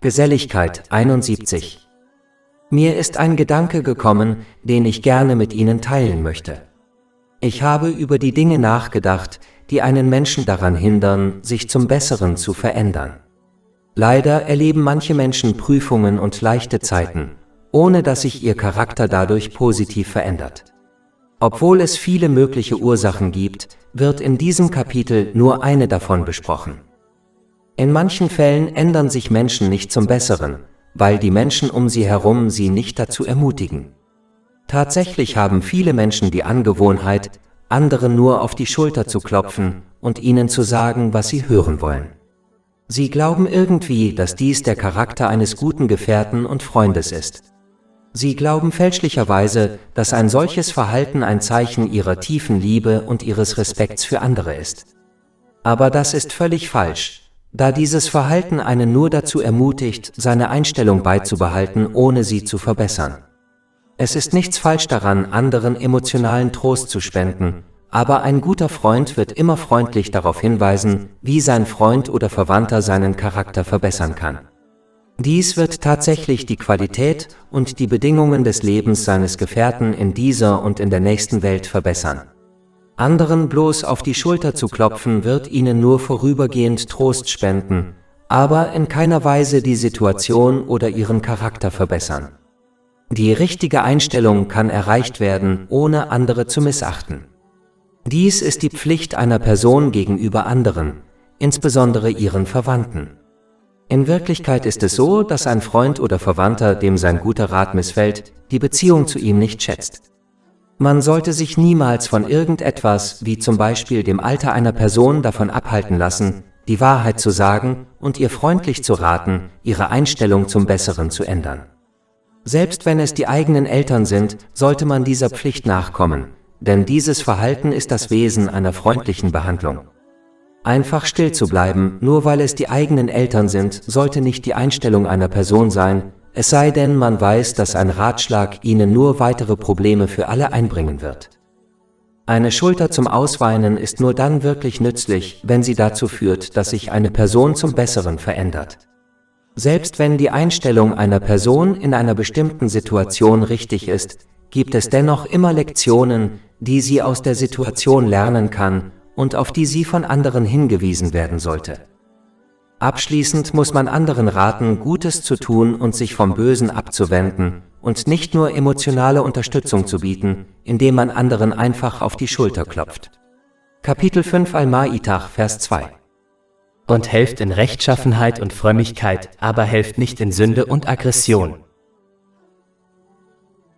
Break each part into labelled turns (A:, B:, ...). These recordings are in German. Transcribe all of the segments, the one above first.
A: Geselligkeit 71. Mir ist ein Gedanke gekommen, den ich gerne mit Ihnen teilen möchte. Ich habe über die Dinge nachgedacht, die einen Menschen daran hindern, sich zum Besseren zu verändern. Leider erleben manche Menschen Prüfungen und leichte Zeiten, ohne dass sich ihr Charakter dadurch positiv verändert. Obwohl es viele mögliche Ursachen gibt, wird in diesem Kapitel nur eine davon besprochen. In manchen Fällen ändern sich Menschen nicht zum Besseren, weil die Menschen um sie herum sie nicht dazu ermutigen. Tatsächlich haben viele Menschen die Angewohnheit, anderen nur auf die Schulter zu klopfen und ihnen zu sagen, was sie hören wollen. Sie glauben irgendwie, dass dies der Charakter eines guten Gefährten und Freundes ist. Sie glauben fälschlicherweise, dass ein solches Verhalten ein Zeichen ihrer tiefen Liebe und ihres Respekts für andere ist. Aber das ist völlig falsch, da dieses Verhalten einen nur dazu ermutigt, seine Einstellung beizubehalten, ohne sie zu verbessern. Es ist nichts falsch daran, anderen emotionalen Trost zu spenden, aber ein guter Freund wird immer freundlich darauf hinweisen, wie sein Freund oder Verwandter seinen Charakter verbessern kann. Dies wird tatsächlich die Qualität und die Bedingungen des Lebens seines Gefährten in dieser und in der nächsten Welt verbessern. Anderen bloß auf die Schulter zu klopfen, wird ihnen nur vorübergehend Trost spenden, aber in keiner Weise die Situation oder ihren Charakter verbessern. Die richtige Einstellung kann erreicht werden, ohne andere zu missachten. Dies ist die Pflicht einer Person gegenüber anderen, insbesondere ihren Verwandten. In Wirklichkeit ist es so, dass ein Freund oder Verwandter, dem sein guter Rat missfällt, die Beziehung zu ihm nicht schätzt. Man sollte sich niemals von irgendetwas, wie zum Beispiel dem Alter einer Person, davon abhalten lassen, die Wahrheit zu sagen und ihr freundlich zu raten, ihre Einstellung zum Besseren zu ändern. Selbst wenn es die eigenen Eltern sind, sollte man dieser Pflicht nachkommen, denn dieses Verhalten ist das Wesen einer freundlichen Behandlung. Einfach still zu bleiben, nur weil es die eigenen Eltern sind, sollte nicht die Einstellung einer Person sein, es sei denn, man weiß, dass ein Ratschlag ihnen nur weitere Probleme für alle einbringen wird. Eine Schulter zum Ausweinen ist nur dann wirklich nützlich, wenn sie dazu führt, dass sich eine Person zum Besseren verändert. Selbst wenn die Einstellung einer Person in einer bestimmten Situation richtig ist, gibt es dennoch immer Lektionen, die sie aus der Situation lernen kann und auf die sie von anderen hingewiesen werden sollte. Abschließend muss man anderen raten, Gutes zu tun und sich vom Bösen abzuwenden und nicht nur emotionale Unterstützung zu bieten, indem man anderen einfach auf die Schulter klopft. Kapitel 5 Al-Ma'idah, Vers 2.
B: Und helft in Rechtschaffenheit und Frömmigkeit, aber helft nicht in Sünde und Aggression.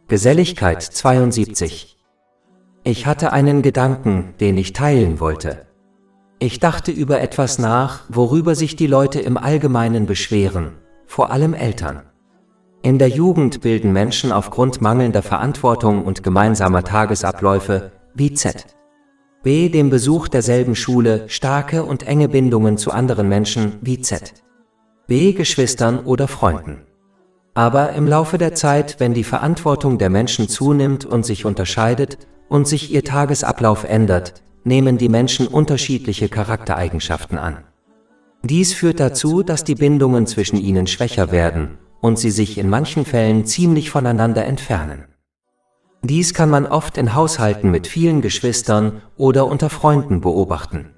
A: Geselligkeit 72. Ich hatte einen Gedanken, den ich teilen wollte. Ich dachte über etwas nach, worüber sich die Leute im Allgemeinen beschweren, vor allem Eltern. In der Jugend bilden Menschen aufgrund mangelnder Verantwortung und gemeinsamer Tagesabläufe, wie B. dem Besuch derselben Schule, starke und enge Bindungen zu anderen Menschen, wie B. Geschwistern oder Freunden. Aber im Laufe der Zeit, wenn die Verantwortung der Menschen zunimmt und sich unterscheidet und sich ihr Tagesablauf ändert, nehmen die Menschen unterschiedliche Charaktereigenschaften an. Dies führt dazu, dass die Bindungen zwischen ihnen schwächer werden und sie sich in manchen Fällen ziemlich voneinander entfernen. Dies kann man oft in Haushalten mit vielen Geschwistern oder unter Freunden beobachten.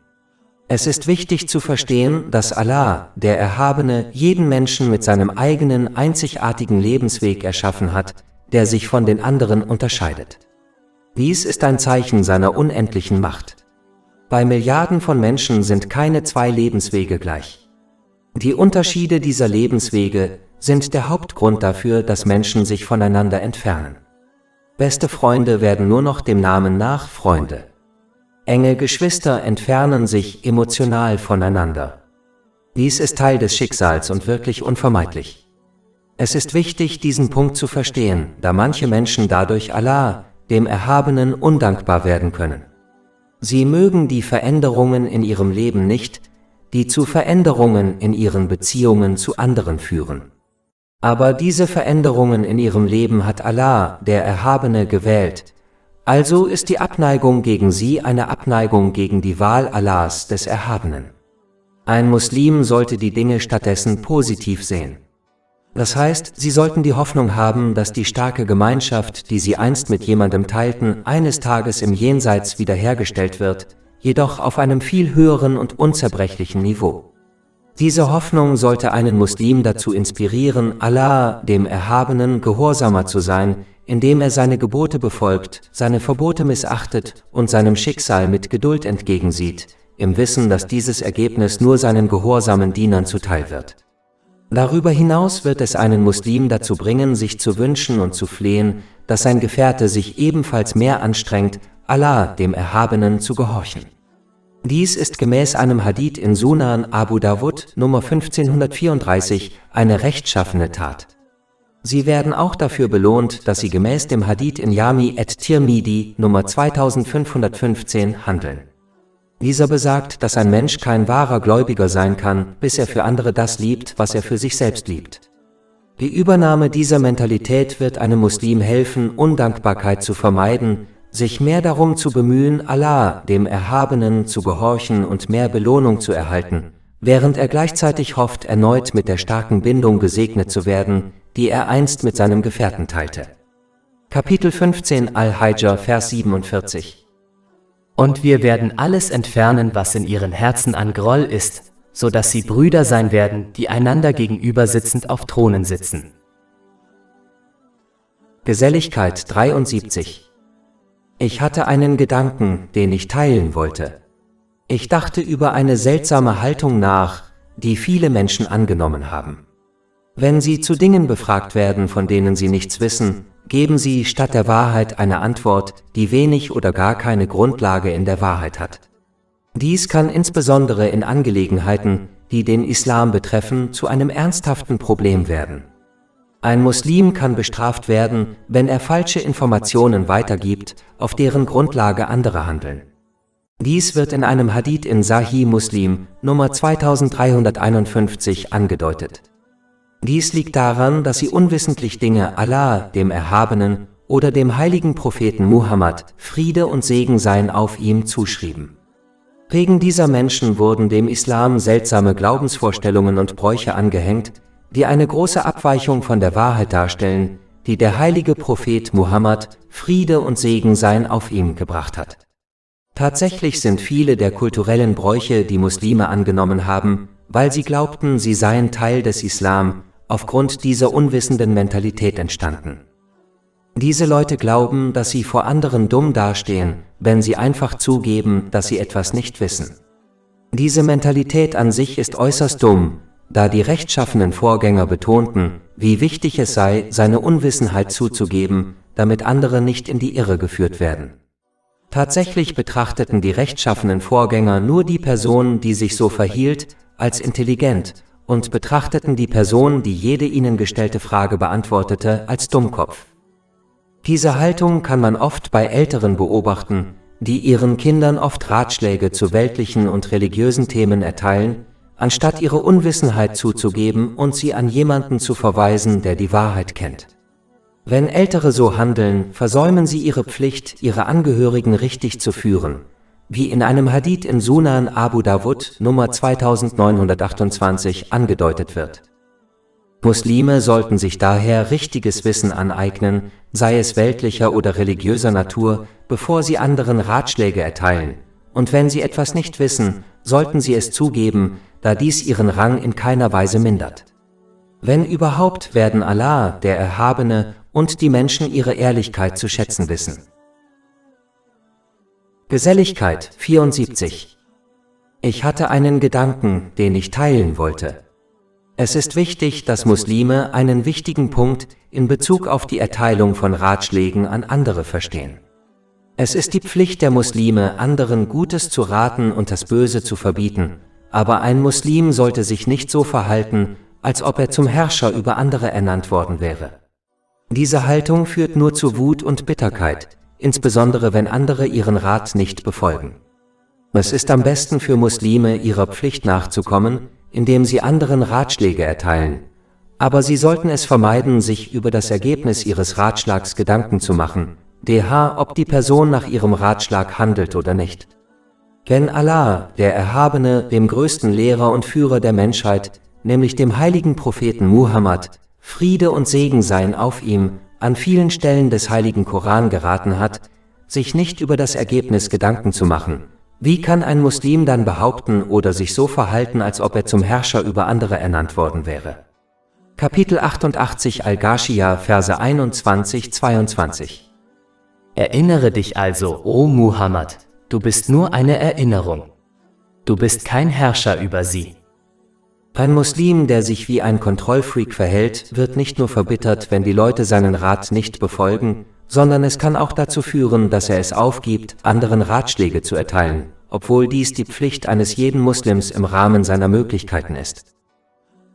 A: Es ist wichtig zu verstehen, dass Allah, der Erhabene, jeden Menschen mit seinem eigenen, einzigartigen Lebensweg erschaffen hat, der sich von den anderen unterscheidet. Dies ist ein Zeichen seiner unendlichen Macht. Bei Milliarden von Menschen sind keine zwei Lebenswege gleich. Die Unterschiede dieser Lebenswege sind der Hauptgrund dafür, dass Menschen sich voneinander entfernen. Beste Freunde werden nur noch dem Namen nach Freunde. Enge Geschwister entfernen sich emotional voneinander. Dies ist Teil des Schicksals und wirklich unvermeidlich. Es ist wichtig, diesen Punkt zu verstehen, da manche Menschen dadurch Allah, dem Erhabenen, undankbar werden können. Sie mögen die Veränderungen in ihrem Leben nicht, die zu Veränderungen in ihren Beziehungen zu anderen führen. Aber diese Veränderungen in ihrem Leben hat Allah, der Erhabene, gewählt. Also ist die Abneigung gegen sie eine Abneigung gegen die Wahl Allahs, des Erhabenen. Ein Muslim sollte die Dinge stattdessen positiv sehen. Das heißt, sie sollten die Hoffnung haben, dass die starke Gemeinschaft, die sie einst mit jemandem teilten, eines Tages im Jenseits wiederhergestellt wird, jedoch auf einem viel höheren und unzerbrechlichen Niveau. Diese Hoffnung sollte einen Muslim dazu inspirieren, Allah, dem Erhabenen, gehorsamer zu sein, indem er seine Gebote befolgt, seine Verbote missachtet und seinem Schicksal mit Geduld entgegensieht, im Wissen, dass dieses Ergebnis nur seinen gehorsamen Dienern zuteil wird. Darüber hinaus wird es einen Muslim dazu bringen, sich zu wünschen und zu flehen, dass sein Gefährte sich ebenfalls mehr anstrengt, Allah, dem Erhabenen, zu gehorchen. Dies ist gemäß einem Hadith in Sunan Abu Dawud, Nummer 1534, eine rechtschaffene Tat. Sie werden auch dafür belohnt, dass sie gemäß dem Hadith in Jami at-Tirmidhi, Nummer 2515, handeln. Dieser besagt, dass ein Mensch kein wahrer Gläubiger sein kann, bis er für andere das liebt, was er für sich selbst liebt. Die Übernahme dieser Mentalität wird einem Muslim helfen, Undankbarkeit zu vermeiden, sich mehr darum zu bemühen, Allah, dem Erhabenen, zu gehorchen und mehr Belohnung zu erhalten, während er gleichzeitig hofft, erneut mit der starken Bindung gesegnet zu werden, die er einst mit seinem Gefährten teilte. Kapitel 15 Al-Hijr, Vers 47.
B: Und wir werden alles entfernen, was in ihren Herzen an Groll ist, so dass sie Brüder sein werden, die einander gegenüber sitzend auf Thronen sitzen.
A: Geselligkeit 73. Ich hatte einen Gedanken, den ich teilen wollte. Ich dachte über eine seltsame Haltung nach, die viele Menschen angenommen haben. Wenn sie zu Dingen befragt werden, von denen sie nichts wissen, geben sie statt der Wahrheit eine Antwort, die wenig oder gar keine Grundlage in der Wahrheit hat. Dies kann insbesondere in Angelegenheiten, die den Islam betreffen, zu einem ernsthaften Problem werden. Ein Muslim kann bestraft werden, wenn er falsche Informationen weitergibt, auf deren Grundlage andere handeln. Dies wird in einem Hadith in Sahih Muslim, Nummer 2351, angedeutet. Dies liegt daran, dass sie unwissentlich Dinge Allah, dem Erhabenen, oder dem heiligen Propheten Muhammad, Friede und Segen seien auf ihm, zuschrieben. Wegen dieser Menschen wurden dem Islam seltsame Glaubensvorstellungen und Bräuche angehängt, die eine große Abweichung von der Wahrheit darstellen, die der heilige Prophet Muhammad, Friede und Segen seien auf ihm, gebracht hat. Tatsächlich sind viele der kulturellen Bräuche, die Muslime angenommen haben, weil sie glaubten, sie seien Teil des Islam, aufgrund dieser unwissenden Mentalität entstanden. Diese Leute glauben, dass sie vor anderen dumm dastehen, wenn sie einfach zugeben, dass sie etwas nicht wissen. Diese Mentalität an sich ist äußerst dumm, da die rechtschaffenen Vorgänger betonten, wie wichtig es sei, seine Unwissenheit zuzugeben, damit andere nicht in die Irre geführt werden. Tatsächlich betrachteten die rechtschaffenen Vorgänger nur die Person, die sich so verhielt, als intelligent und betrachteten die Person, die jede ihnen gestellte Frage beantwortete, als Dummkopf. Diese Haltung kann man oft bei Älteren beobachten, die ihren Kindern oft Ratschläge zu weltlichen und religiösen Themen erteilen, anstatt ihre Unwissenheit zuzugeben und sie an jemanden zu verweisen, der die Wahrheit kennt. Wenn Ältere so handeln, versäumen sie ihre Pflicht, ihre Angehörigen richtig zu führen, wie in einem Hadith in Sunan Abu Dawud, Nummer 2928, angedeutet wird. Muslime sollten sich daher richtiges Wissen aneignen, sei es weltlicher oder religiöser Natur, bevor sie anderen Ratschläge erteilen, und wenn sie etwas nicht wissen, sollten sie es zugeben, da dies ihren Rang in keiner Weise mindert. Wenn überhaupt, werden Allah, der Erhabene, und die Menschen ihre Ehrlichkeit zu schätzen wissen. Geselligkeit 74. Ich hatte einen Gedanken, den ich teilen wollte. Es ist wichtig, dass Muslime einen wichtigen Punkt in Bezug auf die Erteilung von Ratschlägen an andere verstehen. Es ist die Pflicht der Muslime, anderen Gutes zu raten und das Böse zu verbieten, aber ein Muslim sollte sich nicht so verhalten, als ob er zum Herrscher über andere ernannt worden wäre. Diese Haltung führt nur zu Wut und Bitterkeit, insbesondere wenn andere ihren Rat nicht befolgen. Es ist am besten für Muslime, ihrer Pflicht nachzukommen, indem sie anderen Ratschläge erteilen, aber sie sollten es vermeiden, sich über das Ergebnis ihres Ratschlags Gedanken zu machen, ob die Person nach ihrem Ratschlag handelt oder nicht. Wenn Allah, der Erhabene, dem größten Lehrer und Führer der Menschheit, nämlich dem heiligen Propheten Muhammad, Friede und Segen seien auf ihm, an vielen Stellen des heiligen Koran geraten hat, sich nicht über das Ergebnis Gedanken zu machen. Wie kann ein Muslim dann behaupten oder sich so verhalten, als ob er zum Herrscher über andere ernannt worden wäre? Kapitel 88 Al-Ghashiyah, Verse 21-22.
B: Erinnere dich also, o Muhammad, du bist nur eine Erinnerung. Du bist kein Herrscher über sie.
A: Ein Muslim, der sich wie ein Kontrollfreak verhält, wird nicht nur verbittert, wenn die Leute seinen Rat nicht befolgen, sondern es kann auch dazu führen, dass er es aufgibt, anderen Ratschläge zu erteilen, obwohl dies die Pflicht eines jeden Muslims im Rahmen seiner Möglichkeiten ist.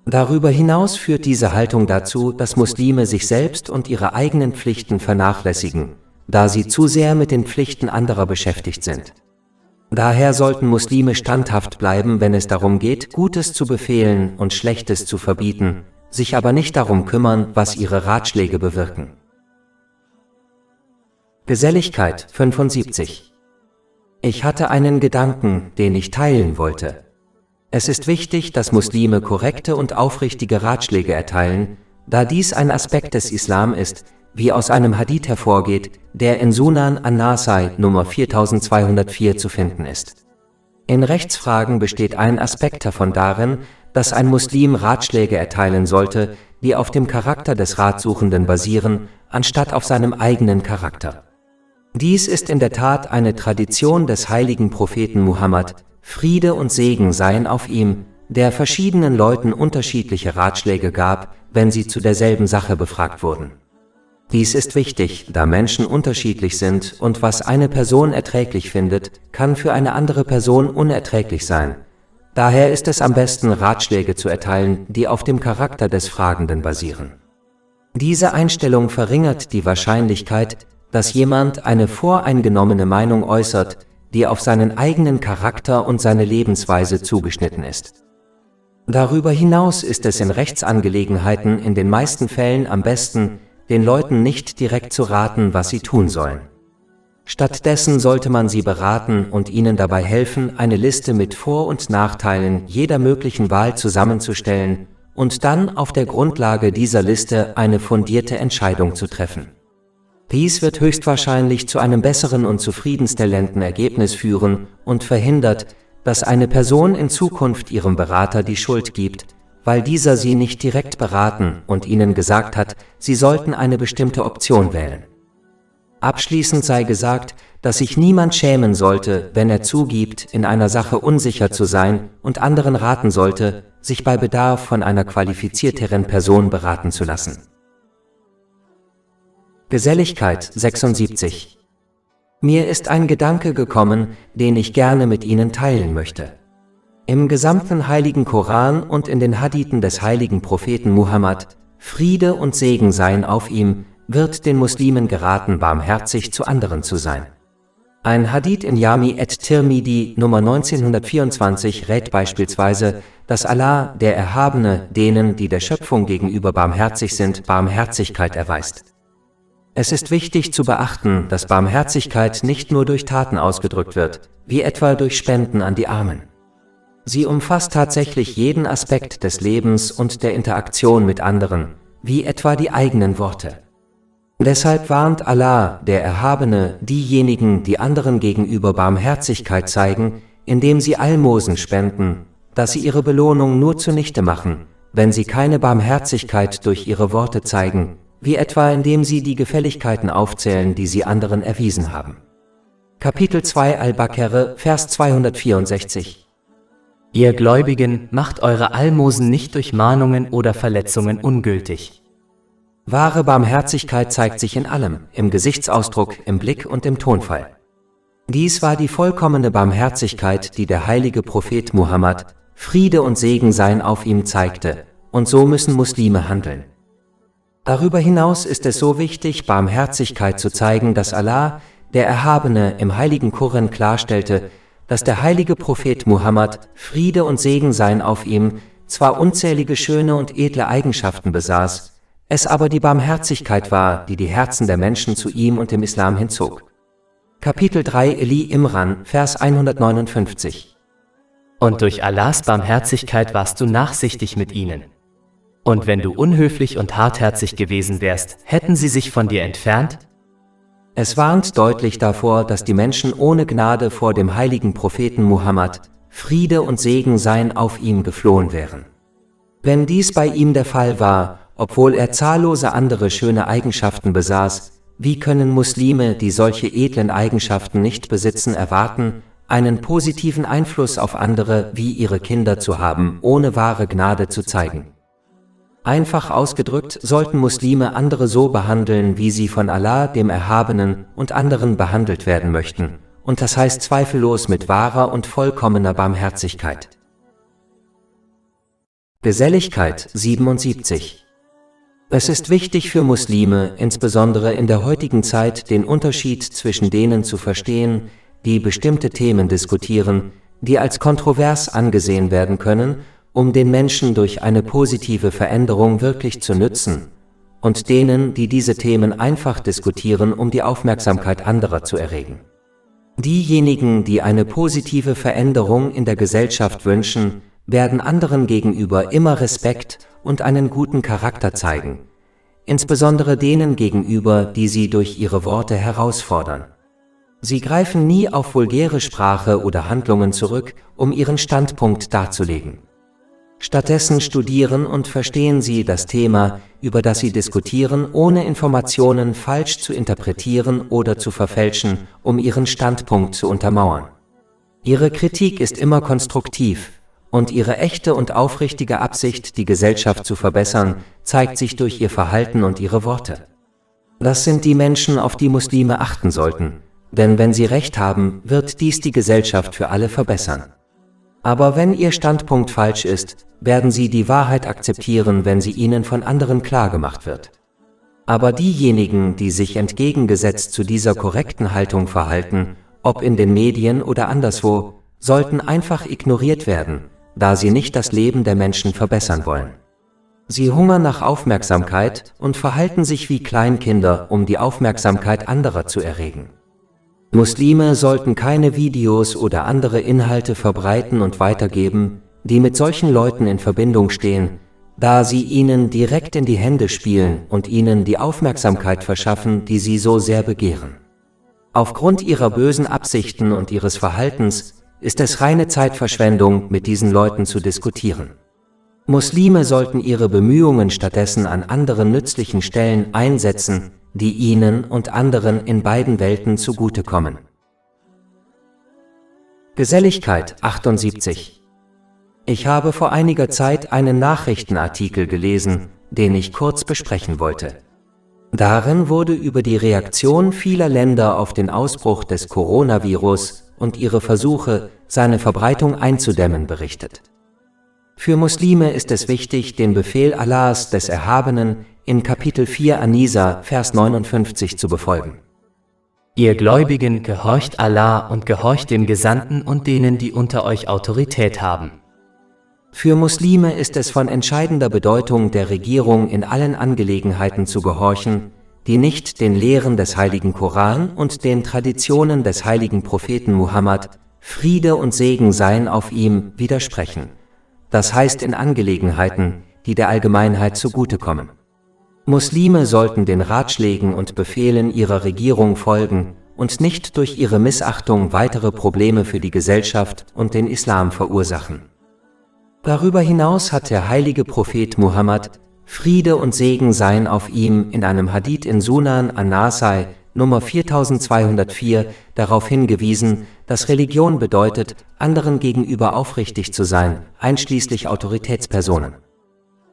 A: Darüber hinaus führt diese Haltung dazu, dass Muslime sich selbst und ihre eigenen Pflichten vernachlässigen, da sie zu sehr mit den Pflichten anderer beschäftigt sind. Daher sollten Muslime standhaft bleiben, wenn es darum geht, Gutes zu befehlen und Schlechtes zu verbieten, sich aber nicht darum kümmern, was ihre Ratschläge bewirken. Geselligkeit 75. Ich hatte einen Gedanken, den ich teilen wollte. Es ist wichtig, dass Muslime korrekte und aufrichtige Ratschläge erteilen, da dies ein Aspekt des Islam ist, wie aus einem Hadith hervorgeht, der in Sunan an-Nasai Nummer 4204 zu finden ist. In Rechtsfragen besteht ein Aspekt davon darin, dass ein Muslim Ratschläge erteilen sollte, die auf dem Charakter des Ratsuchenden basieren, anstatt auf seinem eigenen Charakter. Dies ist in der Tat eine Tradition des heiligen Propheten Muhammad, Friede und Segen seien auf ihm, der verschiedenen Leuten unterschiedliche Ratschläge gab, wenn sie zu derselben Sache befragt wurden. Dies ist wichtig, da Menschen unterschiedlich sind und was eine Person erträglich findet, kann für eine andere Person unerträglich sein. Daher ist es am besten, Ratschläge zu erteilen, die auf dem Charakter des Fragenden basieren. Diese Einstellung verringert die Wahrscheinlichkeit, dass jemand eine voreingenommene Meinung äußert, die auf seinen eigenen Charakter und seine Lebensweise zugeschnitten ist. Darüber hinaus ist es in Rechtsangelegenheiten in den meisten Fällen am besten, den Leuten nicht direkt zu raten, was sie tun sollen. Stattdessen sollte man sie beraten und ihnen dabei helfen, eine Liste mit Vor- und Nachteilen jeder möglichen Wahl zusammenzustellen und dann auf der Grundlage dieser Liste eine fundierte Entscheidung zu treffen. Dies wird höchstwahrscheinlich zu einem besseren und zufriedenstellenden Ergebnis führen und verhindert, dass eine Person in Zukunft ihrem Berater die Schuld gibt, weil dieser sie nicht direkt beraten und ihnen gesagt hat, sie sollten eine bestimmte Option wählen. Abschließend sei gesagt, dass sich niemand schämen sollte, wenn er zugibt, in einer Sache unsicher zu sein und anderen raten sollte, sich bei Bedarf von einer qualifizierteren Person beraten zu lassen. Geselligkeit 76. Mir ist ein Gedanke gekommen, den ich gerne mit Ihnen teilen möchte. Im gesamten heiligen Koran und in den Hadithen des heiligen Propheten Muhammad, Friede und Segen seien auf ihm, wird den Muslimen geraten, barmherzig zu anderen zu sein. Ein Hadith in Jami at-Tirmidhi Nummer 1924 rät beispielsweise, dass Allah, der Erhabene, denen, die der Schöpfung gegenüber barmherzig sind, Barmherzigkeit erweist. Es ist wichtig zu beachten, dass Barmherzigkeit nicht nur durch Taten ausgedrückt wird, wie etwa durch Spenden an die Armen. Sie umfasst tatsächlich jeden Aspekt des Lebens und der Interaktion mit anderen, wie etwa die eigenen Worte. Deshalb warnt Allah, der Erhabene, diejenigen, die anderen gegenüber Barmherzigkeit zeigen, indem sie Almosen spenden, dass sie ihre Belohnung nur zunichte machen, wenn sie keine Barmherzigkeit durch ihre Worte zeigen, wie etwa indem sie die Gefälligkeiten aufzählen, die sie anderen erwiesen haben. Kapitel 2 Al-Baqarah, Vers 264.
B: Ihr Gläubigen, macht eure Almosen nicht durch Mahnungen oder Verletzungen ungültig.
A: Wahre Barmherzigkeit zeigt sich in allem, im Gesichtsausdruck, im Blick und im Tonfall. Dies war die vollkommene Barmherzigkeit, die der heilige Prophet Muhammad, Friede und Segen seien auf ihm, zeigte, und so müssen Muslime handeln. Darüber hinaus ist es so wichtig, Barmherzigkeit zu zeigen, dass Allah, der Erhabene, im heiligen Koran klarstellte, dass der heilige Prophet Muhammad, Friede und Segen seien auf ihm, zwar unzählige schöne und edle Eigenschaften besaß, es aber die Barmherzigkeit war, die die Herzen der Menschen zu ihm und dem Islam hinzog. Kapitel 3 Eli Imran, Vers 159.
B: Und durch Allahs Barmherzigkeit warst du nachsichtig mit ihnen. Und wenn du unhöflich und hartherzig gewesen wärst, hätten sie sich von dir entfernt?
A: Es warnt deutlich davor, dass die Menschen ohne Gnade vor dem heiligen Propheten Muhammad, Friede und Segen seien auf ihm, geflohen wären. Wenn dies bei ihm der Fall war, obwohl er zahllose andere schöne Eigenschaften besaß, wie können Muslime, die solche edlen Eigenschaften nicht besitzen, erwarten, einen positiven Einfluss auf andere wie ihre Kinder zu haben, ohne wahre Gnade zu zeigen? Einfach ausgedrückt sollten Muslime andere so behandeln, wie sie von Allah, dem Erhabenen, und anderen behandelt werden möchten, und das heißt zweifellos mit wahrer und vollkommener Barmherzigkeit. Geselligkeit 77. Es ist wichtig für Muslime, insbesondere in der heutigen Zeit, den Unterschied zwischen denen zu verstehen, die bestimmte Themen diskutieren, die als kontrovers angesehen werden können, um den Menschen durch eine positive Veränderung wirklich zu nützen, und denen, die diese Themen einfach diskutieren, um die Aufmerksamkeit anderer zu erregen. Diejenigen, die eine positive Veränderung in der Gesellschaft wünschen, werden anderen gegenüber immer Respekt und einen guten Charakter zeigen, insbesondere denen gegenüber, die sie durch ihre Worte herausfordern. Sie greifen nie auf vulgäre Sprache oder Handlungen zurück, um ihren Standpunkt darzulegen. Stattdessen studieren und verstehen sie das Thema, über das sie diskutieren, ohne Informationen falsch zu interpretieren oder zu verfälschen, um ihren Standpunkt zu untermauern. Ihre Kritik ist immer konstruktiv, und ihre echte und aufrichtige Absicht, die Gesellschaft zu verbessern, zeigt sich durch ihr Verhalten und ihre Worte. Das sind die Menschen, auf die Muslime achten sollten, denn wenn sie Recht haben, wird dies die Gesellschaft für alle verbessern. Aber wenn ihr Standpunkt falsch ist, werden sie die Wahrheit akzeptieren, wenn sie ihnen von anderen klargemacht wird. Aber diejenigen, die sich entgegengesetzt zu dieser korrekten Haltung verhalten, ob in den Medien oder anderswo, sollten einfach ignoriert werden, da sie nicht das Leben der Menschen verbessern wollen. Sie hungern nach Aufmerksamkeit und verhalten sich wie Kleinkinder, um die Aufmerksamkeit anderer zu erregen. Muslime sollten keine Videos oder andere Inhalte verbreiten und weitergeben, die mit solchen Leuten in Verbindung stehen, da sie ihnen direkt in die Hände spielen und ihnen die Aufmerksamkeit verschaffen, die sie so sehr begehren. Aufgrund ihrer bösen Absichten und ihres Verhaltens ist es reine Zeitverschwendung, mit diesen Leuten zu diskutieren. Muslime sollten ihre Bemühungen stattdessen an anderen nützlichen Stellen einsetzen, die ihnen und anderen in beiden Welten zugutekommen. Geselligkeit 78. Ich habe vor einiger Zeit einen Nachrichtenartikel gelesen, den ich kurz besprechen wollte. Darin wurde über die Reaktion vieler Länder auf den Ausbruch des Coronavirus und ihre Versuche, seine Verbreitung einzudämmen, berichtet. Für Muslime ist es wichtig, den Befehl Allahs des Erhabenen in Kapitel 4 An-Nisa, Vers 59 zu befolgen.
B: Ihr Gläubigen, gehorcht Allah und gehorcht dem Gesandten und denen, die unter euch Autorität haben.
A: Für Muslime ist es von entscheidender Bedeutung, der Regierung in allen Angelegenheiten zu gehorchen, die nicht den Lehren des heiligen Koran und den Traditionen des heiligen Propheten Muhammad, Friede und Segen seien auf ihm, widersprechen. Das heißt in Angelegenheiten, die der Allgemeinheit zugutekommen. Muslime sollten den Ratschlägen und Befehlen ihrer Regierung folgen und nicht durch ihre Missachtung weitere Probleme für die Gesellschaft und den Islam verursachen. Darüber hinaus hat der heilige Prophet Muhammad, Friede und Segen seien auf ihm, in einem Hadith in Sunan an-Nasai, Nummer 4204, darauf hingewiesen, dass Religion bedeutet, anderen gegenüber aufrichtig zu sein, einschließlich Autoritätspersonen.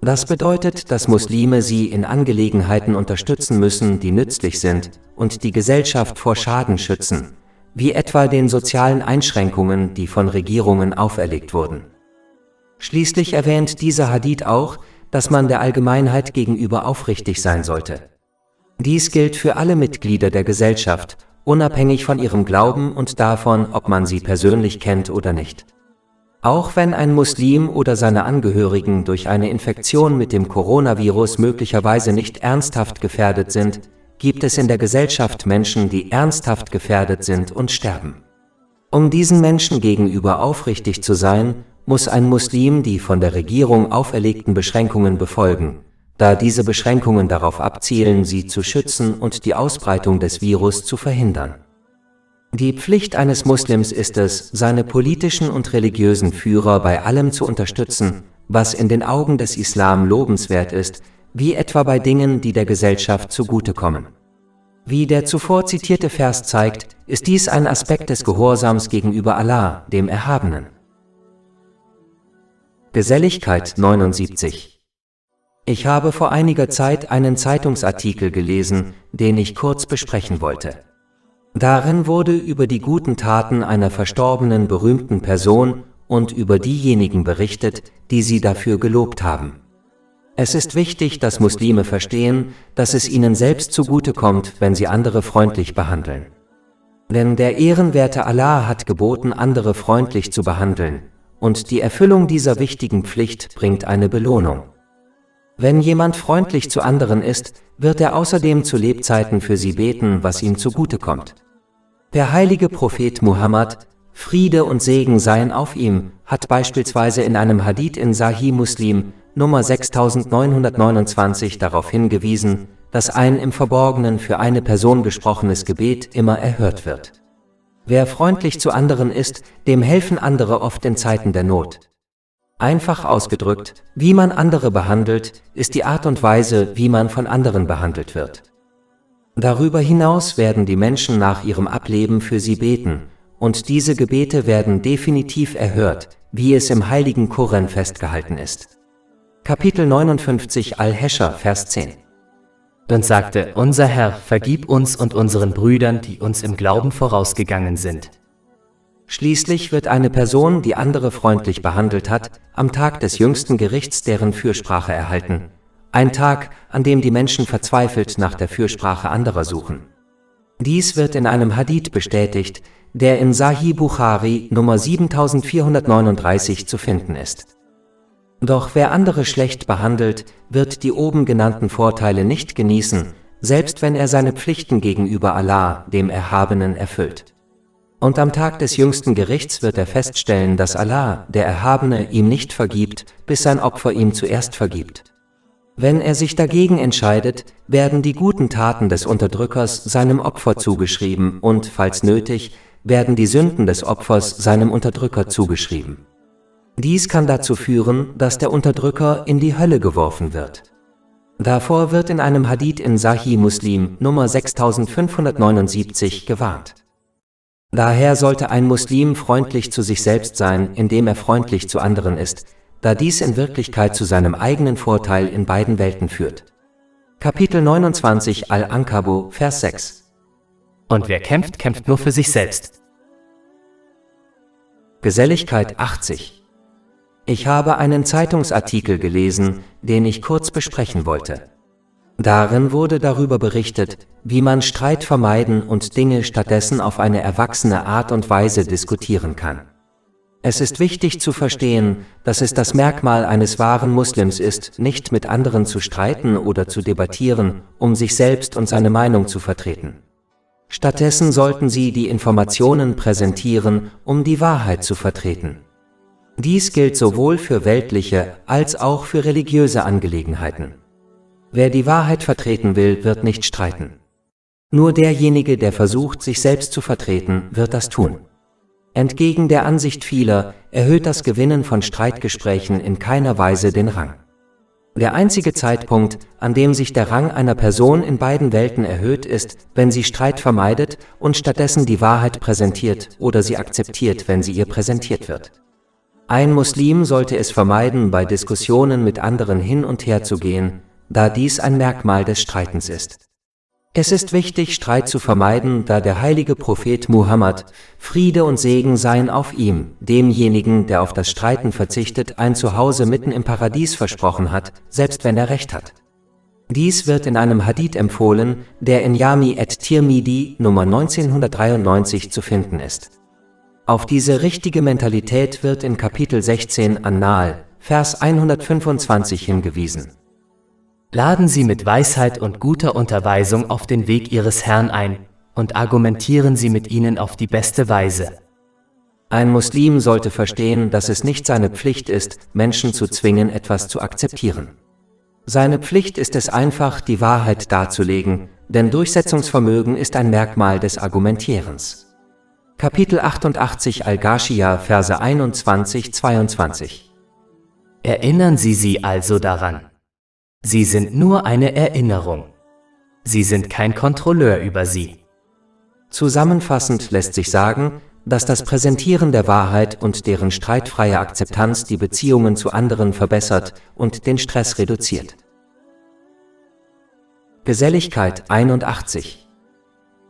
A: Das bedeutet, dass Muslime sie in Angelegenheiten unterstützen müssen, die nützlich sind und die Gesellschaft vor Schaden schützen, wie etwa den sozialen Einschränkungen, die von Regierungen auferlegt wurden. Schließlich erwähnt dieser Hadith auch, dass man der Allgemeinheit gegenüber aufrichtig sein sollte. Dies gilt für alle Mitglieder der Gesellschaft, unabhängig von ihrem Glauben und davon, ob man sie persönlich kennt oder nicht. Auch wenn ein Muslim oder seine Angehörigen durch eine Infektion mit dem Coronavirus möglicherweise nicht ernsthaft gefährdet sind, gibt es in der Gesellschaft Menschen, die ernsthaft gefährdet sind und sterben. Um diesen Menschen gegenüber aufrichtig zu sein, muss ein Muslim die von der Regierung auferlegten Beschränkungen befolgen, da diese Beschränkungen darauf abzielen, sie zu schützen und die Ausbreitung des Virus zu verhindern. Die Pflicht eines Muslims ist es, seine politischen und religiösen Führer bei allem zu unterstützen, was in den Augen des Islam lobenswert ist, wie etwa bei Dingen, die der Gesellschaft zugutekommen. Wie der zuvor zitierte Vers zeigt, ist dies ein Aspekt des Gehorsams gegenüber Allah, dem Erhabenen. Geselligkeit 79. Ich habe vor einiger Zeit einen Zeitungsartikel gelesen, den ich kurz besprechen wollte. Darin wurde über die guten Taten einer verstorbenen berühmten Person und über diejenigen berichtet, die sie dafür gelobt haben. Es ist wichtig, dass Muslime verstehen, dass es ihnen selbst zugutekommt, wenn sie andere freundlich behandeln. Denn der ehrenwerte Allah hat geboten, andere freundlich zu behandeln, und die Erfüllung dieser wichtigen Pflicht bringt eine Belohnung. Wenn jemand freundlich zu anderen ist, wird er außerdem zu Lebzeiten für sie beten, was ihm zugutekommt. Der heilige Prophet Muhammad, Friede und Segen seien auf ihm, hat beispielsweise in einem Hadith in Sahih Muslim, Nummer 6929 darauf hingewiesen, dass ein im Verborgenen für eine Person gesprochenes Gebet immer erhört wird. Wer freundlich zu anderen ist, dem helfen andere oft in Zeiten der Not. Einfach ausgedrückt, wie man andere behandelt, ist die Art und Weise, wie man von anderen behandelt wird. Darüber hinaus werden die Menschen nach ihrem Ableben für sie beten, und diese Gebete werden definitiv erhört, wie es im heiligen Koran festgehalten ist. Kapitel 59 Al-Heshr, Vers 10.
B: Und sagte, unser Herr, vergib uns und unseren Brüdern, die uns im Glauben vorausgegangen sind.
A: Schließlich wird eine Person, die andere freundlich behandelt hat, am Tag des jüngsten Gerichts deren Fürsprache erhalten. Ein Tag, an dem die Menschen verzweifelt nach der Fürsprache anderer suchen. Dies wird in einem Hadith bestätigt, der in Sahih Bukhari Nummer 7439 zu finden ist. Doch wer andere schlecht behandelt, wird die oben genannten Vorteile nicht genießen, selbst wenn er seine Pflichten gegenüber Allah, dem Erhabenen, erfüllt. Und am Tag des jüngsten Gerichts wird er feststellen, dass Allah, der Erhabene, ihm nicht vergibt, bis sein Opfer ihm zuerst vergibt. Wenn er sich dagegen entscheidet, werden die guten Taten des Unterdrückers seinem Opfer zugeschrieben und, falls nötig, werden die Sünden des Opfers seinem Unterdrücker zugeschrieben. Dies kann dazu führen, dass der Unterdrücker in die Hölle geworfen wird. Davor wird in einem Hadith in Sahih Muslim Nummer 6579 gewarnt. Daher sollte ein Muslim freundlich zu sich selbst sein, indem er freundlich zu anderen ist, da dies in Wirklichkeit zu seinem eigenen Vorteil in beiden Welten führt. Kapitel 29 Al-Ankabut, Vers 6.
B: Und wer kämpft, kämpft nur für sich selbst.
A: Geselligkeit 80. Ich habe einen Zeitungsartikel gelesen, den ich kurz besprechen wollte. Darin wurde darüber berichtet, wie man Streit vermeiden und Dinge stattdessen auf eine erwachsene Art und Weise diskutieren kann. Es ist wichtig zu verstehen, dass es das Merkmal eines wahren Muslims ist, nicht mit anderen zu streiten oder zu debattieren, um sich selbst und seine Meinung zu vertreten. Stattdessen sollten sie die Informationen präsentieren, um die Wahrheit zu vertreten. Dies gilt sowohl für weltliche als auch für religiöse Angelegenheiten. Wer die Wahrheit vertreten will, wird nicht streiten. Nur derjenige, der versucht, sich selbst zu vertreten, wird das tun. Entgegen der Ansicht vieler erhöht das Gewinnen von Streitgesprächen in keiner Weise den Rang. Der einzige Zeitpunkt, an dem sich der Rang einer Person in beiden Welten erhöht, ist, wenn sie Streit vermeidet und stattdessen die Wahrheit präsentiert oder sie akzeptiert, wenn sie ihr präsentiert wird. Ein Muslim sollte es vermeiden, bei Diskussionen mit anderen hin und her zu gehen, da dies ein Merkmal des Streitens ist. Es ist wichtig, Streit zu vermeiden, da der heilige Prophet Muhammad, Friede und Segen seien auf ihm, demjenigen, der auf das Streiten verzichtet, ein Zuhause mitten im Paradies versprochen hat, selbst wenn er Recht hat. Dies wird in einem Hadith empfohlen, der in Jami at-Tirmidhi Nummer 1993 zu finden ist. Auf diese richtige Mentalität wird in Kapitel 16 An-Nahl, Vers 125 hingewiesen.
B: Laden Sie mit Weisheit und guter Unterweisung auf den Weg Ihres Herrn ein und argumentieren Sie mit ihnen auf die beste Weise.
A: Ein Muslim sollte verstehen, dass es nicht seine Pflicht ist, Menschen zu zwingen, etwas zu akzeptieren. Seine Pflicht ist es einfach, die Wahrheit darzulegen, denn Durchsetzungsvermögen ist ein Merkmal des Argumentierens. Kapitel 88 Al-Ghashiyah, Verse 21-22.
B: Erinnern Sie sie also daran. Sie sind nur eine Erinnerung. Sie sind kein Kontrolleur über sie.
A: Zusammenfassend lässt sich sagen, dass das Präsentieren der Wahrheit und deren streitfreie Akzeptanz die Beziehungen zu anderen verbessert und den Stress reduziert. Geselligkeit 81.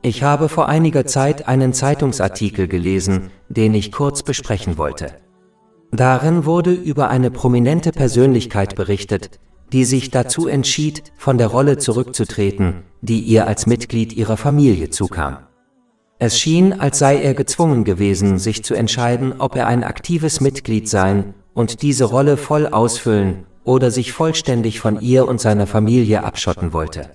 A: Ich habe vor einiger Zeit einen Zeitungsartikel gelesen, den ich kurz besprechen wollte. Darin wurde über eine prominente Persönlichkeit berichtet, die sich dazu entschied, von der Rolle zurückzutreten, die ihr als Mitglied ihrer Familie zukam. Es schien, als sei er gezwungen gewesen, sich zu entscheiden, ob er ein aktives Mitglied sein und diese Rolle voll ausfüllen oder sich vollständig von ihr und seiner Familie abschotten wollte.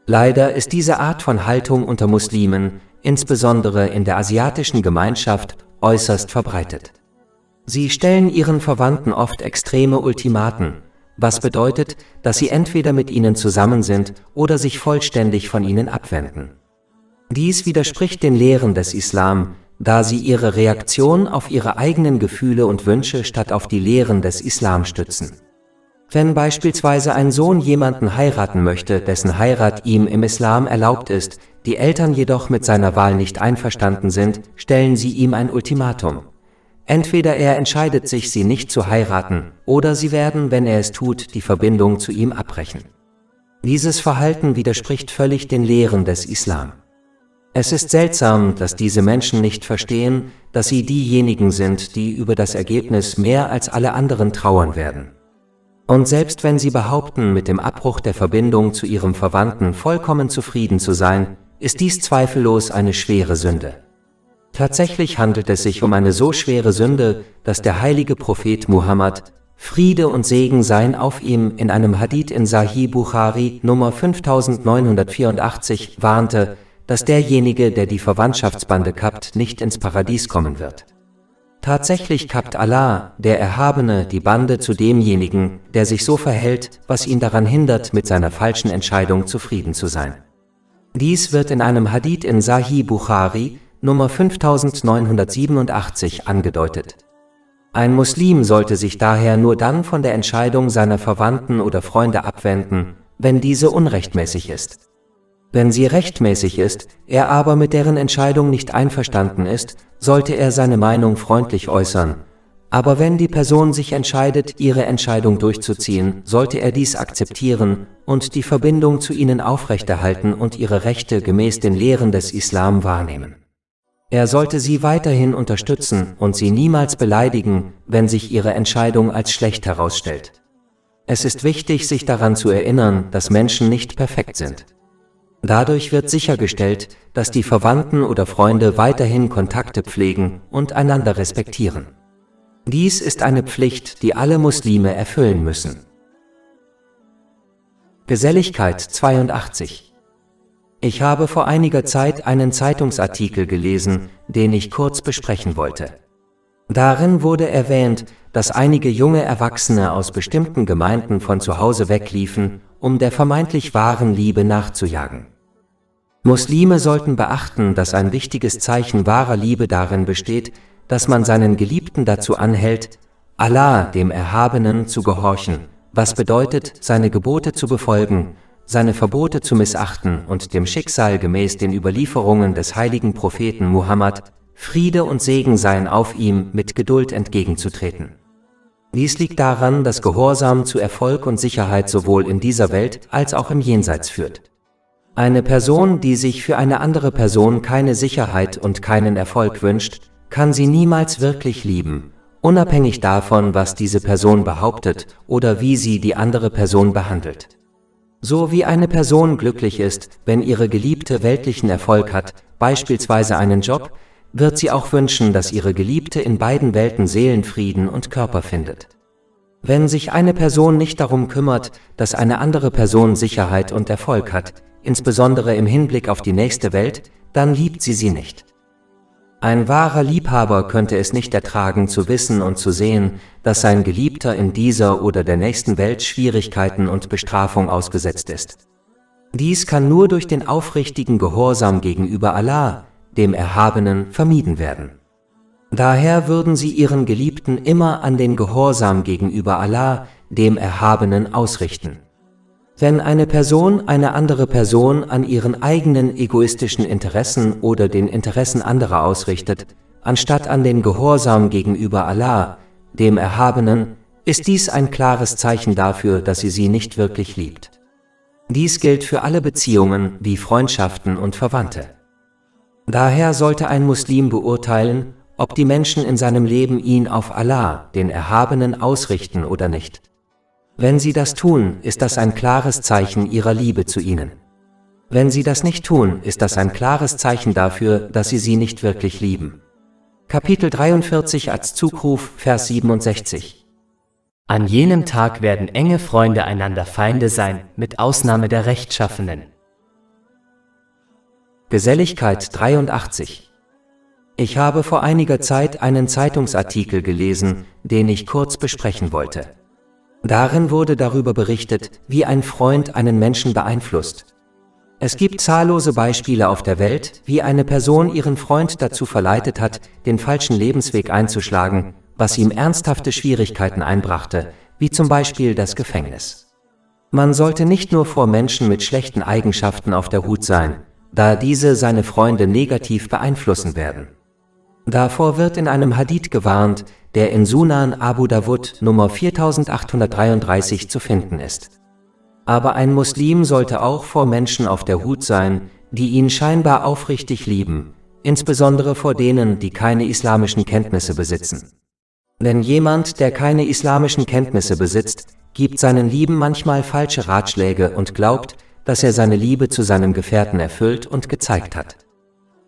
A: Leider ist diese Art von Haltung unter Muslimen, insbesondere in der asiatischen Gemeinschaft, äußerst verbreitet. Sie stellen ihren Verwandten oft extreme Ultimaten, was bedeutet, dass sie entweder mit ihnen zusammen sind oder sich vollständig von ihnen abwenden. Dies widerspricht den Lehren des Islam, da sie ihre Reaktion auf ihre eigenen Gefühle und Wünsche statt auf die Lehren des Islam stützen. Wenn beispielsweise ein Sohn jemanden heiraten möchte, dessen Heirat ihm im Islam erlaubt ist, die Eltern jedoch mit seiner Wahl nicht einverstanden sind, stellen sie ihm ein Ultimatum. Entweder er entscheidet sich, sie nicht zu heiraten, oder sie werden, wenn er es tut, die Verbindung zu ihm abbrechen. Dieses Verhalten widerspricht völlig den Lehren des Islam. Es ist seltsam, dass diese Menschen nicht verstehen, dass sie diejenigen sind, die über das Ergebnis mehr als alle anderen trauern werden. Und selbst wenn sie behaupten, mit dem Abbruch der Verbindung zu ihrem Verwandten vollkommen zufrieden zu sein, ist dies zweifellos eine schwere Sünde. Tatsächlich handelt es sich um eine so schwere Sünde, dass der heilige Prophet Muhammad, Friede und Segen seien auf ihm, in einem Hadith in Sahih Bukhari Nummer 5984 warnte, dass derjenige, der die Verwandtschaftsbande kappt, nicht ins Paradies kommen wird. Tatsächlich kappt Allah, der Erhabene, die Bande zu demjenigen, der sich so verhält, was ihn daran hindert, mit seiner falschen Entscheidung zufrieden zu sein. Dies wird in einem Hadith in Sahih Bukhari Nummer 5987 angedeutet. Ein Muslim sollte sich daher nur dann von der Entscheidung seiner Verwandten oder Freunde abwenden, wenn diese unrechtmäßig ist. Wenn sie rechtmäßig ist, er aber mit deren Entscheidung nicht einverstanden ist, sollte er seine Meinung freundlich äußern. Aber wenn die Person sich entscheidet, ihre Entscheidung durchzuziehen, sollte er dies akzeptieren und die Verbindung zu ihnen aufrechterhalten und ihre Rechte gemäß den Lehren des Islam wahrnehmen. Er sollte sie weiterhin unterstützen und sie niemals beleidigen, wenn sich ihre Entscheidung als schlecht herausstellt. Es ist wichtig, sich daran zu erinnern, dass Menschen nicht perfekt sind. Dadurch wird sichergestellt, dass die Verwandten oder Freunde weiterhin Kontakte pflegen und einander respektieren. Dies ist eine Pflicht, die alle Muslime erfüllen müssen. Geselligkeit 82. Ich habe vor einiger Zeit einen Zeitungsartikel gelesen, den ich kurz besprechen wollte. Darin wurde erwähnt, dass einige junge Erwachsene aus bestimmten Gemeinden von zu Hause wegliefen, um der vermeintlich wahren Liebe nachzujagen. Muslime sollten beachten, dass ein wichtiges Zeichen wahrer Liebe darin besteht, dass man seinen Geliebten dazu anhält, Allah, dem Erhabenen, zu gehorchen, was bedeutet, seine Gebote zu befolgen, seine Verbote zu missachten und dem Schicksal gemäß den Überlieferungen des heiligen Propheten Muhammad, Friede und Segen seien auf ihm, mit Geduld entgegenzutreten. Dies liegt daran, dass Gehorsam zu Erfolg und Sicherheit sowohl in dieser Welt als auch im Jenseits führt. Eine Person, die sich für eine andere Person keine Sicherheit und keinen Erfolg wünscht, kann sie niemals wirklich lieben, unabhängig davon, was diese Person behauptet oder wie sie die andere Person behandelt. So wie eine Person glücklich ist, wenn ihre Geliebte weltlichen Erfolg hat, beispielsweise einen Job, wird sie auch wünschen, dass ihre Geliebte in beiden Welten Seelenfrieden und Körper findet. Wenn sich eine Person nicht darum kümmert, dass eine andere Person Sicherheit und Erfolg hat, insbesondere im Hinblick auf die nächste Welt, dann liebt sie sie nicht. Ein wahrer Liebhaber könnte es nicht ertragen zu wissen und zu sehen, dass sein Geliebter in dieser oder der nächsten Welt Schwierigkeiten und Bestrafung ausgesetzt ist. Dies kann nur durch den aufrichtigen Gehorsam gegenüber Allah, dem Erhabenen, vermieden werden. Daher würden sie ihren Geliebten immer an den Gehorsam gegenüber Allah, dem Erhabenen, ausrichten. Wenn eine Person eine andere Person an ihren eigenen egoistischen Interessen oder den Interessen anderer ausrichtet, anstatt an den Gehorsam gegenüber Allah, dem Erhabenen, ist dies ein klares Zeichen dafür, dass sie nicht wirklich liebt. Dies gilt für alle Beziehungen wie Freundschaften und Verwandte. Daher sollte ein Muslim beurteilen, ob die Menschen in seinem Leben ihn auf Allah, den Erhabenen, ausrichten oder nicht. Wenn sie das tun, ist das ein klares Zeichen ihrer Liebe zu ihnen. Wenn sie das nicht tun, ist das ein klares Zeichen dafür, dass sie nicht wirklich lieben. Kapitel 43 als Zugruf, Vers 67.
B: An jenem Tag werden enge Freunde einander Feinde sein, mit Ausnahme der Rechtschaffenen.
A: Geselligkeit 83. Ich habe vor einiger Zeit einen Zeitungsartikel gelesen, den ich kurz besprechen wollte. Darin wurde darüber berichtet, wie ein Freund einen Menschen beeinflusst. Es gibt zahllose Beispiele auf der Welt, wie eine Person ihren Freund dazu verleitet hat, den falschen Lebensweg einzuschlagen, was ihm ernsthafte Schwierigkeiten einbrachte, wie zum Beispiel das Gefängnis. Man sollte nicht nur vor Menschen mit schlechten Eigenschaften auf der Hut sein, da diese seine Freunde negativ beeinflussen werden. Davor wird in einem Hadith gewarnt, der in Sunan Abu Dawud Nummer 4833 zu finden ist. Aber ein Muslim sollte auch vor Menschen auf der Hut sein, die ihn scheinbar aufrichtig lieben, insbesondere vor denen, die keine islamischen Kenntnisse besitzen. Denn jemand, der keine islamischen Kenntnisse besitzt, gibt seinen Lieben manchmal falsche Ratschläge und glaubt, dass er seine Liebe zu seinem Gefährten erfüllt und gezeigt hat.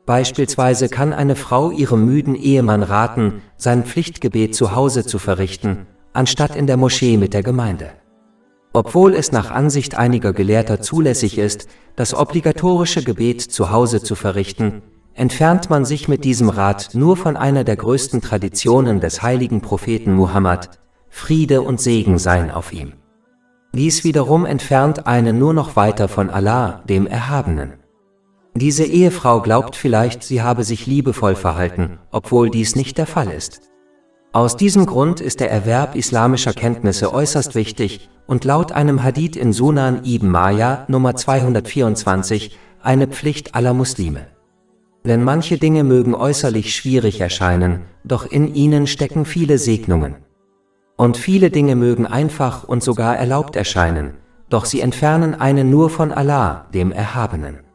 A: Beispielsweise kann eine Frau ihrem müden Ehemann raten, sein Pflichtgebet zu Hause zu verrichten, anstatt in der Moschee mit der Gemeinde. Obwohl es nach Ansicht einiger Gelehrter zulässig ist, das obligatorische Gebet zu Hause zu verrichten, entfernt man sich mit diesem Rat nur von einer der größten Traditionen des heiligen Propheten Muhammad, Friede und Segen seien auf ihm. Dies wiederum entfernt einen nur noch weiter von Allah, dem Erhabenen. Diese Ehefrau glaubt vielleicht, sie habe sich liebevoll verhalten, obwohl dies nicht der Fall ist. Aus diesem Grund ist der Erwerb islamischer Kenntnisse äußerst wichtig und laut einem Hadith in Sunan Ibn Majah Nummer 224 eine Pflicht aller Muslime. Denn manche Dinge mögen äußerlich schwierig erscheinen, doch in ihnen stecken viele Segnungen. Und viele Dinge mögen einfach und sogar erlaubt erscheinen, doch sie entfernen einen nur von Allah, dem Erhabenen.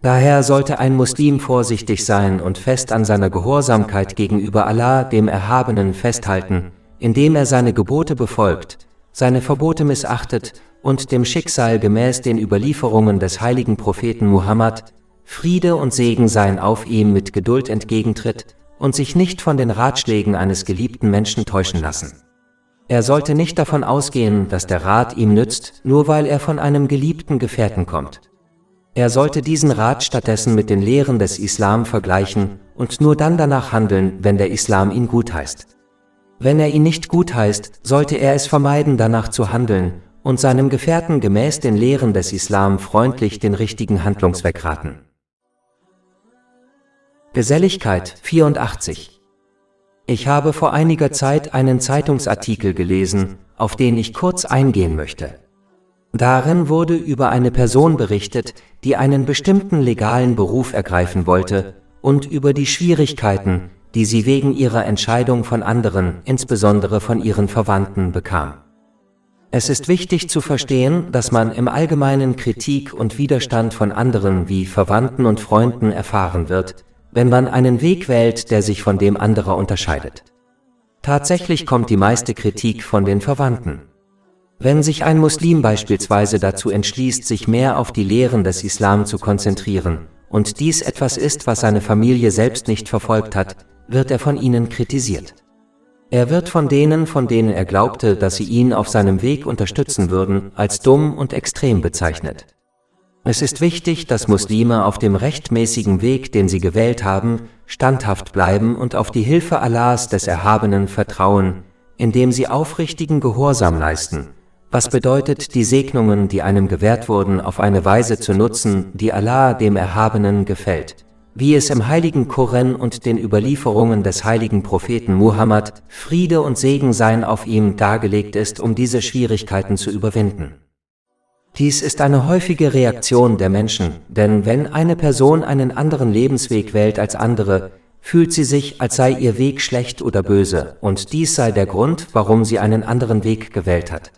A: Daher sollte ein Muslim vorsichtig sein und fest an seiner Gehorsamkeit gegenüber Allah, dem Erhabenen, festhalten, indem er seine Gebote befolgt, seine Verbote missachtet und dem Schicksal gemäß den Überlieferungen des heiligen Propheten Muhammad, Friede und Segen seien auf ihm, mit Geduld entgegentritt und sich nicht von den Ratschlägen eines geliebten Menschen täuschen lassen. Er sollte nicht davon ausgehen, dass der Rat ihm nützt, nur weil er von einem geliebten Gefährten kommt. Er sollte diesen Rat stattdessen mit den Lehren des Islam vergleichen und nur dann danach handeln, wenn der Islam ihn gutheißt. Wenn er ihn nicht gutheißt, sollte er es vermeiden, danach zu handeln und seinem Gefährten gemäß den Lehren des Islam freundlich den richtigen Handlungsweg raten. Geselligkeit 84. Ich habe vor einiger Zeit einen Zeitungsartikel gelesen, auf den ich kurz eingehen möchte. Darin wurde über eine Person berichtet, die einen bestimmten legalen Beruf ergreifen wollte, und über die Schwierigkeiten, die sie wegen ihrer Entscheidung von anderen, insbesondere von ihren Verwandten, bekam. Es ist wichtig zu verstehen, dass man im Allgemeinen Kritik und Widerstand von anderen wie Verwandten und Freunden erfahren wird, wenn man einen Weg wählt, der sich von dem anderer unterscheidet. Tatsächlich kommt die meiste Kritik von den Verwandten. Wenn sich ein Muslim beispielsweise dazu entschließt, sich mehr auf die Lehren des Islam zu konzentrieren, und dies etwas ist, was seine Familie selbst nicht verfolgt hat, wird er von ihnen kritisiert. Er wird von denen er glaubte, dass sie ihn auf seinem Weg unterstützen würden, als dumm und extrem bezeichnet. Es ist wichtig, dass Muslime auf dem rechtmäßigen Weg, den sie gewählt haben, standhaft bleiben und auf die Hilfe Allahs des Erhabenen vertrauen, indem sie aufrichtigen Gehorsam leisten, was bedeutet, die Segnungen, die einem gewährt wurden, auf eine Weise zu nutzen, die Allah dem Erhabenen gefällt, wie es im heiligen Koran und den Überlieferungen des heiligen Propheten Muhammad, Friede und Segen seien auf ihm, dargelegt ist, um diese Schwierigkeiten zu überwinden. Dies ist eine häufige Reaktion der Menschen, denn wenn eine Person einen anderen Lebensweg wählt als andere, fühlt sie sich, als sei ihr Weg schlecht oder böse, und dies sei der Grund, warum sie einen anderen Weg gewählt hat.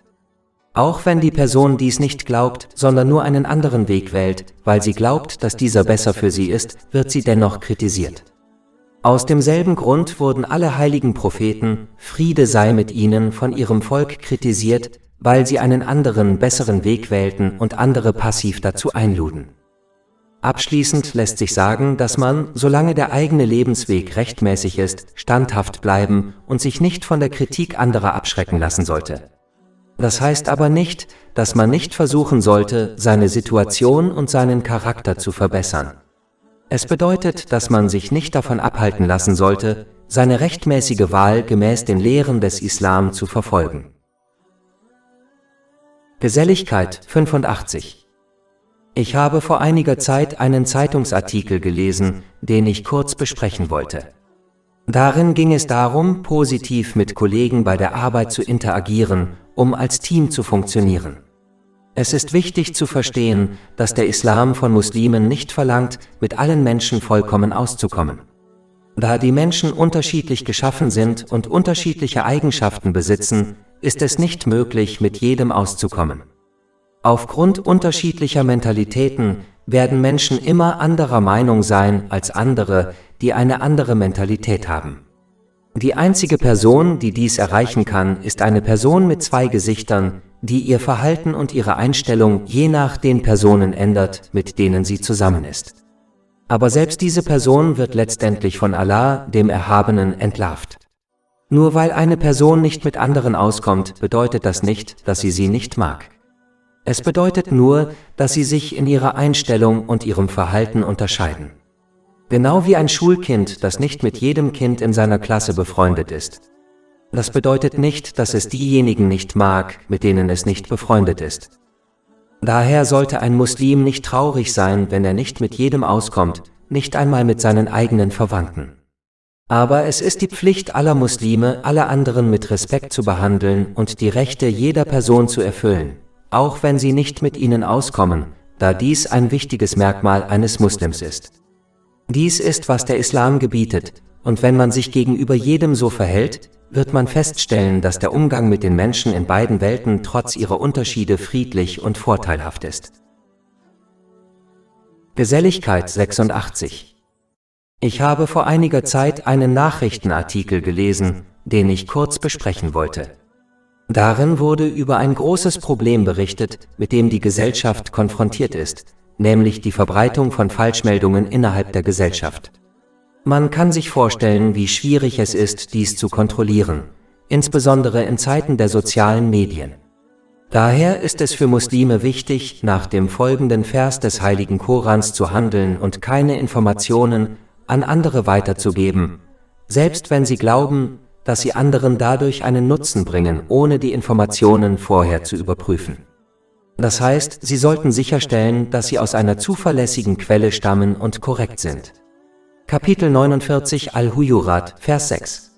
A: Auch wenn die Person dies nicht glaubt, sondern nur einen anderen Weg wählt, weil sie glaubt, dass dieser besser für sie ist, wird sie dennoch kritisiert. Aus demselben Grund wurden alle heiligen Propheten, Friede sei mit ihnen, von ihrem Volk kritisiert, weil sie einen anderen, besseren Weg wählten und andere passiv dazu einluden. Abschließend lässt sich sagen, dass man, solange der eigene Lebensweg rechtmäßig ist, standhaft bleiben und sich nicht von der Kritik anderer abschrecken lassen sollte. Das heißt aber nicht, dass man nicht versuchen sollte, seine Situation und seinen Charakter zu verbessern. Es bedeutet, dass man sich nicht davon abhalten lassen sollte, seine rechtmäßige Wahl gemäß den Lehren des Islam zu verfolgen. Geselligkeit 85. Ich habe vor einiger Zeit einen Zeitungsartikel gelesen, den ich kurz besprechen wollte. Darin ging es darum, positiv mit Kollegen bei der Arbeit zu interagieren, um als Team zu funktionieren. Es ist wichtig zu verstehen, dass der Islam von Muslimen nicht verlangt, mit allen Menschen vollkommen auszukommen. Da die Menschen unterschiedlich geschaffen sind und unterschiedliche Eigenschaften besitzen, ist es nicht möglich, mit jedem auszukommen. Aufgrund unterschiedlicher Mentalitäten werden Menschen immer anderer Meinung sein als andere, die eine andere Mentalität haben. Die einzige Person, die dies erreichen kann, ist eine Person mit zwei Gesichtern, die ihr Verhalten und ihre Einstellung je nach den Personen ändert, mit denen sie zusammen ist. Aber selbst diese Person wird letztendlich von Allah, dem Erhabenen, entlarvt. Nur weil eine Person nicht mit anderen auskommt, bedeutet das nicht, dass sie nicht mag. Es bedeutet nur, dass sie sich in ihrer Einstellung und ihrem Verhalten unterscheiden. Genau wie ein Schulkind, das nicht mit jedem Kind in seiner Klasse befreundet ist. Das bedeutet nicht, dass es diejenigen nicht mag, mit denen es nicht befreundet ist. Daher sollte ein Muslim nicht traurig sein, wenn er nicht mit jedem auskommt, nicht einmal mit seinen eigenen Verwandten. Aber es ist die Pflicht aller Muslime, alle anderen mit Respekt zu behandeln und die Rechte jeder Person zu erfüllen, auch wenn sie nicht mit ihnen auskommen, da dies ein wichtiges Merkmal eines Muslims ist. Dies ist, was der Islam gebietet, und wenn man sich gegenüber jedem so verhält, wird man feststellen, dass der Umgang mit den Menschen in beiden Welten trotz ihrer Unterschiede friedlich und vorteilhaft ist. Geselligkeit 86. Ich habe vor einiger Zeit einen Nachrichtenartikel gelesen, den ich kurz besprechen wollte. Darin wurde über ein großes Problem berichtet, mit dem die Gesellschaft konfrontiert ist, nämlich die Verbreitung von Falschmeldungen innerhalb der Gesellschaft. Man kann sich vorstellen, wie schwierig es ist, dies zu kontrollieren, insbesondere in Zeiten der sozialen Medien. Daher ist es für Muslime wichtig, nach dem folgenden Vers des heiligen Korans zu handeln und keine Informationen an andere weiterzugeben, selbst wenn sie glauben, dass sie anderen dadurch einen Nutzen bringen, ohne die Informationen vorher zu überprüfen. Das heißt, sie sollten sicherstellen, dass sie aus einer zuverlässigen Quelle stammen und korrekt sind. Kapitel 49 Al-Hujurat, Vers 6.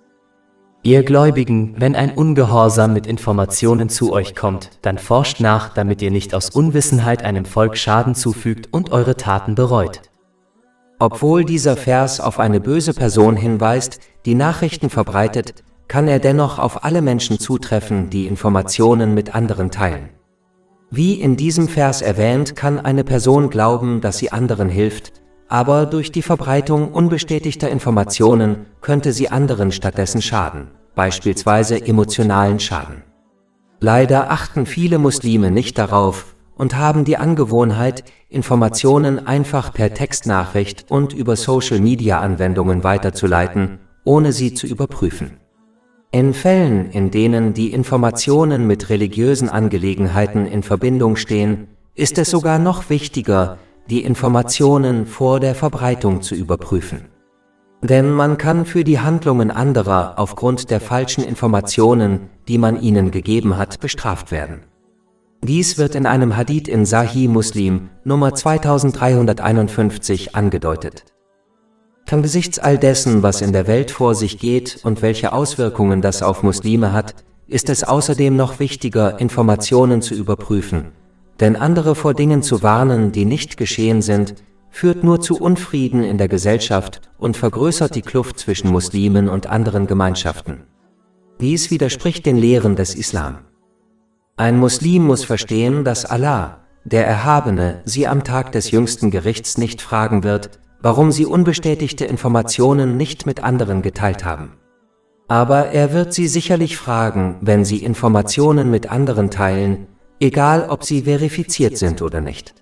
B: Ihr Gläubigen, wenn ein Ungehorsam mit Informationen zu euch kommt, dann forscht nach, damit ihr nicht aus Unwissenheit einem Volk Schaden zufügt und eure Taten bereut.
A: Obwohl dieser Vers auf eine böse Person hinweist, die Nachrichten verbreitet, kann er dennoch auf alle Menschen zutreffen, die Informationen mit anderen teilen. Wie in diesem Vers erwähnt, kann eine Person glauben, dass sie anderen hilft, aber durch die Verbreitung unbestätigter Informationen könnte sie anderen stattdessen schaden, beispielsweise emotionalen Schaden. Leider achten viele Muslime nicht darauf und haben die Angewohnheit, Informationen einfach per Textnachricht und über Social-Media-Anwendungen weiterzuleiten, ohne sie zu überprüfen. In Fällen, in denen die Informationen mit religiösen Angelegenheiten in Verbindung stehen, ist es sogar noch wichtiger, die Informationen vor der Verbreitung zu überprüfen. Denn man kann für die Handlungen anderer aufgrund der falschen Informationen, die man ihnen gegeben hat, bestraft werden. Dies wird in einem Hadith in Sahih Muslim, Nummer 2351, angedeutet. Angesichts all dessen, was in der Welt vor sich geht und welche Auswirkungen das auf Muslime hat, ist es außerdem noch wichtiger, Informationen zu überprüfen, denn andere vor Dingen zu warnen, die nicht geschehen sind, führt nur zu Unfrieden in der Gesellschaft und vergrößert die Kluft zwischen Muslimen und anderen Gemeinschaften. Dies widerspricht den Lehren des Islam. Ein Muslim muss verstehen, dass Allah, der Erhabene, sie am Tag des jüngsten Gerichts nicht fragen wird, warum sie unbestätigte Informationen nicht mit anderen geteilt haben. Aber er wird sie sicherlich fragen, wenn sie Informationen mit anderen teilen, egal ob sie verifiziert sind oder nicht.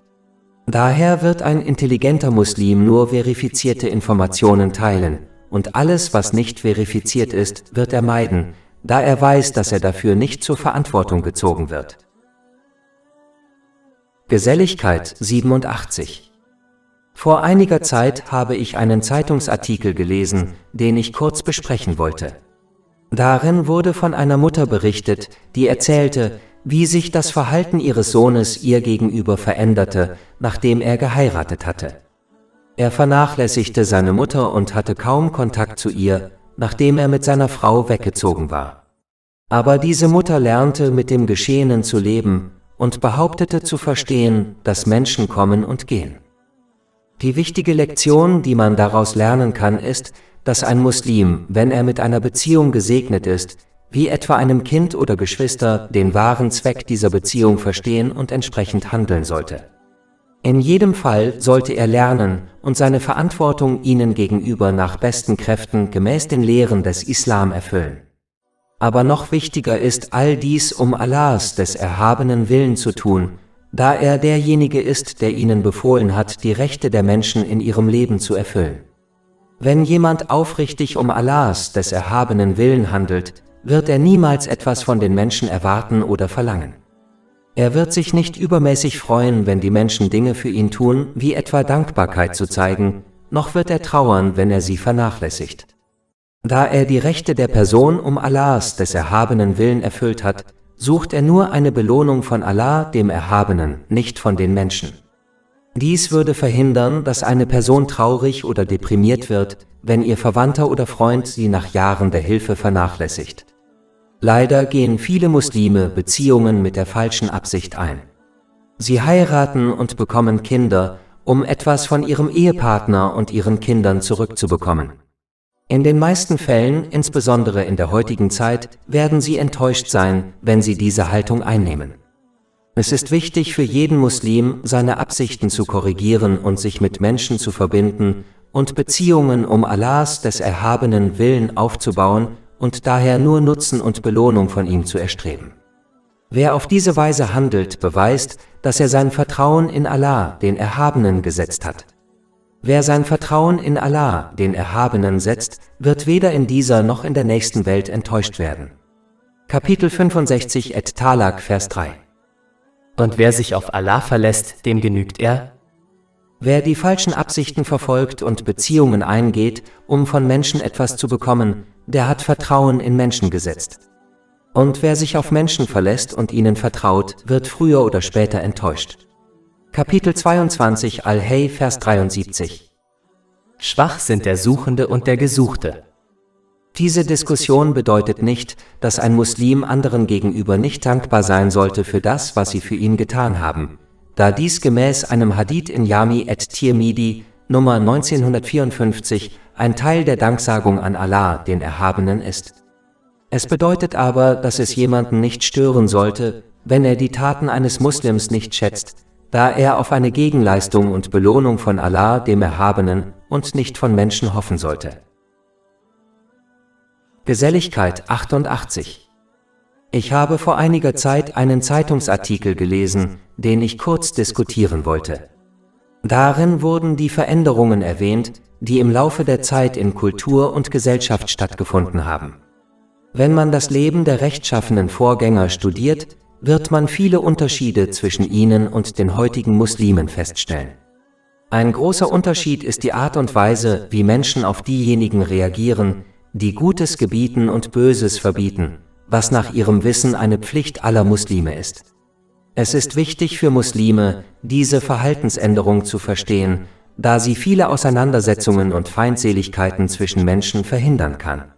A: Daher wird ein intelligenter Muslim nur verifizierte Informationen teilen, und alles, was nicht verifiziert ist, wird er meiden, da er weiß, dass er dafür nicht zur Verantwortung gezogen wird. Geselligkeit 87. Vor einiger Zeit habe ich einen Zeitungsartikel gelesen, den ich kurz besprechen wollte. Darin wurde von einer Mutter berichtet, die erzählte, wie sich das Verhalten ihres Sohnes ihr gegenüber veränderte, nachdem er geheiratet hatte. Er vernachlässigte seine Mutter und hatte kaum Kontakt zu ihr, nachdem er mit seiner Frau weggezogen war. Aber diese Mutter lernte, mit dem Geschehenen zu leben und behauptete zu verstehen, dass Menschen kommen und gehen. Die wichtige Lektion, die man daraus lernen kann, ist, dass ein Muslim, wenn er mit einer Beziehung gesegnet ist, wie etwa einem Kind oder Geschwister, den wahren Zweck dieser Beziehung verstehen und entsprechend handeln sollte. In jedem Fall sollte er lernen und seine Verantwortung ihnen gegenüber nach besten Kräften gemäß den Lehren des Islam erfüllen. Aber noch wichtiger ist all dies, um Allahs, des erhabenen Willen zu tun, da er derjenige ist, der ihnen befohlen hat, die Rechte der Menschen in ihrem Leben zu erfüllen. Wenn jemand aufrichtig um Allahs, des erhabenen Willen handelt, wird er niemals etwas von den Menschen erwarten oder verlangen. Er wird sich nicht übermäßig freuen, wenn die Menschen Dinge für ihn tun, wie etwa Dankbarkeit zu zeigen, noch wird er trauern, wenn er sie vernachlässigt. Da er die Rechte der Person um Allahs, des erhabenen Willen erfüllt hat, sucht er nur eine Belohnung von Allah, dem Erhabenen, nicht von den Menschen. Dies würde verhindern, dass eine Person traurig oder deprimiert wird, wenn ihr Verwandter oder Freund sie nach Jahren der Hilfe vernachlässigt. Leider gehen viele Muslime Beziehungen mit der falschen Absicht ein. Sie heiraten und bekommen Kinder, um etwas von ihrem Ehepartner und ihren Kindern zurückzubekommen. In den meisten Fällen, insbesondere in der heutigen Zeit, werden sie enttäuscht sein, wenn sie diese Haltung einnehmen. Es ist wichtig für jeden Muslim, seine Absichten zu korrigieren und sich mit Menschen zu verbinden und Beziehungen um Allahs, des erhabenen Willen aufzubauen und daher nur Nutzen und Belohnung von ihm zu erstreben. Wer auf diese Weise handelt, beweist, dass er sein Vertrauen in Allah, den Erhabenen, gesetzt hat. Wer sein Vertrauen in Allah, den Erhabenen, setzt, wird weder in dieser noch in der nächsten Welt enttäuscht werden. Kapitel 65 Talaq, Vers 3.
B: Und wer sich auf Allah verlässt, dem genügt er?
A: Wer die falschen Absichten verfolgt und Beziehungen eingeht, um von Menschen etwas zu bekommen, der hat Vertrauen in Menschen gesetzt. Und wer sich auf Menschen verlässt und ihnen vertraut, wird früher oder später enttäuscht. Kapitel 22 Al-Hay, Vers 73.
B: Schwach sind der Suchende und der Gesuchte.
A: Diese Diskussion bedeutet nicht, dass ein Muslim anderen gegenüber nicht dankbar sein sollte für das, was sie für ihn getan haben, da dies gemäß einem Hadith in Jami at-Tirmidhi, Nummer 1954, ein Teil der Danksagung an Allah, den Erhabenen, ist. Es bedeutet aber, dass es jemanden nicht stören sollte, wenn er die Taten eines Muslims nicht schätzt, da er auf eine Gegenleistung und Belohnung von Allah, dem Erhabenen, und nicht von Menschen hoffen sollte. Geselligkeit 88. Ich habe vor einiger Zeit einen Zeitungsartikel gelesen, den ich kurz diskutieren wollte. Darin wurden die Veränderungen erwähnt, die im Laufe der Zeit in Kultur und Gesellschaft stattgefunden haben. Wenn man das Leben der rechtschaffenen Vorgänger studiert, wird man viele Unterschiede zwischen ihnen und den heutigen Muslimen feststellen. Ein großer Unterschied ist die Art und Weise, wie Menschen auf diejenigen reagieren, die Gutes gebieten und Böses verbieten, was nach ihrem Wissen eine Pflicht aller Muslime ist. Es ist wichtig für Muslime, diese Verhaltensänderung zu verstehen, da sie viele Auseinandersetzungen und Feindseligkeiten zwischen Menschen verhindern kann.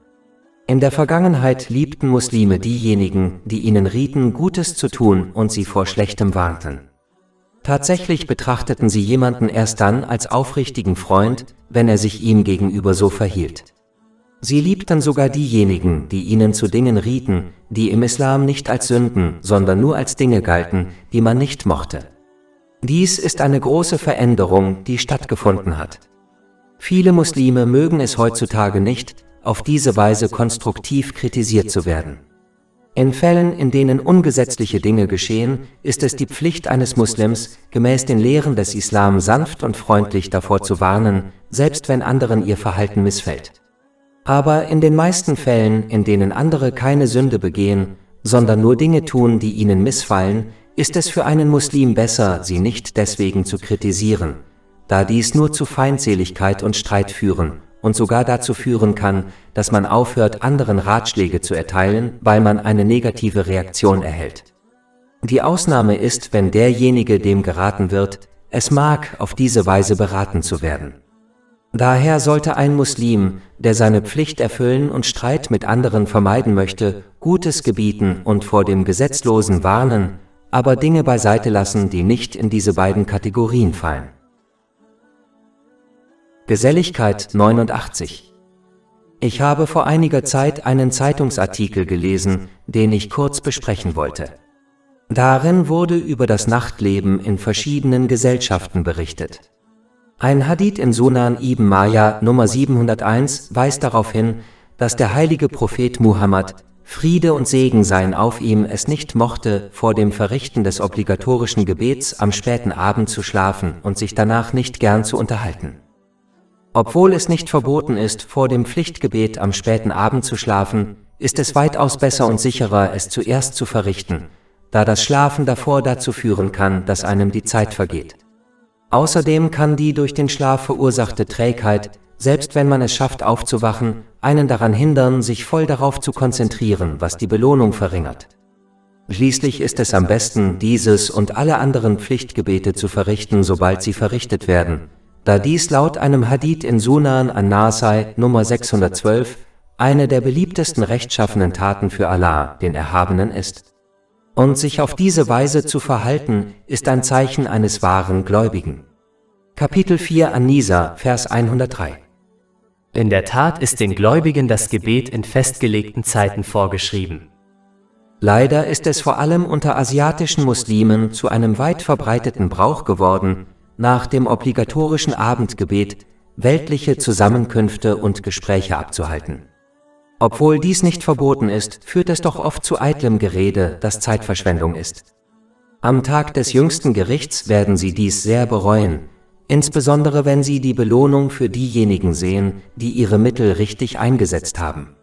A: In der Vergangenheit liebten Muslime diejenigen, die ihnen rieten, Gutes zu tun und sie vor Schlechtem warnten. Tatsächlich betrachteten sie jemanden erst dann als aufrichtigen Freund, wenn er sich ihm gegenüber so verhielt. Sie liebten sogar diejenigen, die ihnen zu Dingen rieten, die im Islam nicht als Sünden, sondern nur als Dinge galten, die man nicht mochte. Dies ist eine große Veränderung, die stattgefunden hat. Viele Muslime mögen es heutzutage nicht, auf diese Weise konstruktiv kritisiert zu werden. In Fällen, in denen ungesetzliche Dinge geschehen, ist es die Pflicht eines Muslims, gemäß den Lehren des Islam sanft und freundlich davor zu warnen, selbst wenn anderen ihr Verhalten missfällt. Aber in den meisten Fällen, in denen andere keine Sünde begehen, sondern nur Dinge tun, die ihnen missfallen, ist es für einen Muslim besser, sie nicht deswegen zu kritisieren, da dies nur zu Feindseligkeit und Streit führen und sogar dazu führen kann, dass man aufhört, anderen Ratschläge zu erteilen, weil man eine negative Reaktion erhält. Die Ausnahme ist, wenn derjenige, dem geraten wird, es mag, auf diese Weise beraten zu werden. Daher sollte ein Muslim, der seine Pflicht erfüllen und Streit mit anderen vermeiden möchte, Gutes gebieten und vor dem Gesetzlosen warnen, aber Dinge beiseite lassen, die nicht in diese beiden Kategorien fallen. Geselligkeit 89. Ich habe vor einiger Zeit einen Zeitungsartikel gelesen, den ich kurz besprechen wollte. Darin wurde über das Nachtleben in verschiedenen Gesellschaften berichtet. Ein Hadith in Sunan ibn Majah Nummer 701 weist darauf hin, dass der heilige Prophet Muhammad, Friede und Segen seien auf ihm, es nicht mochte, vor dem Verrichten des obligatorischen Gebets am späten Abend zu schlafen und sich danach nicht gern zu unterhalten. Obwohl es nicht verboten ist, vor dem Pflichtgebet am späten Abend zu schlafen, ist es weitaus besser und sicherer, es zuerst zu verrichten, da das Schlafen davor dazu führen kann, dass einem die Zeit vergeht. Außerdem kann die durch den Schlaf verursachte Trägheit, selbst wenn man es schafft aufzuwachen, einen daran hindern, sich voll darauf zu konzentrieren, was die Belohnung verringert. Schließlich ist es am besten, dieses und alle anderen Pflichtgebete zu verrichten, sobald sie verrichtet werden, da dies laut einem Hadith in Sunan an-Nasai Nummer 612 eine der beliebtesten rechtschaffenen Taten für Allah, den Erhabenen, ist. Und sich auf diese Weise zu verhalten, ist ein Zeichen eines wahren Gläubigen. Kapitel 4 An-Nisa, Vers 103.
B: In der Tat ist den Gläubigen das Gebet in festgelegten Zeiten vorgeschrieben.
A: Leider ist es vor allem unter asiatischen Muslimen zu einem weit verbreiteten Brauch geworden, nach dem obligatorischen Abendgebet weltliche Zusammenkünfte und Gespräche abzuhalten. Obwohl dies nicht verboten ist, führt es doch oft zu eitlem Gerede, das Zeitverschwendung ist. Am Tag des jüngsten Gerichts werden sie dies sehr bereuen, insbesondere wenn sie die Belohnung für diejenigen sehen, die ihre Mittel richtig eingesetzt haben.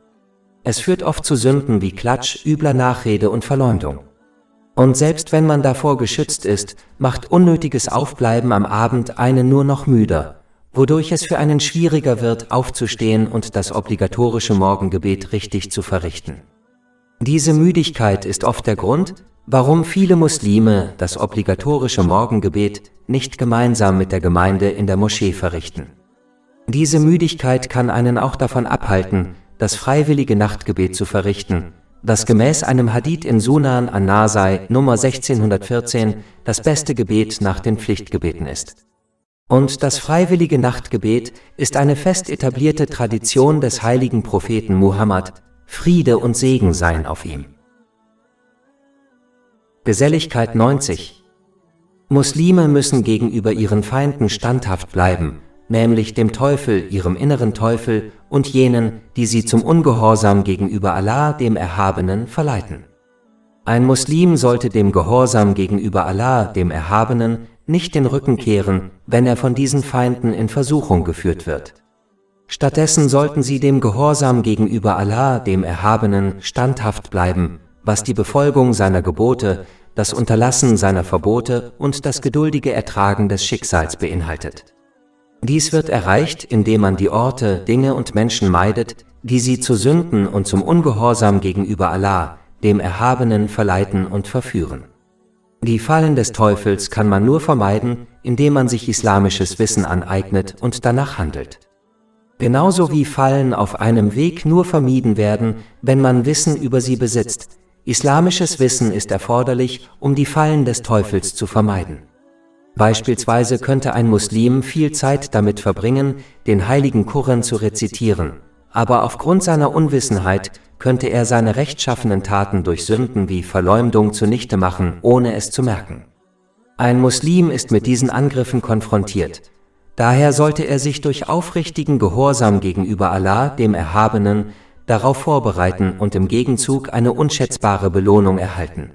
A: Es führt oft zu Sünden wie Klatsch, übler Nachrede und Verleumdung. Und selbst wenn man davor geschützt ist, macht unnötiges Aufbleiben am Abend einen nur noch müder, wodurch es für einen schwieriger wird, aufzustehen und das obligatorische Morgengebet richtig zu verrichten. Diese Müdigkeit ist oft der Grund, warum viele Muslime das obligatorische Morgengebet nicht gemeinsam mit der Gemeinde in der Moschee verrichten. Diese Müdigkeit kann einen auch davon abhalten, das freiwillige Nachtgebet zu verrichten, das gemäß einem Hadith in Sunan an-Nasai Nummer 1614 das beste Gebet nach den Pflichtgebeten ist. Und das freiwillige Nachtgebet ist eine fest etablierte Tradition des heiligen Propheten Muhammad, Friede und Segen seien auf ihm. Geselligkeit 90. Muslime müssen gegenüber ihren Feinden standhaft bleiben, nämlich dem Teufel, ihrem inneren Teufel und jenen, die sie zum Ungehorsam gegenüber Allah, dem Erhabenen, verleiten. Ein Muslim sollte dem Gehorsam gegenüber Allah, dem Erhabenen, nicht den Rücken kehren, wenn er von diesen Feinden in Versuchung geführt wird. Stattdessen sollten sie dem Gehorsam gegenüber Allah, dem Erhabenen, standhaft bleiben, was die Befolgung seiner Gebote, das Unterlassen seiner Verbote und das geduldige Ertragen des Schicksals beinhaltet. Dies wird erreicht, indem man die Orte, Dinge und Menschen meidet, die sie zu Sünden und zum Ungehorsam gegenüber Allah, dem Erhabenen, verleiten und verführen. Die Fallen des Teufels kann man nur vermeiden, indem man sich islamisches Wissen aneignet und danach handelt. Genauso wie Fallen auf einem Weg nur vermieden werden, wenn man Wissen über sie besitzt. Islamisches Wissen ist erforderlich, um die Fallen des Teufels zu vermeiden. Beispielsweise könnte ein Muslim viel Zeit damit verbringen, den heiligen Koran zu rezitieren, aber aufgrund seiner Unwissenheit könnte er seine rechtschaffenen Taten durch Sünden wie Verleumdung zunichte machen, ohne es zu merken. Ein Muslim ist mit diesen Angriffen konfrontiert. Daher sollte er sich durch aufrichtigen Gehorsam gegenüber Allah, dem Erhabenen, darauf vorbereiten und im Gegenzug eine unschätzbare Belohnung erhalten.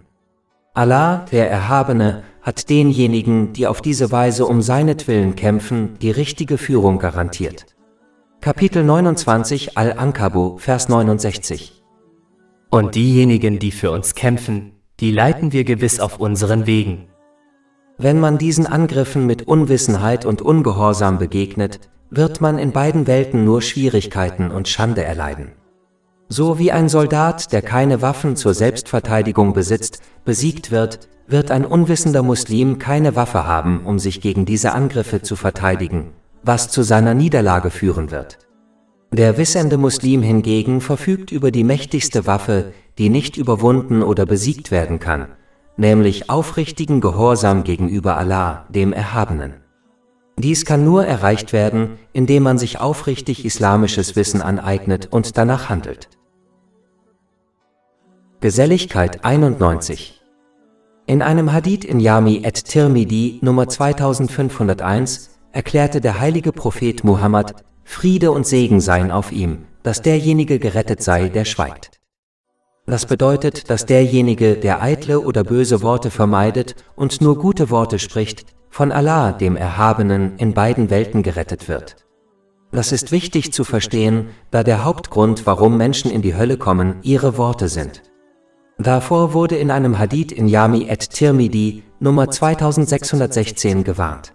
A: Allah, der Erhabene, hat denjenigen, die auf diese Weise um seinetwillen kämpfen, die richtige Führung garantiert. Kapitel 29 Al-Ankabut, Vers 69.
B: Und diejenigen, die für uns kämpfen, die leiten wir gewiss auf unseren Wegen.
A: Wenn man diesen Angriffen mit Unwissenheit und Ungehorsam begegnet, wird man in beiden Welten nur Schwierigkeiten und Schande erleiden. So wie ein Soldat, der keine Waffen zur Selbstverteidigung besitzt, besiegt wird, wird ein unwissender Muslim keine Waffe haben, um sich gegen diese Angriffe zu verteidigen, was zu seiner Niederlage führen wird. Der wissende Muslim hingegen verfügt über die mächtigste Waffe, die nicht überwunden oder besiegt werden kann, nämlich aufrichtigen Gehorsam gegenüber Allah, dem Erhabenen. Dies kann nur erreicht werden, indem man sich aufrichtig islamisches Wissen aneignet und danach handelt. Geselligkeit 91. In einem Hadith in Jami at-Tirmidhi Nummer 2501 erklärte der heilige Prophet Muhammad, Friede und Segen seien auf ihm, dass derjenige gerettet sei, der schweigt. Das bedeutet, dass derjenige, der eitle oder böse Worte vermeidet und nur gute Worte spricht, von Allah, dem Erhabenen, in beiden Welten gerettet wird. Das ist wichtig zu verstehen, da der Hauptgrund, warum Menschen in die Hölle kommen, ihre Worte sind. Davor wurde in einem Hadith in Jami at-Tirmidhi Nummer 2616 gewarnt.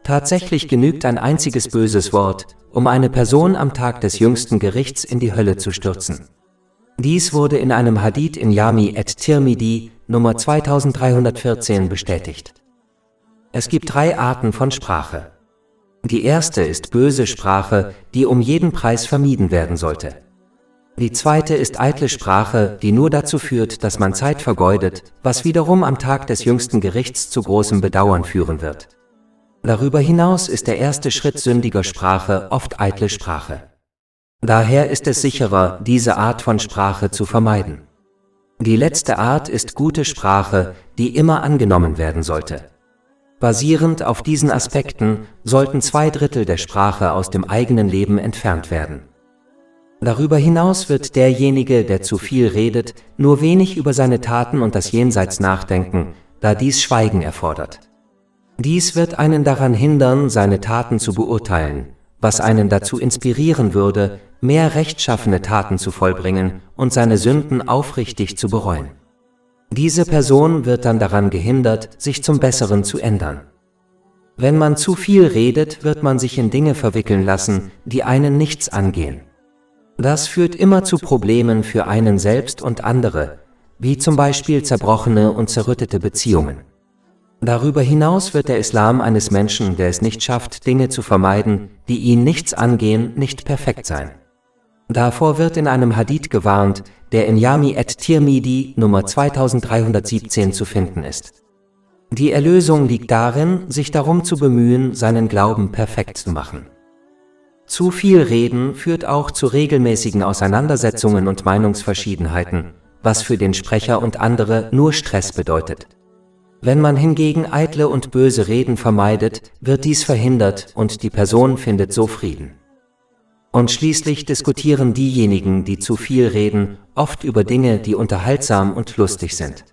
A: Tatsächlich genügt ein einziges böses Wort, um eine Person am Tag des jüngsten Gerichts in die Hölle zu stürzen. Dies wurde in einem Hadith in Jami at-Tirmidhi Nummer 2314 bestätigt. Es gibt 3 Arten von Sprache. Die erste ist böse Sprache, die um jeden Preis vermieden werden sollte. Die zweite ist eitle Sprache, die nur dazu führt, dass man Zeit vergeudet, was wiederum am Tag des jüngsten Gerichts zu großem Bedauern führen wird. Darüber hinaus ist der erste Schritt sündiger Sprache oft eitle Sprache. Daher ist es sicherer, diese Art von Sprache zu vermeiden. Die letzte Art ist gute Sprache, die immer angenommen werden sollte. Basierend auf diesen Aspekten sollten 2/3 der Sprache aus dem eigenen Leben entfernt werden. Darüber hinaus wird derjenige, der zu viel redet, nur wenig über seine Taten und das Jenseits nachdenken, da dies Schweigen erfordert. Dies wird einen daran hindern, seine Taten zu beurteilen, was einen dazu inspirieren würde, mehr rechtschaffene Taten zu vollbringen und seine Sünden aufrichtig zu bereuen. Diese Person wird dann daran gehindert, sich zum Besseren zu ändern. Wenn man zu viel redet, wird man sich in Dinge verwickeln lassen, die einen nichts angehen. Das führt immer zu Problemen für einen selbst und andere, wie zum Beispiel zerbrochene und zerrüttete Beziehungen. Darüber hinaus wird der Islam eines Menschen, der es nicht schafft, Dinge zu vermeiden, die ihn nichts angehen, nicht perfekt sein. Davor wird in einem Hadith gewarnt, der in Jami at-Tirmidhi Nummer 2317 zu finden ist. Die Erlösung liegt darin, sich darum zu bemühen, seinen Glauben perfekt zu machen. Zu viel Reden führt auch zu regelmäßigen Auseinandersetzungen und Meinungsverschiedenheiten, was für den Sprecher und andere nur Stress bedeutet. Wenn man hingegen eitle und böse Reden vermeidet, wird dies verhindert und die Person findet so Frieden. Und schließlich diskutieren diejenigen, die zu viel reden, oft über Dinge, die unterhaltsam und lustig sind.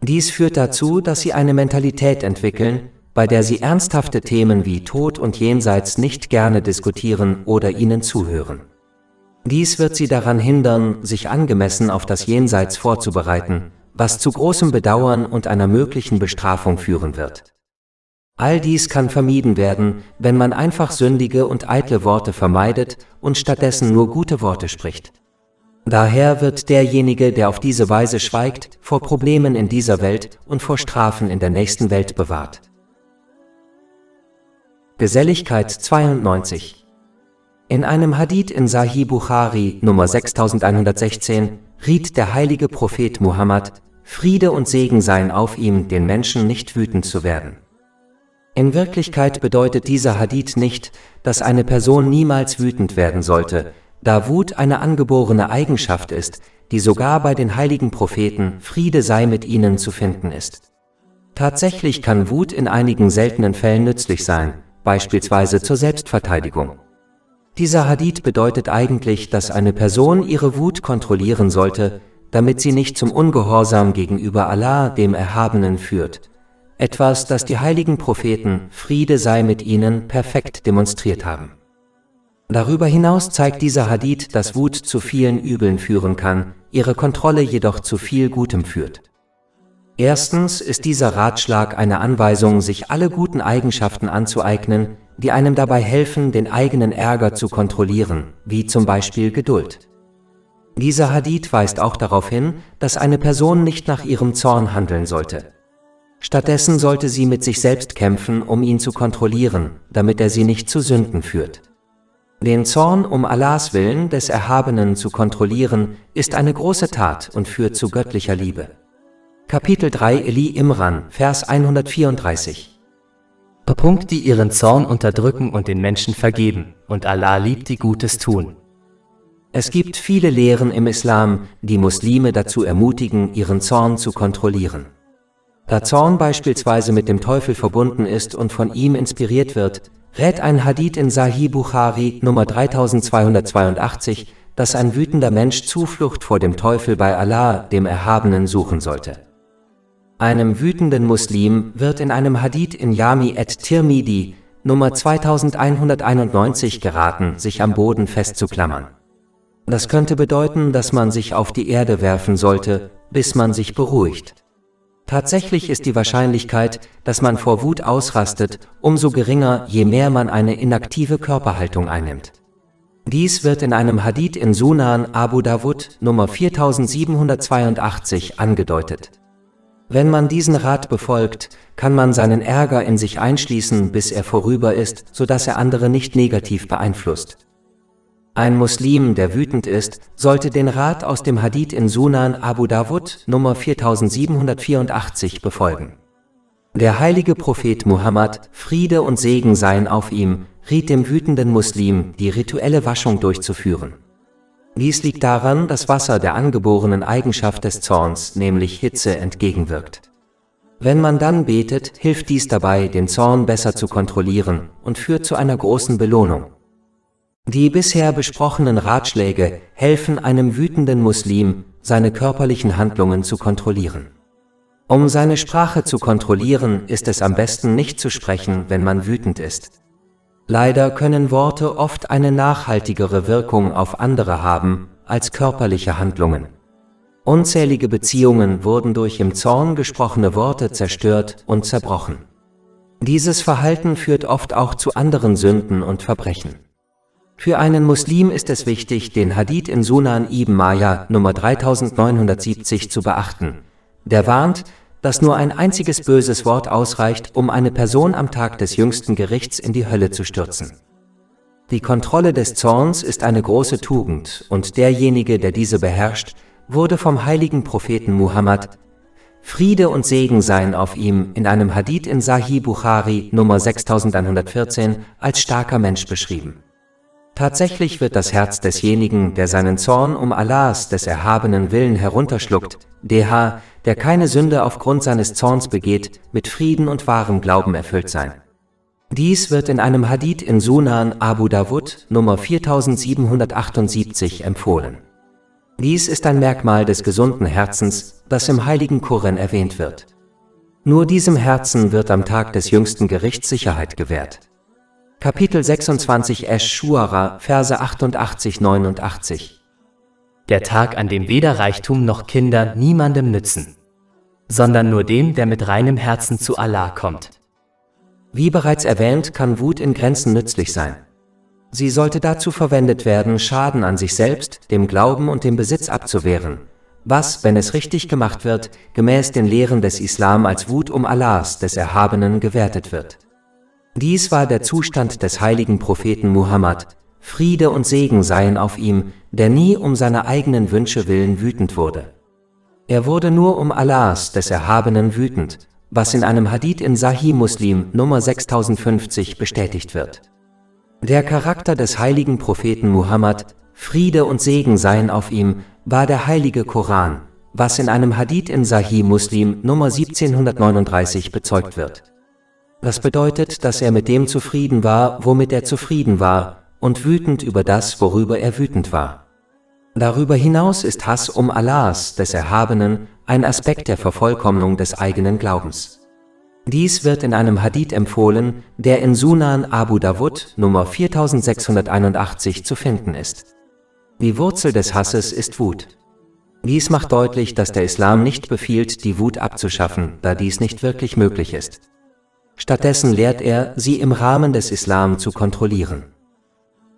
A: Dies führt dazu, dass sie eine Mentalität entwickeln, bei der sie ernsthafte Themen wie Tod und Jenseits nicht gerne diskutieren oder ihnen zuhören. Dies wird sie daran hindern, sich angemessen auf das Jenseits vorzubereiten, was zu großem Bedauern und einer möglichen Bestrafung führen wird. All dies kann vermieden werden, wenn man einfach sündige und eitle Worte vermeidet und stattdessen nur gute Worte spricht. Daher wird derjenige, der auf diese Weise schweigt, vor Problemen in dieser Welt und vor Strafen in der nächsten Welt bewahrt. Geselligkeit 92. In einem Hadith in Sahih Bukhari, Nummer 6116, riet der heilige Prophet Muhammad, Friede und Segen seien auf ihm, den Menschen nicht wütend zu werden. In Wirklichkeit bedeutet dieser Hadith nicht, dass eine Person niemals wütend werden sollte, da Wut eine angeborene Eigenschaft ist, die sogar bei den heiligen Propheten, Friede sei mit ihnen, zu finden ist. Tatsächlich kann Wut in einigen seltenen Fällen nützlich sein, beispielsweise zur Selbstverteidigung. Dieser Hadith bedeutet eigentlich, dass eine Person ihre Wut kontrollieren sollte, damit sie nicht zum Ungehorsam gegenüber Allah, dem Erhabenen, führt. Etwas, das die heiligen Propheten, Friede sei mit ihnen, perfekt demonstriert haben. Darüber hinaus zeigt dieser Hadith, dass Wut zu vielen Übeln führen kann, ihre Kontrolle jedoch zu viel Gutem führt. Erstens ist dieser Ratschlag eine Anweisung, sich alle guten Eigenschaften anzueignen, die einem dabei helfen, den eigenen Ärger zu kontrollieren, wie zum Beispiel Geduld. Dieser Hadith weist auch darauf hin, dass eine Person nicht nach ihrem Zorn handeln sollte. Stattdessen sollte sie mit sich selbst kämpfen, um ihn zu kontrollieren, damit er sie nicht zu Sünden führt. Den Zorn um Allahs Willen des Erhabenen zu kontrollieren, ist eine große Tat und führt zu göttlicher Liebe. Kapitel 3 Eli Imran, Vers 134.
B: Punkt, die ihren Zorn unterdrücken und den Menschen vergeben, und Allah liebt, die Gutes tun.
A: Es gibt viele Lehren im Islam, die Muslime dazu ermutigen, ihren Zorn zu kontrollieren. Da Zorn beispielsweise mit dem Teufel verbunden ist und von ihm inspiriert wird, rät ein Hadith in Sahih Bukhari, Nummer 3282, dass ein wütender Mensch Zuflucht vor dem Teufel bei Allah, dem Erhabenen, suchen sollte. Einem wütenden Muslim wird in einem Hadith in Jami at-Tirmidhi, Nummer 2191 geraten, sich am Boden festzuklammern. Das könnte bedeuten, dass man sich auf die Erde werfen sollte, bis man sich beruhigt. Tatsächlich ist die Wahrscheinlichkeit, dass man vor Wut ausrastet, umso geringer, je mehr man eine inaktive Körperhaltung einnimmt. Dies wird in einem Hadith in Sunan Abu Dawud, Nummer 4782 angedeutet. Wenn man diesen Rat befolgt, kann man seinen Ärger in sich einschließen, bis er vorüber ist, sodass er andere nicht negativ beeinflusst. Ein Muslim, der wütend ist, sollte den Rat aus dem Hadith in Sunan Abu Dawud, Nummer 4784 befolgen. Der heilige Prophet Muhammad, Friede und Segen seien auf ihm, riet dem wütenden Muslim, die rituelle Waschung durchzuführen. Dies liegt daran, dass Wasser der angeborenen Eigenschaft des Zorns, nämlich Hitze, entgegenwirkt. Wenn man dann betet, hilft dies dabei, den Zorn besser zu kontrollieren und führt zu einer großen Belohnung. Die bisher besprochenen Ratschläge helfen einem wütenden Muslim, seine körperlichen Handlungen zu kontrollieren. Um seine Sprache zu kontrollieren, ist es am besten, nicht zu sprechen, wenn man wütend ist. Leider können Worte oft eine nachhaltigere Wirkung auf andere haben als körperliche Handlungen. Unzählige Beziehungen wurden durch im Zorn gesprochene Worte zerstört und zerbrochen. Dieses Verhalten führt oft auch zu anderen Sünden und Verbrechen. Für einen Muslim ist es wichtig, den Hadith in Sunan Ibn Majah, Nummer 3970 zu beachten. Der warnt, dass nur ein einziges böses Wort ausreicht, um eine Person am Tag des jüngsten Gerichts in die Hölle zu stürzen. Die Kontrolle des Zorns ist eine große Tugend, und derjenige, der diese beherrscht, wurde vom heiligen Propheten Muhammad, Friede und Segen seien auf ihm, in einem Hadith in Sahih Bukhari, Nummer 6114, als starker Mensch beschrieben. Tatsächlich wird das Herz desjenigen, der seinen Zorn um Allahs, des erhabenen Willen herunterschluckt, der keine Sünde aufgrund seines Zorns begeht, mit Frieden und wahrem Glauben erfüllt sein. Dies wird in einem Hadith in Sunan Abu Dawud, Nummer 4778 empfohlen. Dies ist ein Merkmal des gesunden Herzens, das im heiligen Koran erwähnt wird. Nur diesem Herzen wird am Tag des jüngsten Gerichts Sicherheit gewährt. Kapitel 26 Esch-Schuara, Verse 88-89.
B: Der Tag, an dem weder Reichtum noch Kinder niemandem nützen, sondern nur dem, der mit reinem Herzen zu Allah kommt.
A: Wie bereits erwähnt, kann Wut in Grenzen nützlich sein. Sie sollte dazu verwendet werden, Schaden an sich selbst, dem Glauben und dem Besitz abzuwehren, was, wenn es richtig gemacht wird, gemäß den Lehren des Islam als Wut Allahs, des Erhabenen, gewertet wird. Dies war der Zustand des heiligen Propheten Muhammad, Friede und Segen seien auf ihm, der nie um seine eigenen Wünsche willen wütend wurde. Er wurde nur Allahs, des Erhabenen, wütend, was in einem Hadith in Sahih Muslim Nummer 6050 bestätigt wird. Der Charakter des heiligen Propheten Muhammad, Friede und Segen seien auf ihm, war der heilige Koran, was in einem Hadith in Sahih Muslim Nummer 1739 bezeugt wird. Das bedeutet, dass er mit dem zufrieden war, womit er zufrieden war, und wütend über das, worüber er wütend war. Darüber hinaus ist Hass Allahs, des Erhabenen, ein Aspekt der Vervollkommnung des eigenen Glaubens. Dies wird in einem Hadith empfohlen, der in Sunan Abu Dawud Nummer 4681 zu finden ist. Die Wurzel des Hasses ist Wut. Dies macht deutlich, dass der Islam nicht befiehlt, die Wut abzuschaffen, da dies nicht wirklich möglich ist. Stattdessen lehrt er, sie im Rahmen des Islam zu kontrollieren.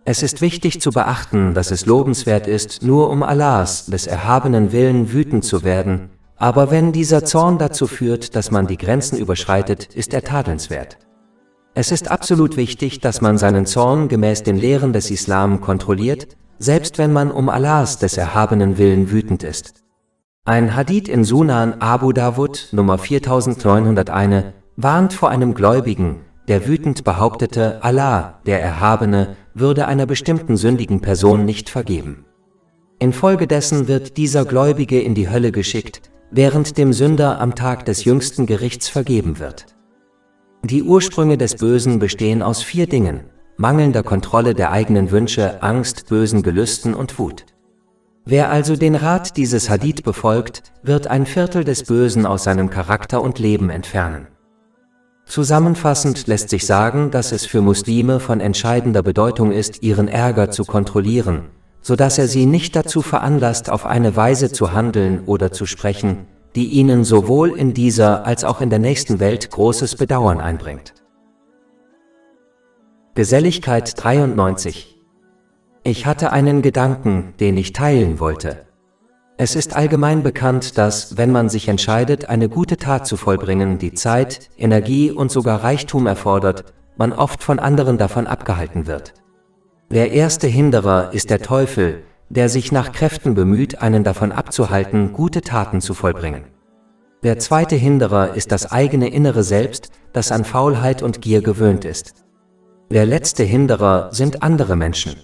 A: Es ist wichtig zu beachten, dass es lobenswert ist, nur Allahs, des Erhabenen Willen wütend zu werden, aber wenn dieser Zorn dazu führt, dass man die Grenzen überschreitet, ist er tadelnswert. Es ist absolut wichtig, dass man seinen Zorn gemäß den Lehren des Islam kontrolliert, selbst wenn man Allahs, des Erhabenen Willen wütend ist. Ein Hadith in Sunan Abu Dawud Nummer 4901 warnt vor einem Gläubigen, der wütend behauptete, Allah, der Erhabene, würde einer bestimmten sündigen Person nicht vergeben. Infolgedessen wird dieser Gläubige in die Hölle geschickt, während dem Sünder am Tag des jüngsten Gerichts vergeben wird. Die Ursprünge des Bösen bestehen aus 4 Dingen: mangelnder Kontrolle der eigenen Wünsche, Angst, bösen Gelüsten und Wut. Wer also den Rat dieses Hadith befolgt, wird ein Viertel des Bösen aus seinem Charakter und Leben entfernen. Zusammenfassend lässt sich sagen, dass es für Muslime von entscheidender Bedeutung ist, ihren Ärger zu kontrollieren, sodass er sie nicht dazu veranlasst, auf eine Weise zu handeln oder zu sprechen, die ihnen sowohl in dieser als auch in der nächsten Welt großes Bedauern einbringt. Geselligkeit 93. Ich hatte einen Gedanken, den ich teilen wollte. Es ist allgemein bekannt, dass, wenn man sich entscheidet, eine gute Tat zu vollbringen, die Zeit, Energie und sogar Reichtum erfordert, man oft von anderen davon abgehalten wird. Der erste Hinderer ist der Teufel, der sich nach Kräften bemüht, einen davon abzuhalten, gute Taten zu vollbringen. Der zweite Hinderer ist das eigene innere Selbst, das an Faulheit und Gier gewöhnt ist. Der letzte Hinderer sind andere Menschen.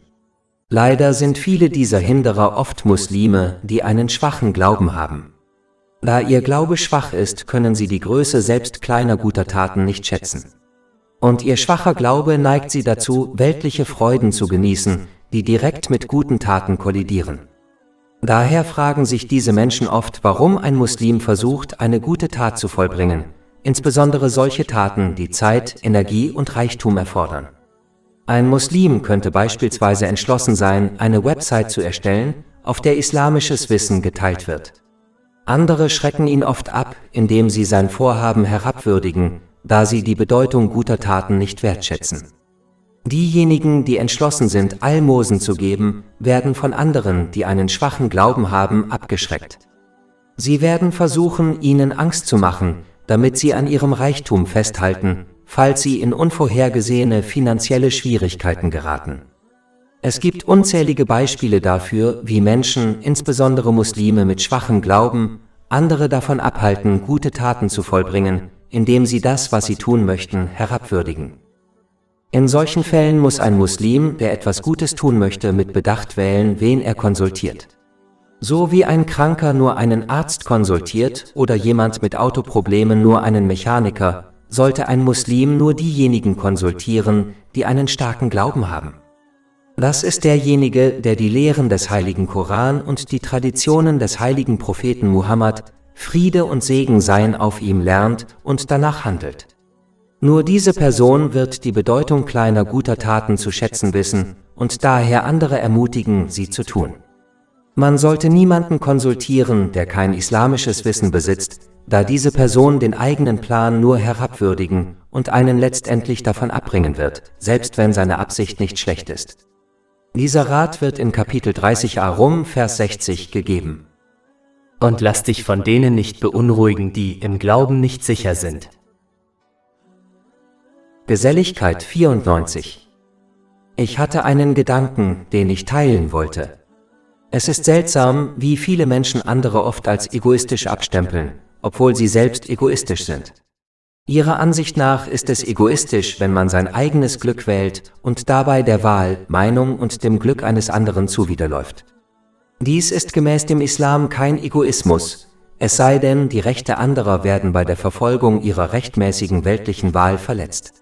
A: Leider sind viele dieser Hinderer oft Muslime, die einen schwachen Glauben haben. Da ihr Glaube schwach ist, können sie die Größe selbst kleiner guter Taten nicht schätzen. Und ihr schwacher Glaube neigt sie dazu, weltliche Freuden zu genießen, die direkt mit guten Taten kollidieren. Daher fragen sich diese Menschen oft, warum ein Muslim versucht, eine gute Tat zu vollbringen, insbesondere solche Taten, die Zeit, Energie und Reichtum erfordern. Ein Muslim könnte beispielsweise entschlossen sein, eine Website zu erstellen, auf der islamisches Wissen geteilt wird. Andere schrecken ihn oft ab, indem sie sein Vorhaben herabwürdigen, da sie die Bedeutung guter Taten nicht wertschätzen. Diejenigen, die entschlossen sind, Almosen zu geben, werden von anderen, die einen schwachen Glauben haben, abgeschreckt. Sie werden versuchen, ihnen Angst zu machen, damit sie an ihrem Reichtum festhalten, falls sie in unvorhergesehene finanzielle Schwierigkeiten geraten. Es gibt unzählige Beispiele dafür, wie Menschen, insbesondere Muslime mit schwachem Glauben, andere davon abhalten, gute Taten zu vollbringen, indem sie das, was sie tun möchten, herabwürdigen. In solchen Fällen muss ein Muslim, der etwas Gutes tun möchte, mit Bedacht wählen, wen er konsultiert. So wie ein Kranker nur einen Arzt konsultiert oder jemand mit Autoproblemen nur einen Mechaniker, sollte ein Muslim nur diejenigen konsultieren, die einen starken Glauben haben. Das ist derjenige, der die Lehren des heiligen Koran und die Traditionen des heiligen Propheten Muhammad, Friede und Segen seien auf ihm, lernt und danach handelt. Nur diese Person wird die Bedeutung kleiner guter Taten zu schätzen wissen und daher andere ermutigen, sie zu tun. Man sollte niemanden konsultieren, der kein islamisches Wissen besitzt, da diese Person den eigenen Plan nur herabwürdigen und einen letztendlich davon abbringen wird, selbst wenn seine Absicht nicht schlecht ist. Dieser Rat wird in Kapitel 30 Rum, Vers 60 gegeben.
B: Und lass dich von denen nicht beunruhigen, die im Glauben nicht sicher sind.
A: Geselligkeit 94. Ich hatte einen Gedanken, den ich teilen wollte. Es ist seltsam, wie viele Menschen andere oft als egoistisch abstempeln, obwohl sie selbst egoistisch sind. Ihrer Ansicht nach ist es egoistisch, wenn man sein eigenes Glück wählt und dabei der Wahl, Meinung und dem Glück eines anderen zuwiderläuft. Dies ist gemäß dem Islam kein Egoismus, es sei denn, die Rechte anderer werden bei der Verfolgung ihrer rechtmäßigen weltlichen Wahl verletzt.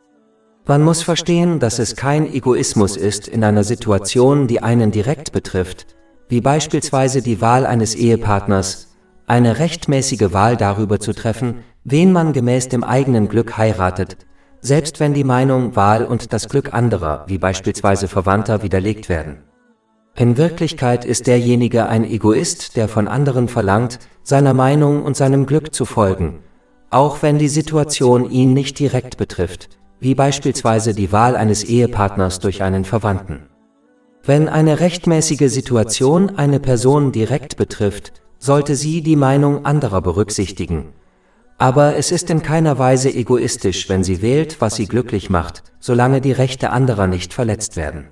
A: Man muss verstehen, dass es kein Egoismus ist in einer Situation, die einen direkt betrifft, wie beispielsweise die Wahl eines Ehepartners, eine rechtmäßige Wahl darüber zu treffen, wen man gemäß dem eigenen Glück heiratet, selbst wenn die Meinung, Wahl und das Glück anderer, wie beispielsweise Verwandter, widerlegt werden. In Wirklichkeit ist derjenige ein Egoist, der von anderen verlangt, seiner Meinung und seinem Glück zu folgen, auch wenn die Situation ihn nicht direkt betrifft, wie beispielsweise die Wahl eines Ehepartners durch einen Verwandten. Wenn eine rechtmäßige Situation eine Person direkt betrifft, sollte sie die Meinung anderer berücksichtigen. Aber es ist in keiner Weise egoistisch, wenn sie wählt, was sie glücklich macht, solange die Rechte anderer nicht verletzt werden.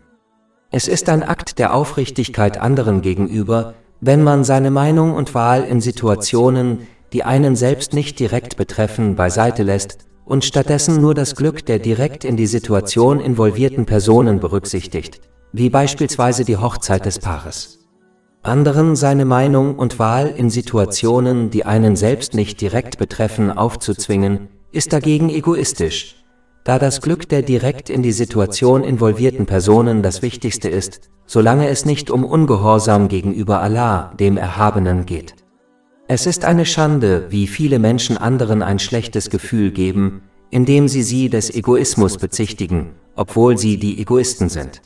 A: Es ist ein Akt der Aufrichtigkeit anderen gegenüber, wenn man seine Meinung und Wahl in Situationen, die einen selbst nicht direkt betreffen, beiseite lässt und stattdessen nur das Glück der direkt in die Situation involvierten Personen berücksichtigt, wie beispielsweise die Hochzeit des Paares. Anderen seine Meinung und Wahl in Situationen, die einen selbst nicht direkt betreffen, aufzuzwingen, ist dagegen egoistisch, da das Glück der direkt in die Situation involvierten Personen das Wichtigste ist, solange es nicht um Ungehorsam gegenüber Allah, dem Erhabenen, geht. Es ist eine Schande, wie viele Menschen anderen ein schlechtes Gefühl geben, indem sie des Egoismus bezichtigen, obwohl sie die Egoisten sind.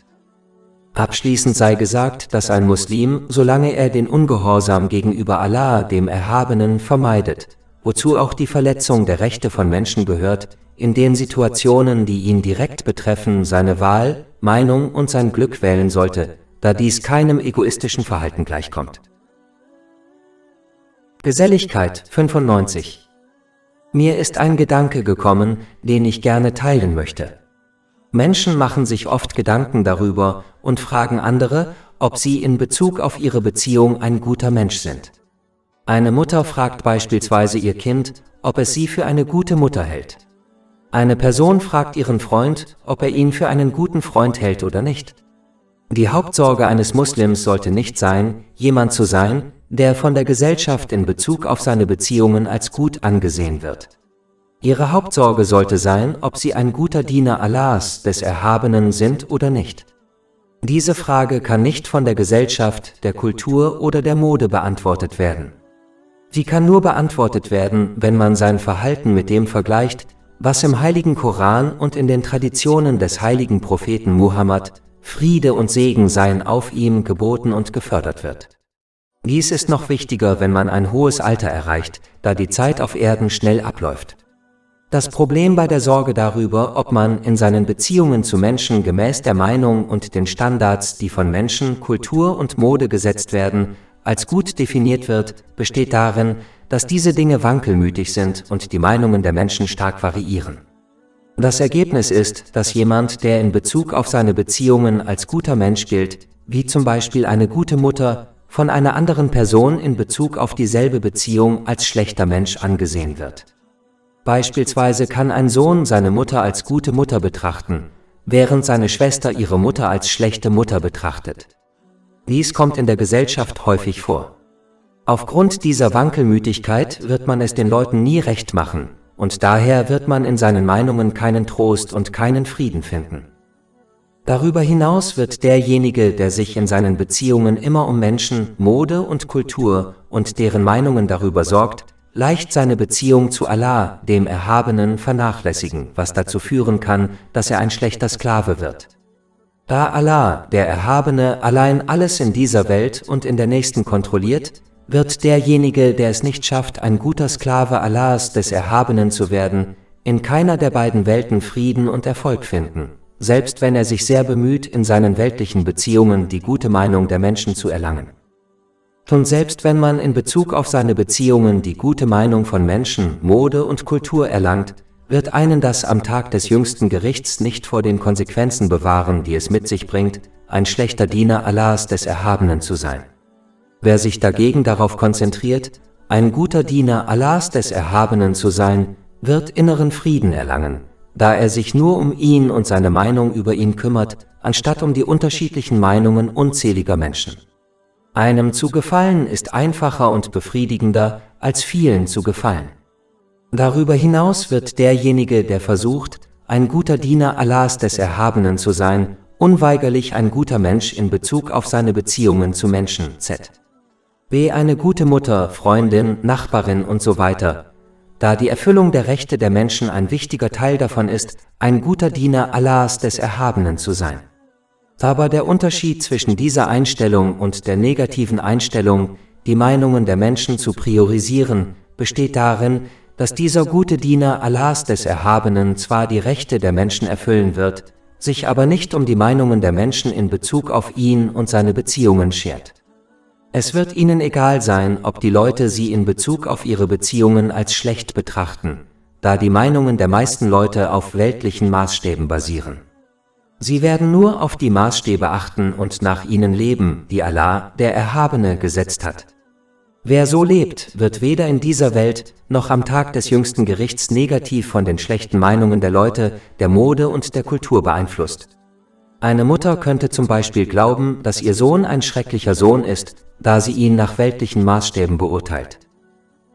A: Abschließend sei gesagt, dass ein Muslim, solange er den Ungehorsam gegenüber Allah, dem Erhabenen, vermeidet, wozu auch die Verletzung der Rechte von Menschen gehört, in den Situationen, die ihn direkt betreffen, seine Wahl, Meinung und sein Glück wählen sollte, da dies keinem egoistischen Verhalten gleichkommt. Geselligkeit 95. Mir ist ein Gedanke gekommen, den ich gerne teilen möchte. Menschen machen sich oft Gedanken darüber und fragen andere, ob sie in Bezug auf ihre Beziehung ein guter Mensch sind. Eine Mutter fragt beispielsweise ihr Kind, ob es sie für eine gute Mutter hält. Eine Person fragt ihren Freund, ob er ihn für einen guten Freund hält oder nicht. Die Hauptsorge eines Muslims sollte nicht sein, jemand zu sein, der von der Gesellschaft in Bezug auf seine Beziehungen als gut angesehen wird. Ihre Hauptsorge sollte sein, ob sie ein guter Diener Allahs, des Erhabenen, sind oder nicht. Diese Frage kann nicht von der Gesellschaft, der Kultur oder der Mode beantwortet werden. Sie kann nur beantwortet werden, wenn man sein Verhalten mit dem vergleicht, was im heiligen Koran und in den Traditionen des heiligen Propheten Muhammad, Friede und Segen seien auf ihm, geboten und gefördert wird. Dies ist noch wichtiger, wenn man ein hohes Alter erreicht, da die Zeit auf Erden schnell abläuft. Das Problem bei der Sorge darüber, ob man in seinen Beziehungen zu Menschen gemäß der Meinung und den Standards, die von Menschen, Kultur und Mode gesetzt werden, als gut definiert wird, besteht darin, dass diese Dinge wankelmütig sind und die Meinungen der Menschen stark variieren. Das Ergebnis ist, dass jemand, der in Bezug auf seine Beziehungen als guter Mensch gilt, wie zum Beispiel eine gute Mutter, von einer anderen Person in Bezug auf dieselbe Beziehung als schlechter Mensch angesehen wird. Beispielsweise kann ein Sohn seine Mutter als gute Mutter betrachten, während seine Schwester ihre Mutter als schlechte Mutter betrachtet. Dies kommt in der Gesellschaft häufig vor. Aufgrund dieser Wankelmütigkeit wird man es den Leuten nie recht machen, und daher wird man in seinen Meinungen keinen Trost und keinen Frieden finden. Darüber hinaus wird derjenige, der sich in seinen Beziehungen immer um Menschen, Mode und Kultur und deren Meinungen darüber sorgt, leicht seine Beziehung zu Allah, dem Erhabenen, vernachlässigen, was dazu führen kann, dass er ein schlechter Sklave wird. Da Allah, der Erhabene, allein alles in dieser Welt und in der nächsten kontrolliert, wird derjenige, der es nicht schafft, ein guter Sklave Allahs, des Erhabenen zu werden, in keiner der beiden Welten Frieden und Erfolg finden, selbst wenn er sich sehr bemüht, in seinen weltlichen Beziehungen die gute Meinung der Menschen zu erlangen. Und selbst wenn man in Bezug auf seine Beziehungen die gute Meinung von Menschen, Mode und Kultur erlangt, wird einen das am Tag des jüngsten Gerichts nicht vor den Konsequenzen bewahren, die es mit sich bringt, ein schlechter Diener Allahs, des Erhabenen zu sein. Wer sich dagegen darauf konzentriert, ein guter Diener Allahs, des Erhabenen zu sein, wird inneren Frieden erlangen, da er sich nur um ihn und seine Meinung über ihn kümmert, anstatt um die unterschiedlichen Meinungen unzähliger Menschen. Einem zu gefallen ist einfacher und befriedigender, als vielen zu gefallen. Darüber hinaus wird derjenige, der versucht, ein guter Diener Allahs, des Erhabenen zu sein, unweigerlich ein guter Mensch in Bezug auf seine Beziehungen zu Menschen, b. eine gute Mutter, Freundin, Nachbarin und so weiter, da die Erfüllung der Rechte der Menschen ein wichtiger Teil davon ist, ein guter Diener Allahs, des Erhabenen zu sein. Aber der Unterschied zwischen dieser Einstellung und der negativen Einstellung, die Meinungen der Menschen zu priorisieren, besteht darin, dass dieser gute Diener Allahs, des Erhabenen, zwar die Rechte der Menschen erfüllen wird, sich aber nicht um die Meinungen der Menschen in Bezug auf ihn und seine Beziehungen schert. Es wird ihnen egal sein, ob die Leute sie in Bezug auf ihre Beziehungen als schlecht betrachten, da die Meinungen der meisten Leute auf weltlichen Maßstäben basieren. Sie werden nur auf die Maßstäbe achten und nach ihnen leben, die Allah, der Erhabene, gesetzt hat. Wer so lebt, wird weder in dieser Welt noch am Tag des jüngsten Gerichts negativ von den schlechten Meinungen der Leute, der Mode und der Kultur beeinflusst. Eine Mutter könnte zum Beispiel glauben, dass ihr Sohn ein schrecklicher Sohn ist, da sie ihn nach weltlichen Maßstäben beurteilt.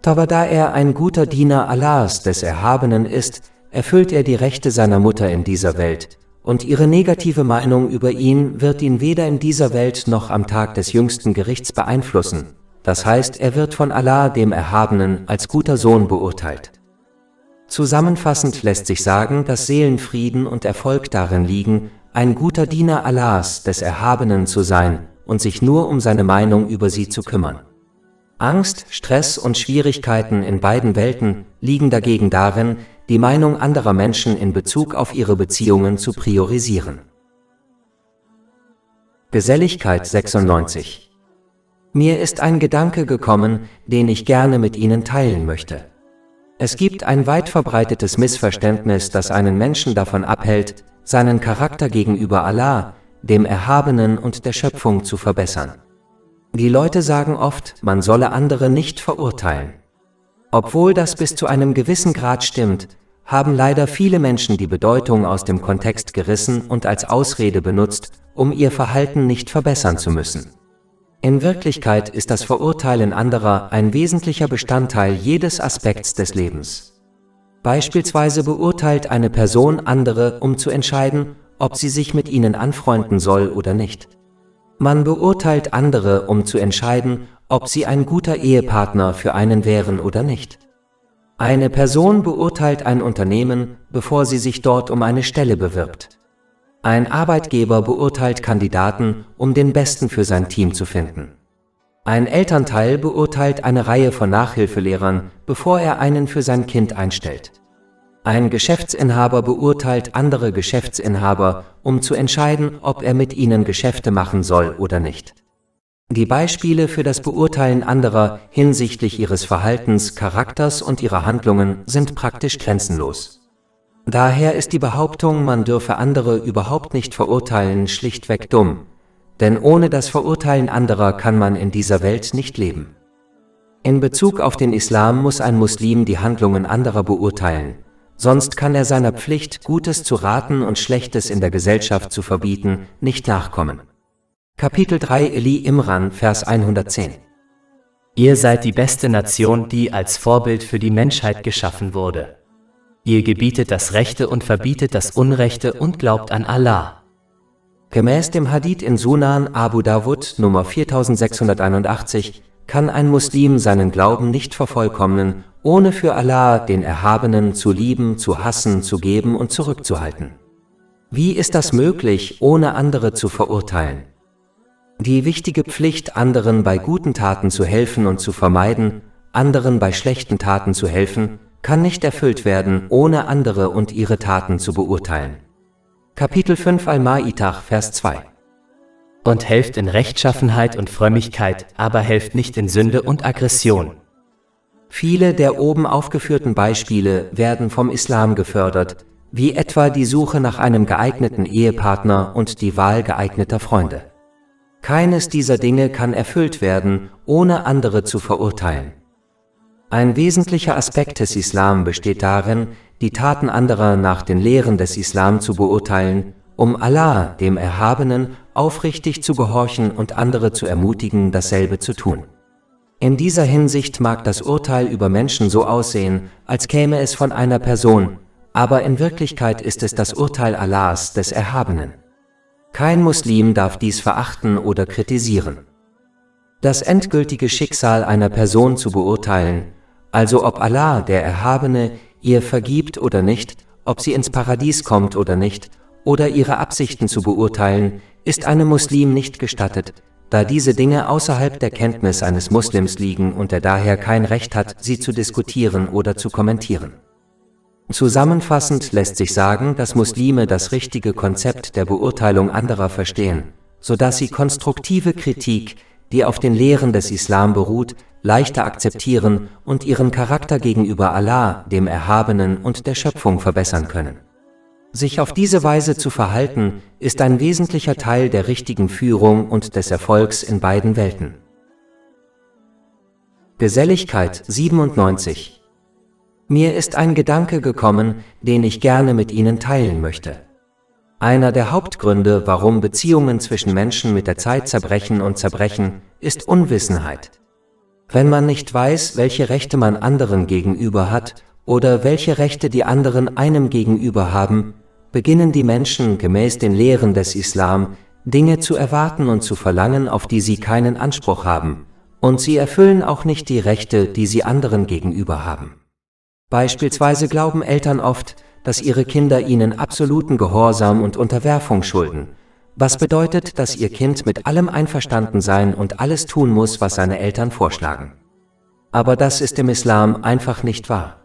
A: Aber da er ein guter Diener Allahs, des Erhabenen ist, erfüllt er die Rechte seiner Mutter in dieser Welt, und ihre negative Meinung über ihn wird ihn weder in dieser Welt noch am Tag des jüngsten Gerichts beeinflussen. Das heißt, er wird von Allah, dem Erhabenen, als guter Sohn beurteilt. Zusammenfassend lässt sich sagen, dass Seelenfrieden und Erfolg darin liegen, ein guter Diener Allahs, des Erhabenen zu sein und sich nur um seine Meinung über sie zu kümmern. Angst, Stress und Schwierigkeiten in beiden Welten liegen dagegen darin, die Meinung anderer Menschen in Bezug auf ihre Beziehungen zu priorisieren. Geselligkeit 96. Mir ist ein Gedanke gekommen, den ich gerne mit Ihnen teilen möchte. Es gibt ein weit verbreitetes Missverständnis, das einen Menschen davon abhält, seinen Charakter gegenüber Allah, dem Erhabenen und der Schöpfung zu verbessern. Die Leute sagen oft, man solle andere nicht verurteilen. Obwohl das bis zu einem gewissen Grad stimmt, haben leider viele Menschen die Bedeutung aus dem Kontext gerissen und als Ausrede benutzt, um ihr Verhalten nicht verbessern zu müssen. In Wirklichkeit ist das Verurteilen anderer ein wesentlicher Bestandteil jedes Aspekts des Lebens. Beispielsweise beurteilt eine Person andere, um zu entscheiden, ob sie sich mit ihnen anfreunden soll oder nicht. Man beurteilt andere, um zu entscheiden, ob sie ein guter Ehepartner für einen wären oder nicht. Eine Person beurteilt ein Unternehmen, bevor sie sich dort um eine Stelle bewirbt. Ein Arbeitgeber beurteilt Kandidaten, um den Besten für sein Team zu finden. Ein Elternteil beurteilt eine Reihe von Nachhilfelehrern, bevor er einen für sein Kind einstellt. Ein Geschäftsinhaber beurteilt andere Geschäftsinhaber, um zu entscheiden, ob er mit ihnen Geschäfte machen soll oder nicht. Die Beispiele für das Beurteilen anderer hinsichtlich ihres Verhaltens, Charakters und ihrer Handlungen sind praktisch grenzenlos. Daher ist die Behauptung, man dürfe andere überhaupt nicht verurteilen, schlichtweg dumm. Denn ohne das Verurteilen anderer kann man in dieser Welt nicht leben. In Bezug auf den Islam muss ein Muslim die Handlungen anderer beurteilen, sonst kann er seiner Pflicht, Gutes zu raten und Schlechtes in der Gesellschaft zu verbieten, nicht nachkommen. Kapitel 3 Eli Imran, Vers 110.
B: Ihr seid die beste Nation, die als Vorbild für die Menschheit geschaffen wurde. Ihr gebietet das Rechte und verbietet das Unrechte und glaubt an Allah.
A: Gemäß dem Hadith in Sunan Abu Dawud Nummer 4681 kann ein Muslim seinen Glauben nicht vervollkommnen, ohne für Allah, den Erhabenen, zu lieben, zu hassen, zu geben und zurückzuhalten. Wie ist das möglich, ohne andere zu verurteilen? Die wichtige Pflicht, anderen bei guten Taten zu helfen und zu vermeiden, anderen bei schlechten Taten zu helfen, kann nicht erfüllt werden, ohne andere und ihre Taten zu beurteilen. Kapitel 5 Al-Ma'idah, Vers 2.
B: Und helft in Rechtschaffenheit und Frömmigkeit, aber helft nicht in Sünde und Aggression.
A: Viele der oben aufgeführten Beispiele werden vom Islam gefördert, wie etwa die Suche nach einem geeigneten Ehepartner und die Wahl geeigneter Freunde. Keines dieser Dinge kann erfüllt werden, ohne andere zu verurteilen. Ein wesentlicher Aspekt des Islam besteht darin, die Taten anderer nach den Lehren des Islam zu beurteilen, um Allah, dem Erhabenen, aufrichtig zu gehorchen und andere zu ermutigen, dasselbe zu tun. In dieser Hinsicht mag das Urteil über Menschen so aussehen, als käme es von einer Person, aber in Wirklichkeit ist es das Urteil Allahs, des Erhabenen. Kein Muslim darf dies verachten oder kritisieren. Das endgültige Schicksal einer Person zu beurteilen, also ob Allah, der Erhabene, ihr vergibt oder nicht, ob sie ins Paradies kommt oder nicht, oder ihre Absichten zu beurteilen, ist einem Muslim nicht gestattet, da diese Dinge außerhalb der Kenntnis eines Muslims liegen und er daher kein Recht hat, sie zu diskutieren oder zu kommentieren. Zusammenfassend lässt sich sagen, dass Muslime das richtige Konzept der Beurteilung anderer verstehen, sodass sie konstruktive Kritik, die auf den Lehren des Islam beruht, leichter akzeptieren und ihren Charakter gegenüber Allah, dem Erhabenen und der Schöpfung verbessern können. Sich auf diese Weise zu verhalten, ist ein wesentlicher Teil der richtigen Führung und des Erfolgs in beiden Welten. Geselligkeit 97. Mir ist ein Gedanke gekommen, den ich gerne mit Ihnen teilen möchte. Einer der Hauptgründe, warum Beziehungen zwischen Menschen mit der Zeit zerbrechen, ist Unwissenheit. Wenn man nicht weiß, welche Rechte man anderen gegenüber hat oder welche Rechte die anderen einem gegenüber haben, beginnen die Menschen gemäß den Lehren des Islam, Dinge zu erwarten und zu verlangen, auf die sie keinen Anspruch haben, und sie erfüllen auch nicht die Rechte, die sie anderen gegenüber haben. Beispielsweise glauben Eltern oft, dass ihre Kinder ihnen absoluten Gehorsam und Unterwerfung schulden, was bedeutet, dass ihr Kind mit allem einverstanden sein und alles tun muss, was seine Eltern vorschlagen. Aber das ist im Islam einfach nicht wahr.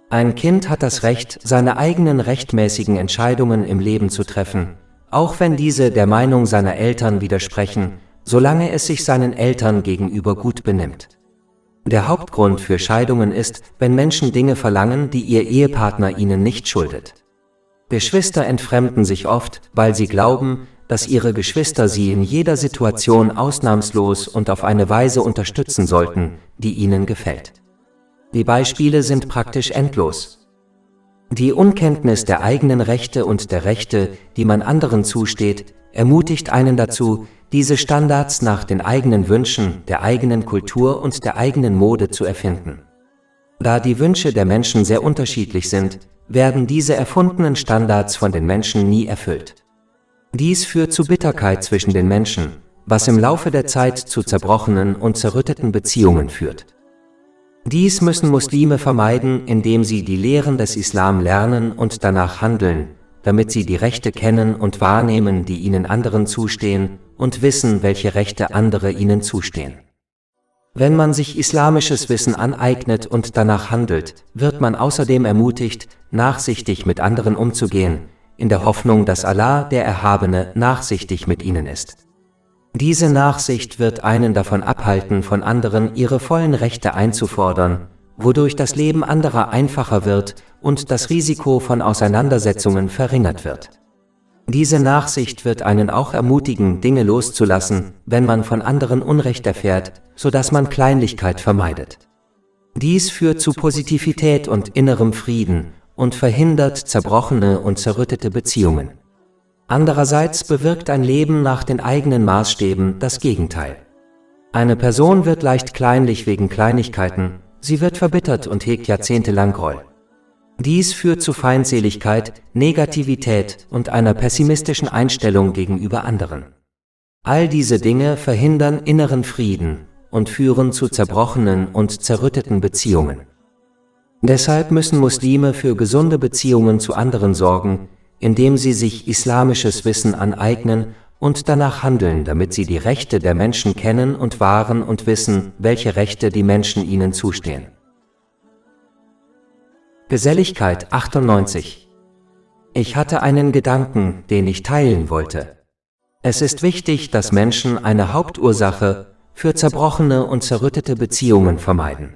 A: Ein Kind hat das Recht, seine eigenen rechtmäßigen Entscheidungen im Leben zu treffen, auch wenn diese der Meinung seiner Eltern widersprechen, solange es sich seinen Eltern gegenüber gut benimmt. Der Hauptgrund für Scheidungen ist, wenn Menschen Dinge verlangen, die ihr Ehepartner ihnen nicht schuldet. Geschwister entfremden sich oft, weil sie glauben, dass ihre Geschwister sie in jeder Situation ausnahmslos und auf eine Weise unterstützen sollten, die ihnen gefällt. Die Beispiele sind praktisch endlos. Die Unkenntnis der eigenen Rechte und der Rechte, die man anderen zusteht, ermutigt einen dazu, diese Standards nach den eigenen Wünschen, der eigenen Kultur und der eigenen Mode zu erfinden. Da die Wünsche der Menschen sehr unterschiedlich sind, werden diese erfundenen Standards von den Menschen nie erfüllt. Dies führt zu Bitterkeit zwischen den Menschen, was im Laufe der Zeit zu zerbrochenen und zerrütteten Beziehungen führt. Dies müssen Muslime vermeiden, indem sie die Lehren des Islam lernen und danach handeln, damit sie die Rechte kennen und wahrnehmen, die ihnen anderen zustehen, und wissen, welche Rechte andere ihnen zustehen. Wenn man sich islamisches Wissen aneignet und danach handelt, wird man außerdem ermutigt, nachsichtig mit anderen umzugehen, in der Hoffnung, dass Allah, der Erhabene, nachsichtig mit ihnen ist. Diese Nachsicht wird einen davon abhalten, von anderen ihre vollen Rechte einzufordern, wodurch das Leben anderer einfacher wird und das Risiko von Auseinandersetzungen verringert wird. Diese Nachsicht wird einen auch ermutigen, Dinge loszulassen, wenn man von anderen Unrecht erfährt, sodass man Kleinlichkeit vermeidet. Dies führt zu Positivität und innerem Frieden und verhindert zerbrochene und zerrüttete Beziehungen. Andererseits bewirkt ein Leben nach den eigenen Maßstäben das Gegenteil. Eine Person wird leicht kleinlich wegen Kleinigkeiten, sie wird verbittert und hegt jahrzehntelang Groll. Dies führt zu Feindseligkeit, Negativität und einer pessimistischen Einstellung gegenüber anderen. All diese Dinge verhindern inneren Frieden und führen zu zerbrochenen und zerrütteten Beziehungen. Deshalb müssen Muslime für gesunde Beziehungen zu anderen sorgen, indem sie sich islamisches Wissen aneignen und danach handeln, damit sie die Rechte der Menschen kennen und wahren und wissen, welche Rechte die Menschen ihnen zustehen. Geselligkeit 98. Ich hatte einen Gedanken, den ich teilen wollte. Es ist wichtig, dass Menschen eine Hauptursache für zerbrochene und zerrüttete Beziehungen vermeiden.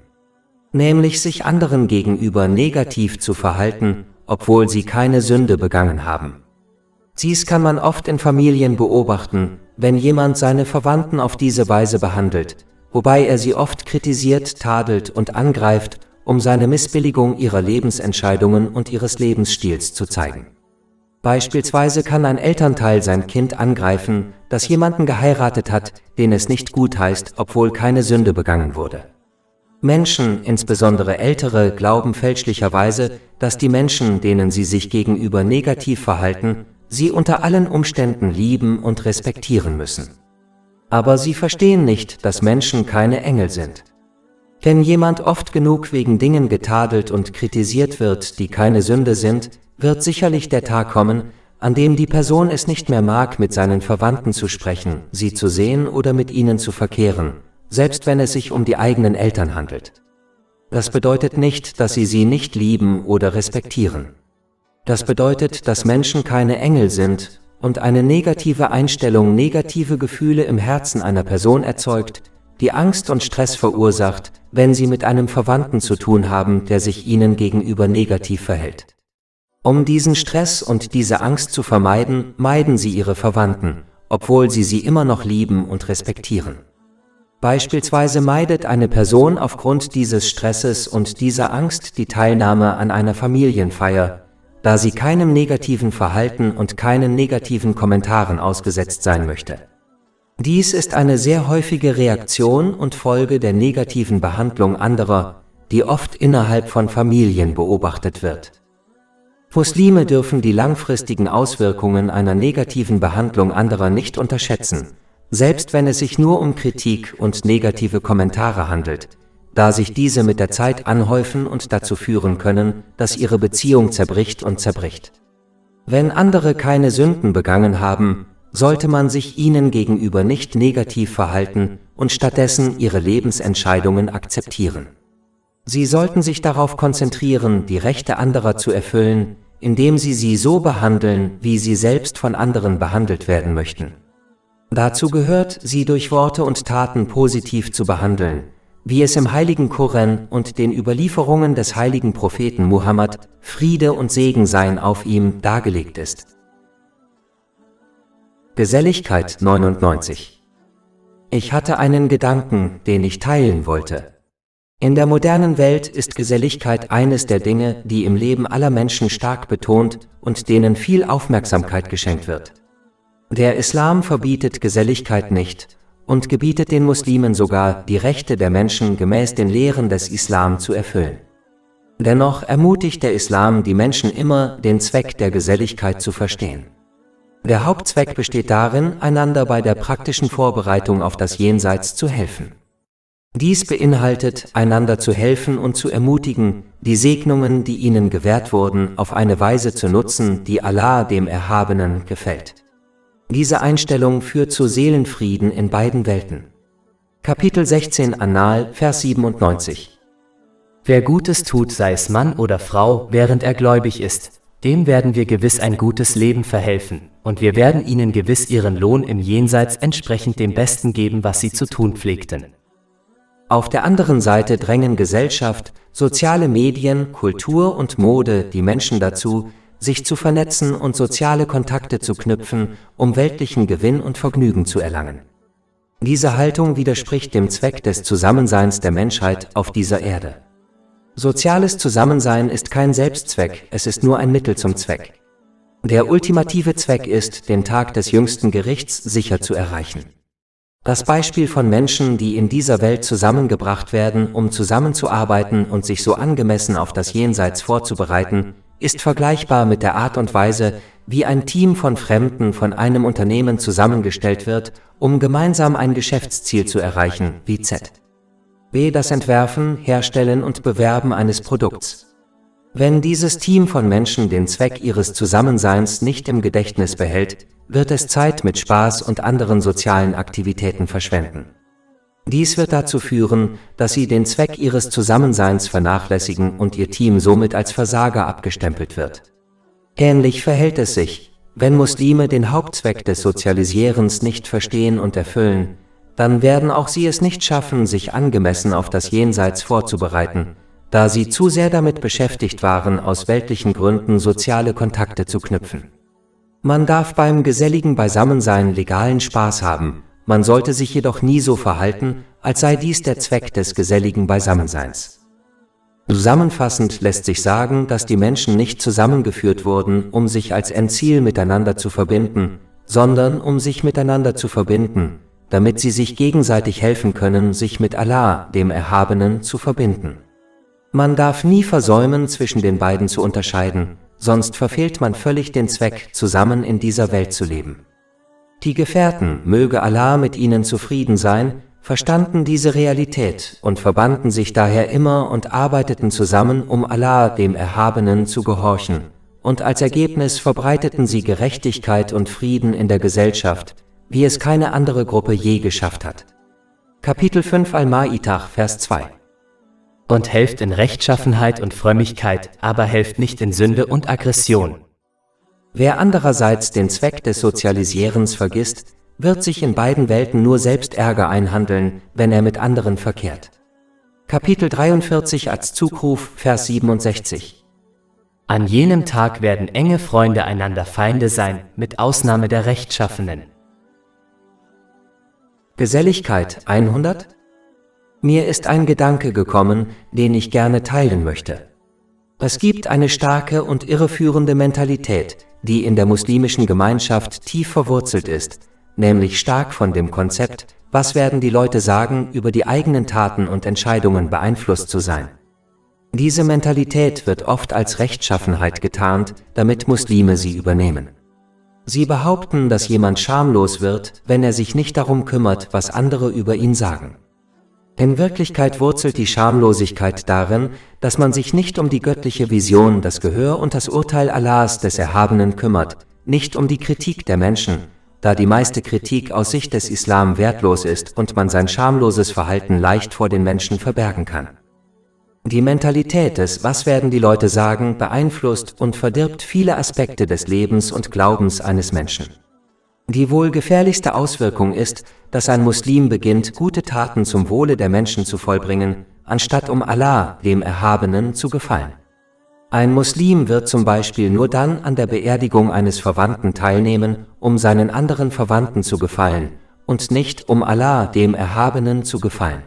A: Nämlich sich anderen gegenüber negativ zu verhalten, obwohl sie keine Sünde begangen haben. Dies kann man oft in Familien beobachten, wenn jemand seine Verwandten auf diese Weise behandelt, wobei er sie oft kritisiert, tadelt und angreift, um seine Missbilligung ihrer Lebensentscheidungen und ihres Lebensstils zu zeigen. Beispielsweise kann ein Elternteil sein Kind angreifen, das jemanden geheiratet hat, den es nicht gutheißt, obwohl keine Sünde begangen wurde. Menschen, insbesondere Ältere, glauben fälschlicherweise, dass die Menschen, denen sie sich gegenüber negativ verhalten, sie unter allen Umständen lieben und respektieren müssen. Aber sie verstehen nicht, dass Menschen keine Engel sind. Wenn jemand oft genug wegen Dingen getadelt und kritisiert wird, die keine Sünde sind, wird sicherlich der Tag kommen, an dem die Person es nicht mehr mag, mit seinen Verwandten zu sprechen, sie zu sehen oder mit ihnen zu verkehren, selbst wenn es sich um die eigenen Eltern handelt. Das bedeutet nicht, dass sie nicht lieben oder respektieren. Das bedeutet, dass Menschen keine Engel sind und eine negative Einstellung negative Gefühle im Herzen einer Person erzeugt, die Angst und Stress verursacht, wenn sie mit einem Verwandten zu tun haben, der sich ihnen gegenüber negativ verhält. Um diesen Stress und diese Angst zu vermeiden, meiden sie ihre Verwandten, obwohl sie sie immer noch lieben und respektieren. Beispielsweise meidet eine Person aufgrund dieses Stresses und dieser Angst die Teilnahme an einer Familienfeier, da sie keinem negativen Verhalten und keinen negativen Kommentaren ausgesetzt sein möchte. Dies ist eine sehr häufige Reaktion und Folge der negativen Behandlung anderer, die oft innerhalb von Familien beobachtet wird. Muslime dürfen die langfristigen Auswirkungen einer negativen Behandlung anderer nicht unterschätzen, selbst wenn es sich nur um Kritik und negative Kommentare handelt, da sich diese mit der Zeit anhäufen und dazu führen können, dass ihre Beziehung zerbricht und zerbricht. Wenn andere keine Sünden begangen haben, sollte man sich ihnen gegenüber nicht negativ verhalten und stattdessen ihre Lebensentscheidungen akzeptieren. Sie sollten sich darauf konzentrieren, die Rechte anderer zu erfüllen, indem sie so behandeln, wie sie selbst von anderen behandelt werden möchten. Dazu gehört, sie durch Worte und Taten positiv zu behandeln, wie es im heiligen Koran und den Überlieferungen des heiligen Propheten Muhammad, Friede und Segen seien auf ihm, dargelegt ist. Geselligkeit 99. Ich hatte einen Gedanken, den ich teilen wollte. In der modernen Welt ist Geselligkeit eines der Dinge, die im Leben aller Menschen stark betont und denen viel Aufmerksamkeit geschenkt wird. Der Islam verbietet Geselligkeit nicht und gebietet den Muslimen sogar, die Rechte der Menschen gemäß den Lehren des Islam zu erfüllen. Dennoch ermutigt der Islam die Menschen immer, den Zweck der Geselligkeit zu verstehen. Der Hauptzweck besteht darin, einander bei der praktischen Vorbereitung auf das Jenseits zu helfen. Dies beinhaltet, einander zu helfen und zu ermutigen, die Segnungen, die ihnen gewährt wurden, auf eine Weise zu nutzen, die Allah, dem Erhabenen, gefällt. Diese Einstellung führt zu Seelenfrieden in beiden Welten. Kapitel 16 An-Nahl, Vers 97.
B: Wer Gutes tut, sei es Mann oder Frau, während er gläubig ist, dem werden wir gewiss ein gutes Leben verhelfen, und wir werden ihnen gewiss ihren Lohn im Jenseits entsprechend dem Besten geben, was sie zu tun pflegten.
A: Auf der anderen Seite drängen Gesellschaft, soziale Medien, Kultur und Mode die Menschen dazu, sich zu vernetzen und soziale Kontakte zu knüpfen, um weltlichen Gewinn und Vergnügen zu erlangen. Diese Haltung widerspricht dem Zweck des Zusammenseins der Menschheit auf dieser Erde. Soziales Zusammensein ist kein Selbstzweck, es ist nur ein Mittel zum Zweck. Der ultimative Zweck ist, den Tag des jüngsten Gerichts sicher zu erreichen. Das Beispiel von Menschen, die in dieser Welt zusammengebracht werden, um zusammenzuarbeiten und sich so angemessen auf das Jenseits vorzubereiten, ist vergleichbar mit der Art und Weise, wie ein Team von Fremden von einem Unternehmen zusammengestellt wird, um gemeinsam ein Geschäftsziel zu erreichen, wie Z. B. Das Entwerfen, Herstellen und Bewerben eines Produkts. Wenn dieses Team von Menschen den Zweck ihres Zusammenseins nicht im Gedächtnis behält, wird es Zeit mit Spaß und anderen sozialen Aktivitäten verschwenden. Dies wird dazu führen, dass sie den Zweck ihres Zusammenseins vernachlässigen und ihr Team somit als Versager abgestempelt wird. Ähnlich verhält es sich, wenn Muslime den Hauptzweck des Sozialisierens nicht verstehen und erfüllen, dann werden auch sie es nicht schaffen, sich angemessen auf das Jenseits vorzubereiten, da sie zu sehr damit beschäftigt waren, aus weltlichen Gründen soziale Kontakte zu knüpfen. Man darf beim geselligen Beisammensein legalen Spaß haben, man sollte sich jedoch nie so verhalten, als sei dies der Zweck des geselligen Beisammenseins. Zusammenfassend lässt sich sagen, dass die Menschen nicht zusammengeführt wurden, um sich als Endziel miteinander zu verbinden, sondern um sich miteinander zu verbinden, damit sie sich gegenseitig helfen können, sich mit Allah, dem Erhabenen, zu verbinden. Man darf nie versäumen, zwischen den beiden zu unterscheiden, sonst verfehlt man völlig den Zweck, zusammen in dieser Welt zu leben. Die Gefährten, möge Allah mit ihnen zufrieden sein, verstanden diese Realität und verbanden sich daher immer und arbeiteten zusammen, um Allah, dem Erhabenen, zu gehorchen, und als Ergebnis verbreiteten sie Gerechtigkeit und Frieden in der Gesellschaft, wie es keine andere Gruppe je geschafft hat. Kapitel 5 Al-Ma'idah, Vers 2.
B: Und helft in Rechtschaffenheit und Frömmigkeit, aber helft nicht in Sünde und Aggression.
A: Wer andererseits den Zweck des Sozialisierens vergisst, wird sich in beiden Welten nur selbst Ärger einhandeln, wenn er mit anderen verkehrt. Kapitel 43 als Zugruf, Vers 67.
B: An jenem Tag werden enge Freunde einander Feinde sein, mit Ausnahme der Rechtschaffenen.
A: Geselligkeit 100. Mir ist ein Gedanke gekommen, den ich gerne teilen möchte. Es gibt eine starke und irreführende Mentalität, die in der muslimischen Gemeinschaft tief verwurzelt ist, nämlich stark von dem Konzept, was werden die Leute sagen, über die eigenen Taten und Entscheidungen beeinflusst zu sein. Diese Mentalität wird oft als Rechtschaffenheit getarnt, damit Muslime sie übernehmen. Sie behaupten, dass jemand schamlos wird, wenn er sich nicht darum kümmert, was andere über ihn sagen. In Wirklichkeit wurzelt die Schamlosigkeit darin, dass man sich nicht um die göttliche Vision, das Gehör und das Urteil Allahs des Erhabenen kümmert, nicht um die Kritik der Menschen, da die meiste Kritik aus Sicht des Islam wertlos ist und man sein schamloses Verhalten leicht vor den Menschen verbergen kann. Die Mentalität des „Was werden die Leute sagen“ beeinflusst und verdirbt viele Aspekte des Lebens und Glaubens eines Menschen. Die wohl gefährlichste Auswirkung ist, dass ein Muslim beginnt, gute Taten zum Wohle der Menschen zu vollbringen, anstatt um Allah, dem Erhabenen, zu gefallen. Ein Muslim wird zum Beispiel nur dann an der Beerdigung eines Verwandten teilnehmen, um seinen anderen Verwandten zu gefallen, und nicht um Allah, dem Erhabenen, zu gefallen.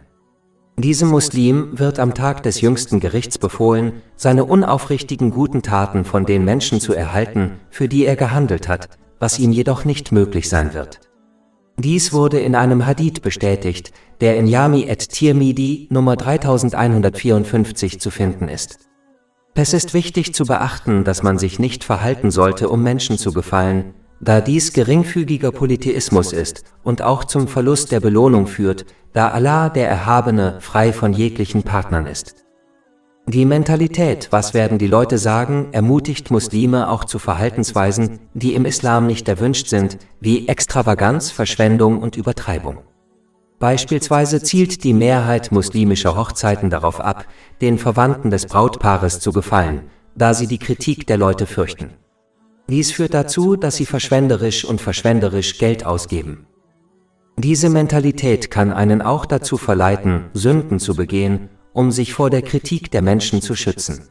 A: Diesem Muslim wird am Tag des jüngsten Gerichts befohlen, seine unaufrichtigen guten Taten von den Menschen zu erhalten, für die er gehandelt hat, was ihm jedoch nicht möglich sein wird. Dies wurde in einem Hadith bestätigt, der in Jami at-Tirmidhi Nummer 3154 zu finden ist. Es ist wichtig zu beachten, dass man sich nicht verhalten sollte, um Menschen zu gefallen, da dies geringfügiger Polytheismus ist und auch zum Verlust der Belohnung führt, da Allah, der Erhabene, frei von jeglichen Partnern ist. Die Mentalität „Was werden die Leute sagen“ ermutigt Muslime auch zu Verhaltensweisen, die im Islam nicht erwünscht sind, wie Extravaganz, Verschwendung und Übertreibung. Beispielsweise zielt die Mehrheit muslimischer Hochzeiten darauf ab, den Verwandten des Brautpaares zu gefallen, da sie die Kritik der Leute fürchten. Dies führt dazu, dass sie verschwenderisch Geld ausgeben. Diese Mentalität kann einen auch dazu verleiten, Sünden zu begehen, um sich vor der Kritik der Menschen zu schützen.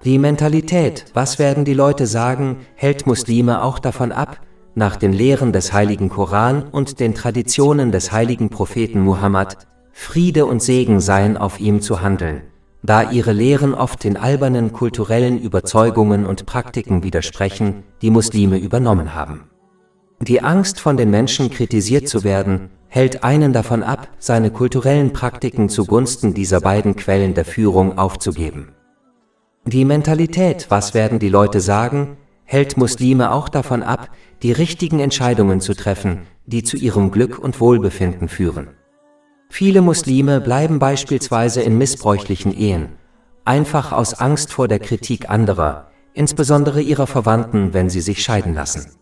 A: Die Mentalität „Was werden die Leute sagen“ hält Muslime auch davon ab, nach den Lehren des heiligen Koran und den Traditionen des heiligen Propheten Muhammad, Friede und Segen seien auf ihm, zu handeln, da ihre Lehren oft den albernen kulturellen Überzeugungen und Praktiken widersprechen, die Muslime übernommen haben. Die Angst, von den Menschen kritisiert zu werden, hält einen davon ab, seine kulturellen Praktiken zugunsten dieser beiden Quellen der Führung aufzugeben. Die Mentalität „Was werden die Leute sagen“ hält Muslime auch davon ab, die richtigen Entscheidungen zu treffen, die zu ihrem Glück und Wohlbefinden führen. Viele Muslime bleiben beispielsweise in missbräuchlichen Ehen, einfach aus Angst vor der Kritik anderer, insbesondere ihrer Verwandten, wenn sie sich scheiden lassen.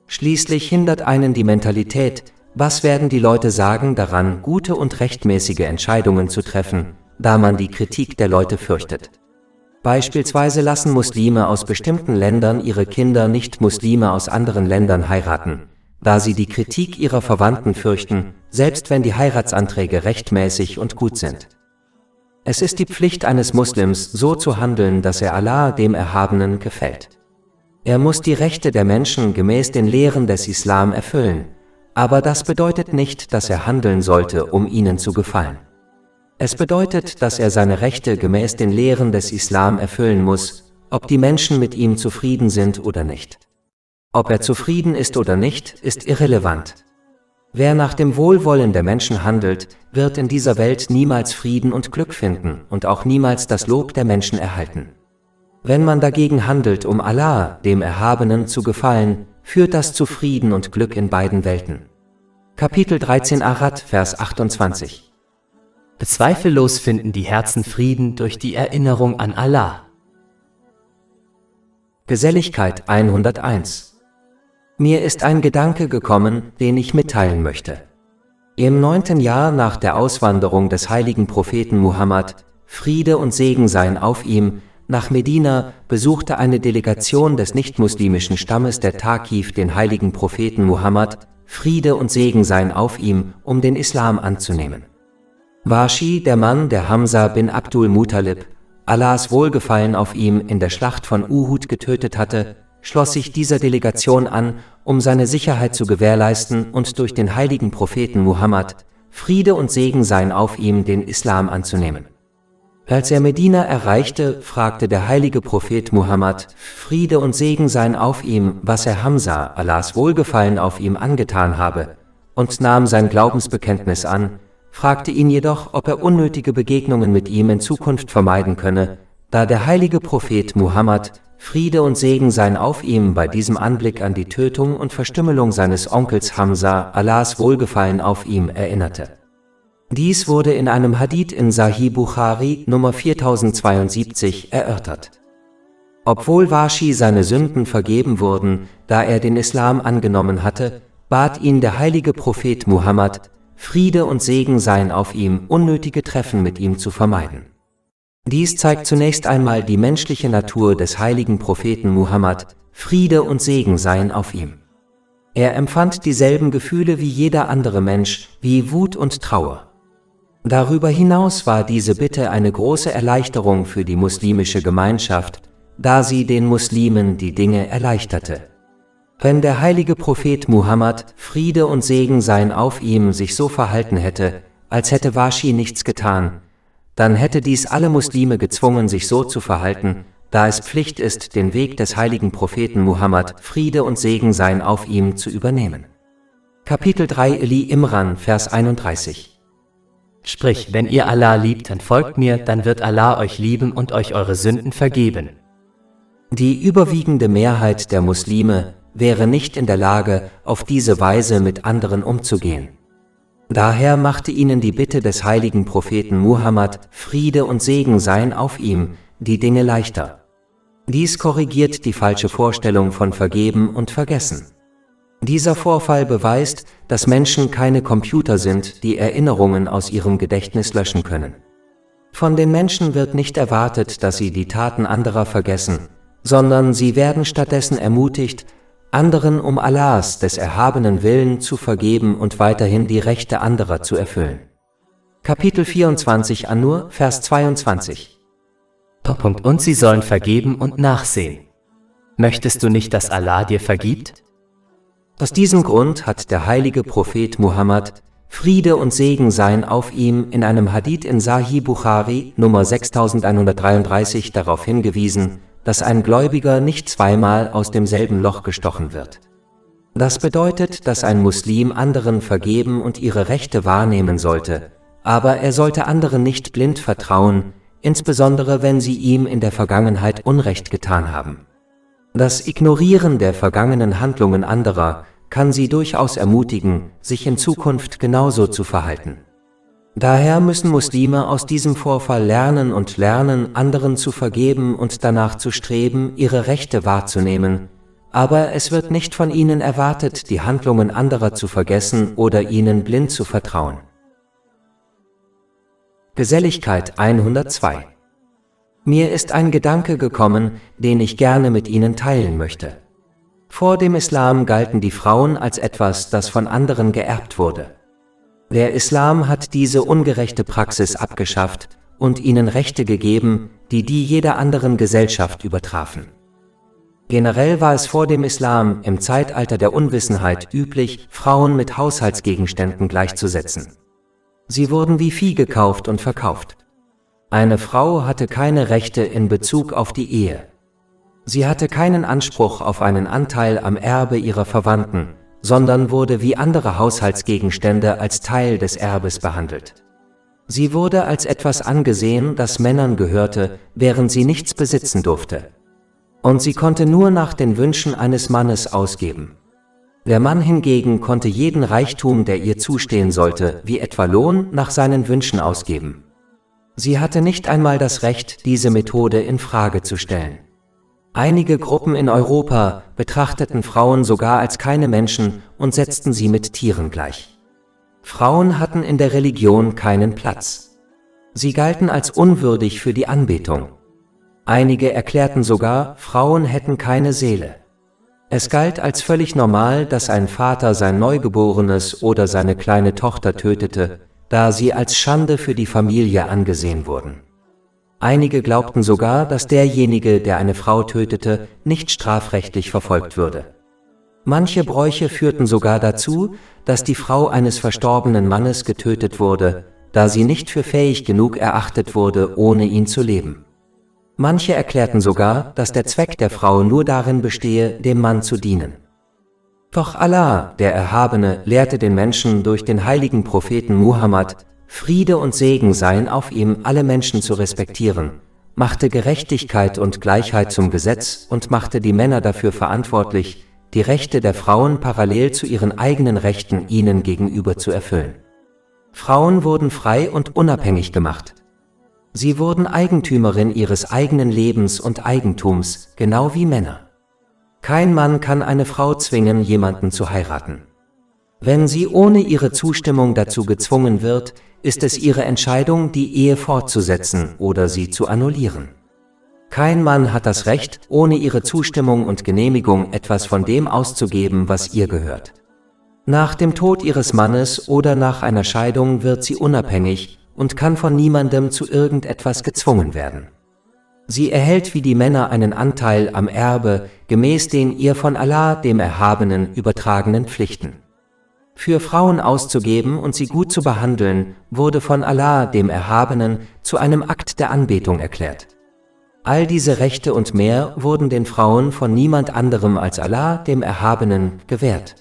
A: Schließlich hindert einen die Mentalität, was werden die Leute sagen, daran, gute und rechtmäßige Entscheidungen zu treffen, da man die Kritik der Leute fürchtet. Beispielsweise lassen Muslime aus bestimmten Ländern ihre Kinder Nicht-Muslime aus anderen Ländern heiraten, da sie die Kritik ihrer Verwandten fürchten, selbst wenn die Heiratsanträge rechtmäßig und gut sind. Es ist die Pflicht eines Muslims, so zu handeln, dass er Allah, dem Erhabenen, gefällt. Er muss die Rechte der Menschen gemäß den Lehren des Islam erfüllen, aber das bedeutet nicht, dass er handeln sollte, um ihnen zu gefallen. Es bedeutet, dass er seine Rechte gemäß den Lehren des Islam erfüllen muss, ob die Menschen mit ihm zufrieden sind oder nicht. Ob er zufrieden ist oder nicht, ist irrelevant. Wer nach dem Wohlwollen der Menschen handelt, wird in dieser Welt niemals Frieden und Glück finden und auch niemals das Lob der Menschen erhalten. Wenn man dagegen handelt, um Allah, dem Erhabenen, zu gefallen, führt das zu Frieden und Glück in beiden Welten. Kapitel 13 Arad, Vers 28.
B: Zweifellos finden die Herzen Frieden durch die Erinnerung an Allah.
A: Geselligkeit 101. Mir ist ein Gedanke gekommen, den ich mitteilen möchte. Im 9. Jahr nach der Auswanderung des heiligen Propheten Muhammad, Friede und Segen seien auf ihm, nach Medina, besuchte eine Delegation des nicht-muslimischen Stammes der Thaqif den heiligen Propheten Muhammad, Friede und Segen seien auf ihm, um den Islam anzunehmen. Washi, der Mann, der Hamza bin Abdul Muttalib, Allahs Wohlgefallen auf ihm, in der Schlacht von Uhud getötet hatte, schloss sich dieser Delegation an, um seine Sicherheit zu gewährleisten und durch den heiligen Propheten Muhammad, Friede und Segen seien auf ihm, den Islam anzunehmen. Als er Medina erreichte, fragte der heilige Prophet Muhammad, Friede und Segen seien auf ihm, was er Hamza, Allahs Wohlgefallen auf ihm, angetan habe, und nahm sein Glaubensbekenntnis an, fragte ihn jedoch, ob er unnötige Begegnungen mit ihm in Zukunft vermeiden könne, da der heilige Prophet Muhammad, Friede und Segen seien auf ihm, bei diesem Anblick an die Tötung und Verstümmelung seines Onkels Hamza, Allahs Wohlgefallen auf ihm, erinnerte. Dies wurde in einem Hadith in Sahih Bukhari Nummer 4072 erörtert. Obwohl Washi seine Sünden vergeben wurden, da er den Islam angenommen hatte, bat ihn der heilige Prophet Muhammad, Friede und Segen seien auf ihm, unnötige Treffen mit ihm zu vermeiden. Dies zeigt zunächst einmal die menschliche Natur des heiligen Propheten Muhammad, Friede und Segen seien auf ihm. Er empfand dieselben Gefühle wie jeder andere Mensch, wie Wut und Trauer. Darüber hinaus war diese Bitte eine große Erleichterung für die muslimische Gemeinschaft, da sie den Muslimen die Dinge erleichterte. Wenn der heilige Prophet Muhammad, Friede und Segen seien auf ihm, sich so verhalten hätte, als hätte Washi nichts getan, dann hätte dies alle Muslime gezwungen, sich so zu verhalten, da es Pflicht ist, den Weg des heiligen Propheten Muhammad, Friede und Segen seien auf ihm, zu übernehmen. Kapitel 3 Ali Imran, Vers 31.
B: Sprich, wenn ihr Allah liebt, dann folgt mir, dann wird Allah euch lieben und euch eure Sünden vergeben.
A: Die überwiegende Mehrheit der Muslime wäre nicht in der Lage, auf diese Weise mit anderen umzugehen. Daher machte ihnen die Bitte des heiligen Propheten Muhammad, Friede und Segen seien auf ihm, die Dinge leichter. Dies korrigiert die falsche Vorstellung von Vergeben und Vergessen. Dieser Vorfall beweist, dass Menschen keine Computer sind, die Erinnerungen aus ihrem Gedächtnis löschen können. Von den Menschen wird nicht erwartet, dass sie die Taten anderer vergessen, sondern sie werden stattdessen ermutigt, anderen um Allahs, des erhabenen Willen, zu vergeben und weiterhin die Rechte anderer zu erfüllen. Kapitel 24 An-Nur, Vers 22.
B: Und sie sollen vergeben und nachsehen. Möchtest du nicht, dass Allah dir vergibt?
A: Aus diesem Grund hat der heilige Prophet Muhammad, Friede und Segen seien auf ihm, in einem Hadith in Sahih Bukhari Nummer 6133 darauf hingewiesen, dass ein Gläubiger nicht zweimal aus demselben Loch gestochen wird. Das bedeutet, dass ein Muslim anderen vergeben und ihre Rechte wahrnehmen sollte, aber er sollte anderen nicht blind vertrauen, insbesondere wenn sie ihm in der Vergangenheit Unrecht getan haben. Das Ignorieren der vergangenen Handlungen anderer kann sie durchaus ermutigen, sich in Zukunft genauso zu verhalten. Daher müssen Muslime aus diesem Vorfall lernen, anderen zu vergeben und danach zu streben, ihre Rechte wahrzunehmen, aber es wird nicht von ihnen erwartet, die Handlungen anderer zu vergessen oder ihnen blind zu vertrauen. Geselligkeit 102. Mir ist ein Gedanke gekommen, den ich gerne mit Ihnen teilen möchte. Vor dem Islam galten die Frauen als etwas, das von anderen geerbt wurde. Der Islam hat diese ungerechte Praxis abgeschafft und ihnen Rechte gegeben, die jeder anderen Gesellschaft übertrafen. Generell war es vor dem Islam im Zeitalter der Unwissenheit üblich, Frauen mit Haushaltsgegenständen gleichzusetzen. Sie wurden wie Vieh gekauft und verkauft. Eine Frau hatte keine Rechte in Bezug auf die Ehe. Sie hatte keinen Anspruch auf einen Anteil am Erbe ihrer Verwandten, sondern wurde wie andere Haushaltsgegenstände als Teil des Erbes behandelt. Sie wurde als etwas angesehen, das Männern gehörte, während sie nichts besitzen durfte. Und sie konnte nur nach den Wünschen eines Mannes ausgeben. Der Mann hingegen konnte jeden Reichtum, der ihr zustehen sollte, wie etwa Lohn, nach seinen Wünschen ausgeben. Sie hatte nicht einmal das Recht, diese Methode in Frage zu stellen. Einige Gruppen in Europa betrachteten Frauen sogar als keine Menschen und setzten sie mit Tieren gleich. Frauen hatten in der Religion keinen Platz. Sie galten als unwürdig für die Anbetung. Einige erklärten sogar, Frauen hätten keine Seele. Es galt als völlig normal, dass ein Vater sein Neugeborenes oder seine kleine Tochter tötete, da sie als Schande für die Familie angesehen wurden. Einige glaubten sogar, dass derjenige, der eine Frau tötete, nicht strafrechtlich verfolgt würde. Manche Bräuche führten sogar dazu, dass die Frau eines verstorbenen Mannes getötet wurde, da sie nicht für fähig genug erachtet wurde, ohne ihn zu leben. Manche erklärten sogar, dass der Zweck der Frau nur darin bestehe, dem Mann zu dienen. Doch Allah, der Erhabene, lehrte den Menschen durch den heiligen Propheten Muhammad, Friede und Segen seien auf ihm, alle Menschen zu respektieren, machte Gerechtigkeit und Gleichheit zum Gesetz und machte die Männer dafür verantwortlich, die Rechte der Frauen parallel zu ihren eigenen Rechten ihnen gegenüber zu erfüllen. Frauen wurden frei und unabhängig gemacht. Sie wurden Eigentümerin ihres eigenen Lebens und Eigentums, genau wie Männer. Kein Mann kann eine Frau zwingen, jemanden zu heiraten. Wenn sie ohne ihre Zustimmung dazu gezwungen wird, ist es ihre Entscheidung, die Ehe fortzusetzen oder sie zu annullieren. Kein Mann hat das Recht, ohne ihre Zustimmung und Genehmigung etwas von dem auszugeben, was ihr gehört. Nach dem Tod ihres Mannes oder nach einer Scheidung wird sie unabhängig und kann von niemandem zu irgendetwas gezwungen werden. Sie erhält wie die Männer einen Anteil am Erbe, gemäß den ihr von Allah, dem Erhabenen, übertragenen Pflichten. Für Frauen auszugeben und sie gut zu behandeln, wurde von Allah, dem Erhabenen, zu einem Akt der Anbetung erklärt. All diese Rechte und mehr wurden den Frauen von niemand anderem als Allah, dem Erhabenen, gewährt.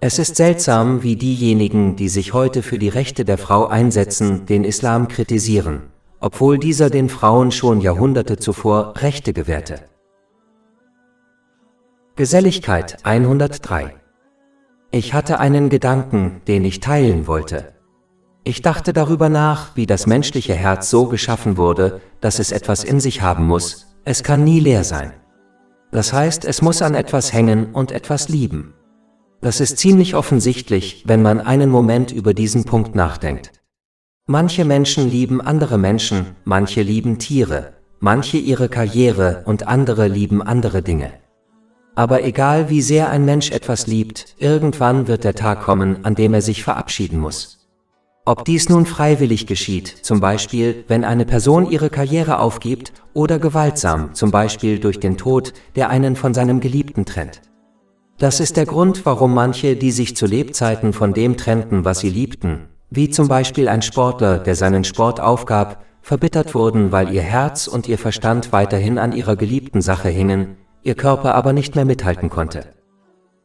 A: Es ist seltsam, wie diejenigen, die sich heute für die Rechte der Frau einsetzen, den Islam kritisieren, obwohl dieser den Frauen schon Jahrhunderte zuvor Rechte gewährte. Geselligkeit 103. Ich hatte einen Gedanken, den ich teilen wollte. Ich dachte darüber nach, wie das menschliche Herz so geschaffen wurde, dass es etwas in sich haben muss, es kann nie leer sein. Das heißt, es muss an etwas hängen und etwas lieben. Das ist ziemlich offensichtlich, wenn man einen Moment über diesen Punkt nachdenkt. Manche Menschen lieben andere Menschen, manche lieben Tiere, manche ihre Karriere und andere lieben andere Dinge. Aber egal wie sehr ein Mensch etwas liebt, irgendwann wird der Tag kommen, an dem er sich verabschieden muss. Ob dies nun freiwillig geschieht, zum Beispiel, wenn eine Person ihre Karriere aufgibt, oder gewaltsam, zum Beispiel durch den Tod, der einen von seinem Geliebten trennt. Das ist der Grund, warum manche, die sich zu Lebzeiten von dem trennten, was sie liebten, wie zum Beispiel ein Sportler, der seinen Sport aufgab, verbittert wurden, weil ihr Herz und ihr Verstand weiterhin an ihrer geliebten Sache hingen, ihr Körper aber nicht mehr mithalten konnte.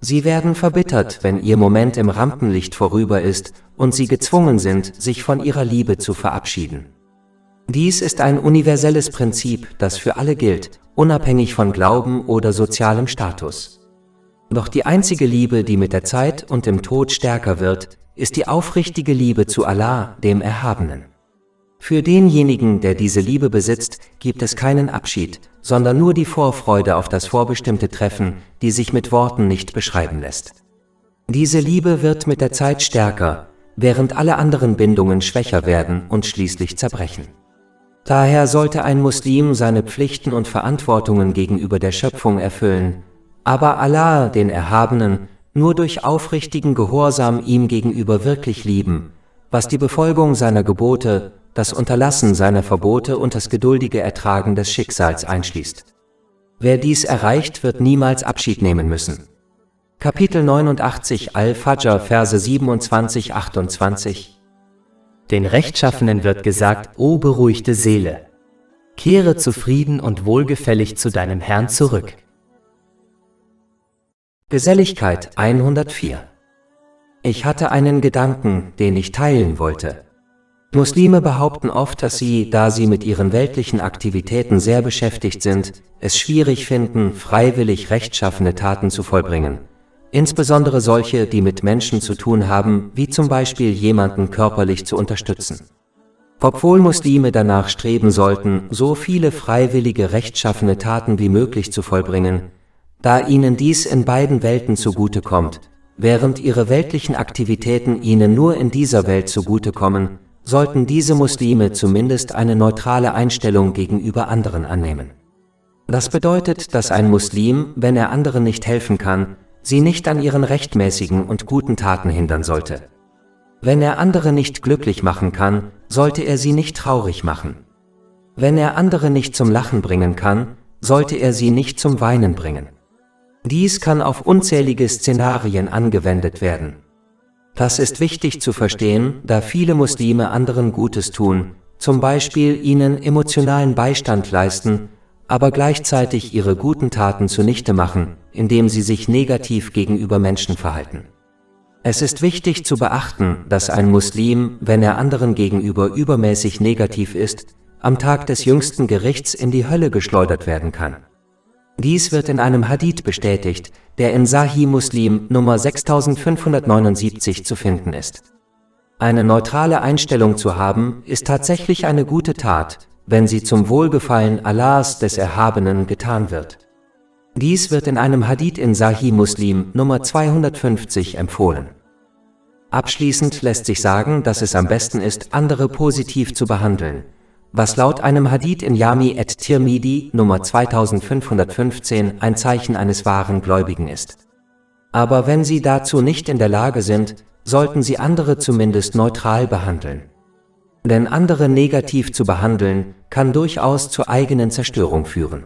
A: Sie werden verbittert, wenn ihr Moment im Rampenlicht vorüber ist und sie gezwungen sind, sich von ihrer Liebe zu verabschieden. Dies ist ein universelles Prinzip, das für alle gilt, unabhängig von Glauben oder sozialem Status. Doch die einzige Liebe, die mit der Zeit und dem Tod stärker wird, ist die aufrichtige Liebe zu Allah, dem Erhabenen. Für denjenigen, der diese Liebe besitzt, gibt es keinen Abschied, sondern nur die Vorfreude auf das vorbestimmte Treffen, die sich mit Worten nicht beschreiben lässt. Diese Liebe wird mit der Zeit stärker, während alle anderen Bindungen schwächer werden und schließlich zerbrechen. Daher sollte ein Muslim seine Pflichten und Verantwortungen gegenüber der Schöpfung erfüllen, aber Allah, den Erhabenen, nur durch aufrichtigen Gehorsam ihm gegenüber wirklich lieben, was die Befolgung seiner Gebote, das Unterlassen seiner Verbote und das geduldige Ertragen des Schicksals einschließt. Wer dies erreicht, wird niemals Abschied nehmen müssen. Kapitel 89 Al-Fajr, Verse 27-28.
B: Den Rechtschaffenen wird gesagt: O beruhigte Seele, kehre zufrieden und wohlgefällig zu deinem Herrn zurück.
A: Geselligkeit 104. Ich hatte einen Gedanken, den ich teilen wollte. Muslime behaupten oft, dass sie, da sie mit ihren weltlichen Aktivitäten sehr beschäftigt sind, es schwierig finden, freiwillig rechtschaffene Taten zu vollbringen. Insbesondere solche, die mit Menschen zu tun haben, wie zum Beispiel jemanden körperlich zu unterstützen. Obwohl Muslime danach streben sollten, so viele freiwillige rechtschaffene Taten wie möglich zu vollbringen, da ihnen dies in beiden Welten zugutekommt, während ihre weltlichen Aktivitäten ihnen nur in dieser Welt zugutekommen, sollten diese Muslime zumindest eine neutrale Einstellung gegenüber anderen annehmen. Das bedeutet, dass ein Muslim, wenn er anderen nicht helfen kann, sie nicht an ihren rechtmäßigen und guten Taten hindern sollte. Wenn er andere nicht glücklich machen kann, sollte er sie nicht traurig machen. Wenn er andere nicht zum Lachen bringen kann, sollte er sie nicht zum Weinen bringen. Dies kann auf unzählige Szenarien angewendet werden. Das ist wichtig zu verstehen, da viele Muslime anderen Gutes tun, zum Beispiel ihnen emotionalen Beistand leisten, aber gleichzeitig ihre guten Taten zunichte machen, indem sie sich negativ gegenüber Menschen verhalten. Es ist wichtig zu beachten, dass ein Muslim, wenn er anderen gegenüber übermäßig negativ ist, am Tag des jüngsten Gerichts in die Hölle geschleudert werden kann. Dies wird in einem Hadith bestätigt, der in Sahih Muslim Nummer 6579 zu finden ist. Eine neutrale Einstellung zu haben, ist tatsächlich eine gute Tat, wenn sie zum Wohlgefallen Allahs des Erhabenen getan wird. Dies wird in einem Hadith in Sahih Muslim Nummer 250 empfohlen. Abschließend lässt sich sagen, dass es am besten ist, andere positiv zu behandeln, was laut einem Hadith in Jami at-Tirmidhi Nummer 2515 ein Zeichen eines wahren Gläubigen ist. Aber wenn sie dazu nicht in der Lage sind, sollten sie andere zumindest neutral behandeln. Denn andere negativ zu behandeln, kann durchaus zur eigenen Zerstörung führen.